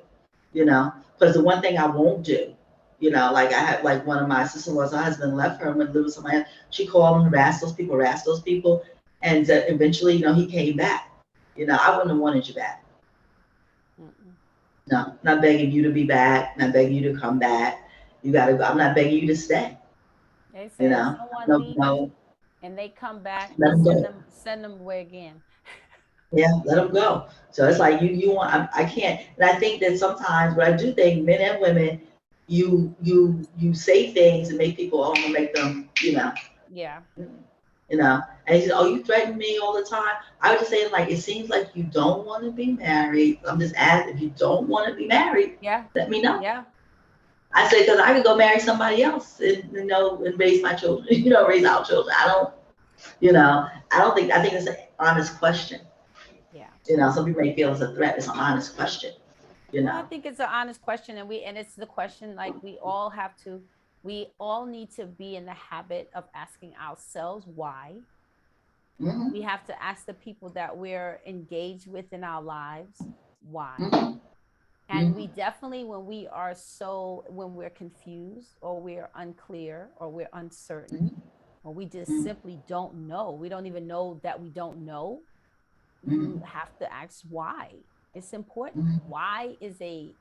A: you know. Because the one thing I won't do, you know, like I had like one of my sister-in-law's husband left her and went to live with somebody else. She called him, harassed those people, and eventually, you know, he came back. You know, I wouldn't have wanted you back.
B: Mm-mm.
A: No, not begging you to be back, not begging you to come back. You gotta go. I'm not begging you to stay.
B: They
A: You
B: say if
A: know,
B: someone
A: no,
B: leaves
A: no,
B: and they come back,
A: let him
B: send
A: go.
B: them away again.
A: Yeah, let them go. So it's like you want. I can't. And I think that sometimes, but I do think men and women, you say things and make people, oh, I'm gonna make them,
B: Yeah.
A: you know. And he said, oh, you threaten me all the time. I was just saying, like, it seems like you don't want to be married. I'm just asking if you don't want to be married,
B: Yeah.
A: let me know.
B: Yeah.
A: I said because I could go marry somebody else and and raise my children, raise our children. I don't think I think it's an honest question.
B: Yeah.
A: Some people may feel it's a threat. It's an honest question. You
B: Well, I
A: know.
B: think it's an honest question, and it's the question like we all need to be in the habit of asking ourselves why,
A: Mm-hmm.
B: We have to ask the people that we're engaged with in our lives why.
A: Mm-hmm.
B: And we definitely, when we're confused or we're unclear or we're uncertain or we just
A: Mm-hmm.
B: simply don't know, we don't even know that we don't know, you
A: Mm-hmm.
B: have to ask why. It's important.
A: Mm-hmm.
B: Why is a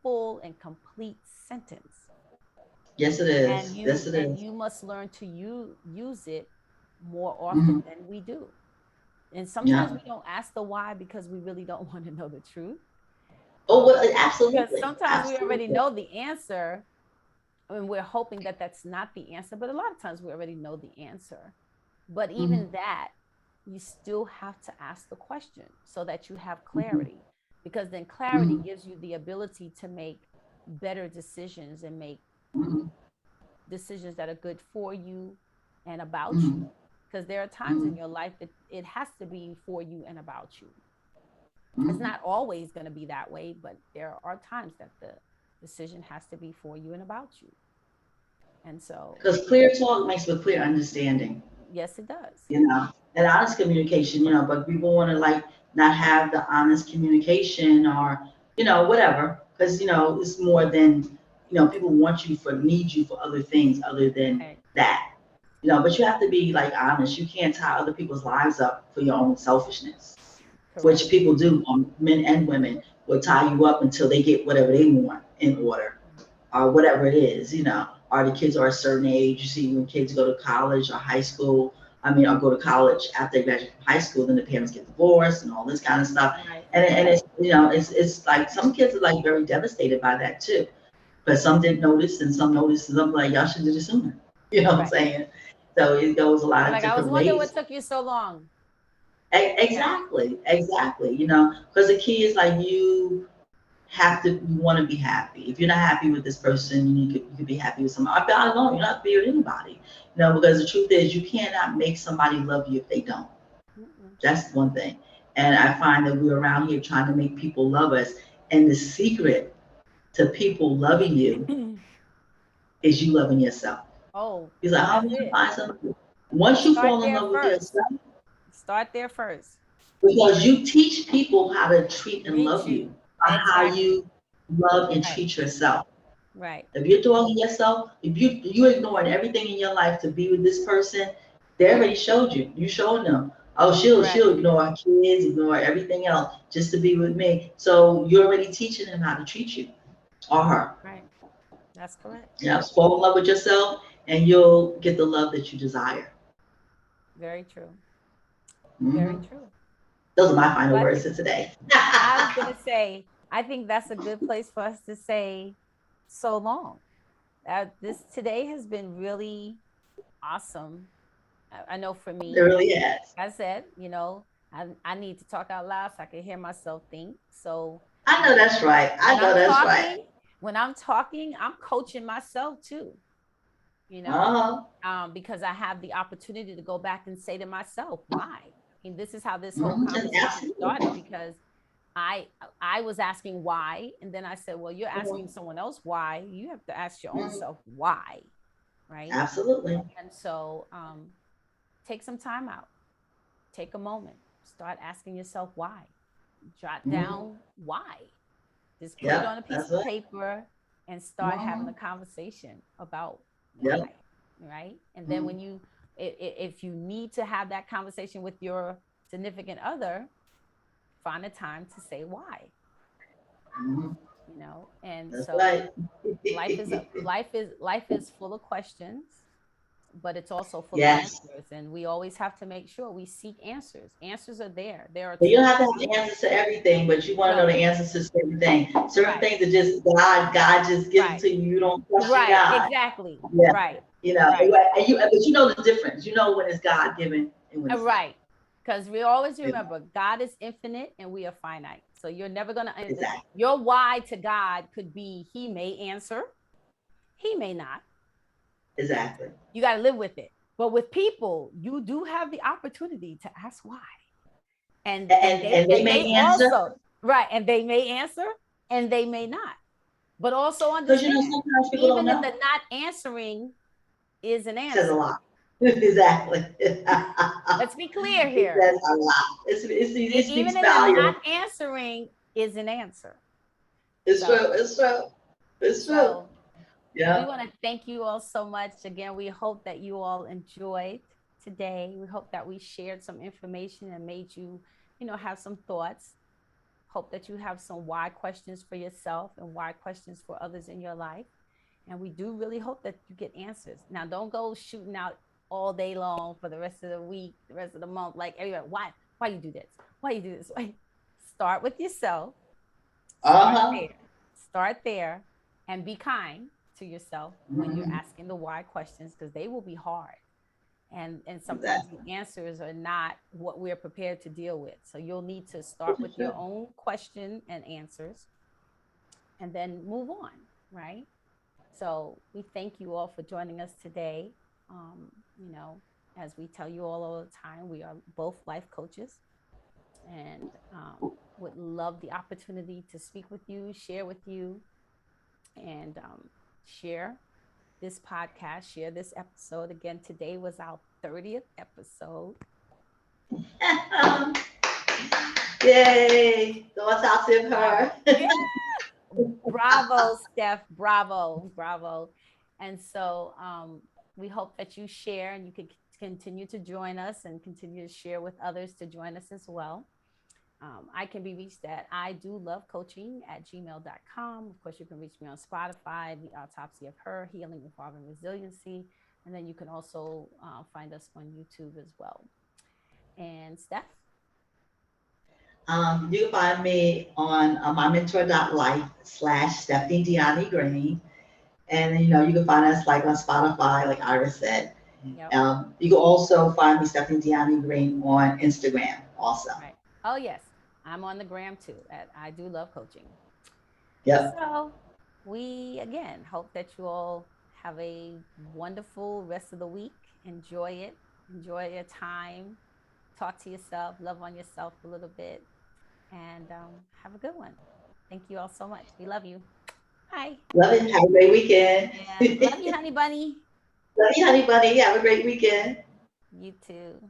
B: full and complete sentence.
A: Yes, it
B: And
A: is. Yes,
B: you
A: it
B: and
A: is.
B: you must learn to use it more
A: Mm-hmm.
B: often than we do. And sometimes
A: Yeah.
B: we don't ask the why because we really don't want to know the truth.
A: Oh, well,
B: Because
A: absolutely.
B: sometimes we already
A: Absolutely.
B: know the answer and we're hoping that that's not the answer, but a lot of times we already know the answer. But
A: Mm-hmm.
B: even that, you still have to ask the question so that you have
A: Mm-hmm.
B: clarity, because then clarity
A: Mm-hmm.
B: gives you the ability to make better decisions and make
A: Mm-hmm.
B: decisions that are good for you and about you.
A: Mm-hmm.
B: Because there are times
A: Mm-hmm.
B: in your life that it has to be for you and about you. It's
A: Mm-hmm.
B: not always going to be that way, but there are times that the decision has to be for you and about you. And so,
A: Because clear talk makes for clear understanding.
B: yes, it does.
A: And honest communication, but people want to like not have the honest communication or, whatever, because, it's more than, people want you for, need you for other things other than
B: Right.
A: that, but you have to be like honest. You can't tie other people's lives up for your own selfishness, which
B: Correct.
A: people do, men and women will tie you up until they get whatever they want in order or whatever it is, or the kids are a certain age. You see when kids go to college or high school, or go to college after they graduate from high school, then the parents get divorced and all this kind of stuff.
B: Right.
A: And it's, it's like some kids are like very devastated by that too. But some didn't notice and some noticed and I'm like, y'all should do it sooner. You know what I'm
B: Right.
A: saying? So it goes a lot
B: They're
A: of
B: like, I was
A: different
B: wondering what
A: ways.
B: took you so long. Yeah.
A: Exactly, exactly. Because the key is like you want to be happy. If you're not happy with this person, you could be happy with somebody. I don't. You're not be with anybody. Because the truth is you cannot make somebody love you if they don't.
B: Mm-mm.
A: That's one thing. And I find that we're around here trying to make people love us. And the secret to people loving you is you loving yourself.
B: Oh,
A: He's like, how
B: that's
A: do you
B: it.
A: find somebody? Once you
B: Start
A: fall in
B: there
A: love with
B: first.
A: yourself,
B: Start there first.
A: because you teach people how to treat and
B: Reach
A: love
B: you.
A: you by how
B: Exactly.
A: you love and
B: Right.
A: treat yourself.
B: Right.
A: If you're dogging yourself, if you ignoring everything in your life to be with this person, they already showed you. You showed them. Oh,
B: Right.
A: she'll ignore her kids, ignore everything else just to be with me. So you're already teaching them how to treat you or her.
B: Right. That's correct.
A: Fall in love with yourself, and you'll get the love that you desire.
B: Very true. Very
A: Hmm.
B: true.
A: Those are my final
B: Well,
A: words for today.
B: I was gonna say, I think that's a good place for us to say so long. This today has been really awesome. I know for
A: It
B: me,
A: really has.
B: I said, I need to talk out loud so I can hear myself think. So
A: I know that's right.
B: when
A: I know
B: I'm
A: that's right.
B: talking, I'm coaching myself too, you know,
A: Uh-huh.
B: because I have the opportunity to go back and say to myself, why? I mean, this is how this whole
A: Just
B: conversation started
A: absolutely.
B: because I I was asking why, and then I said, well, you're asking
A: Mhm.
B: someone else why. You have to ask your own
A: Mhm.
B: self why, right?
A: Absolutely.
B: And so take some time out, take a moment, start asking yourself why. Jot
A: Hmm.
B: down why. Just put it
A: Yeah,
B: on a piece
A: that's
B: of
A: right.
B: paper and start having
A: Hmm.
B: a conversation about
A: Yeah.
B: why, right? And then
A: Hmm.
B: when if you need to have that conversation with your significant other, find a time to say why,
A: Hmm.
B: and
A: That's
B: so
A: right.
B: life is full of questions, but it's also full of
A: Yes.
B: answers, and we always have to make sure we seek answers are there are
A: But you don't
B: tools
A: have to have
B: out
A: the
B: there.
A: answers to everything, but you want to know
B: No.
A: the answers to certain things. Certain
B: Right.
A: things are just God just gives it
B: Right.
A: to you. You don't question
B: Right.
A: God.
B: Exactly.
A: Yeah.
B: Right.
A: And,
B: Right.
A: but you know the difference. You know when it's God given and when it's not.
B: Right. Because we always
A: You know,
B: remember God is infinite and we are finite. So you're never going to,
A: exactly.
B: your why to God could be He may answer, He may not.
A: Exactly.
B: You got to live with it. But with people, you do have the opportunity to ask why.
A: And they
B: And they
A: may answer
B: also, right, and they may answer and they may not. But also
A: because
B: understand,
A: sometimes people don't
B: even in
A: know.
B: the not answering is an
A: Says a
B: answer.
A: lot. Exactly.
B: Let's be clear
A: It
B: here.
A: says a lot. It speaks
B: Even in the
A: volume.
B: not answering is an answer.
A: It's true.
B: So,
A: It's true. It's true.
B: so we
A: Yeah.
B: want to thank you all so much. Again, we hope that you all enjoyed today. We hope that we shared some information and made you, have some thoughts. Hope that you have some why questions for yourself and why questions for others in your life. And we do really hope that you get answers. Now, don't go shooting out all day long for the rest of the week, the rest of the month. Like everybody, why you do this? Why you do this? Why? Start with yourself. Start
A: Uh-huh.
B: there. Start there and be kind to yourself when you're
A: Mhm.
B: asking the why questions because they will be hard. And sometimes
A: Exactly.
B: the answers are not what we're prepared to deal with. So you'll need to start
A: For
B: with your
A: sure.
B: own question and answers and then move on, right? So we thank you all for joining us today. Um, you know, as we tell you all the time, we are both life coaches and would love the opportunity to speak with you, share with you, and share this podcast, share this episode. Again, today was our 30th episode.
A: Yay. So what's out to her?
B: Bravo. Yeah. Bravo, Steph. Bravo. Bravo. And so we hope that you share and you can continue to join us and continue to share with others to join us as well. I can be reached at I do love coaching at gmail.com. Of course, you can reach me on Spotify, The Autopsy of Her, Healing, Evolving Resiliency. And then you can also find us on YouTube as well. And Steph?
A: You can find me on mymentor.life/Stephanie Deani Green. And you can find us like on Spotify, like Iris said.
B: Yep.
A: You can also find me Stephanie Deani Green on Instagram also.
B: Right. Oh, yes. I'm on the gram too at I do love coaching.
A: Yep.
B: So we again hope that you all have a wonderful rest of the week. Enjoy it. Enjoy your time. Talk to yourself. Love on yourself a little bit. And have a good one. Thank you all so much. We love you. Bye.
A: Love it. Have a great weekend.
B: And love you, honey bunny.
A: Love you, honey bunny. Have a great weekend.
B: You too.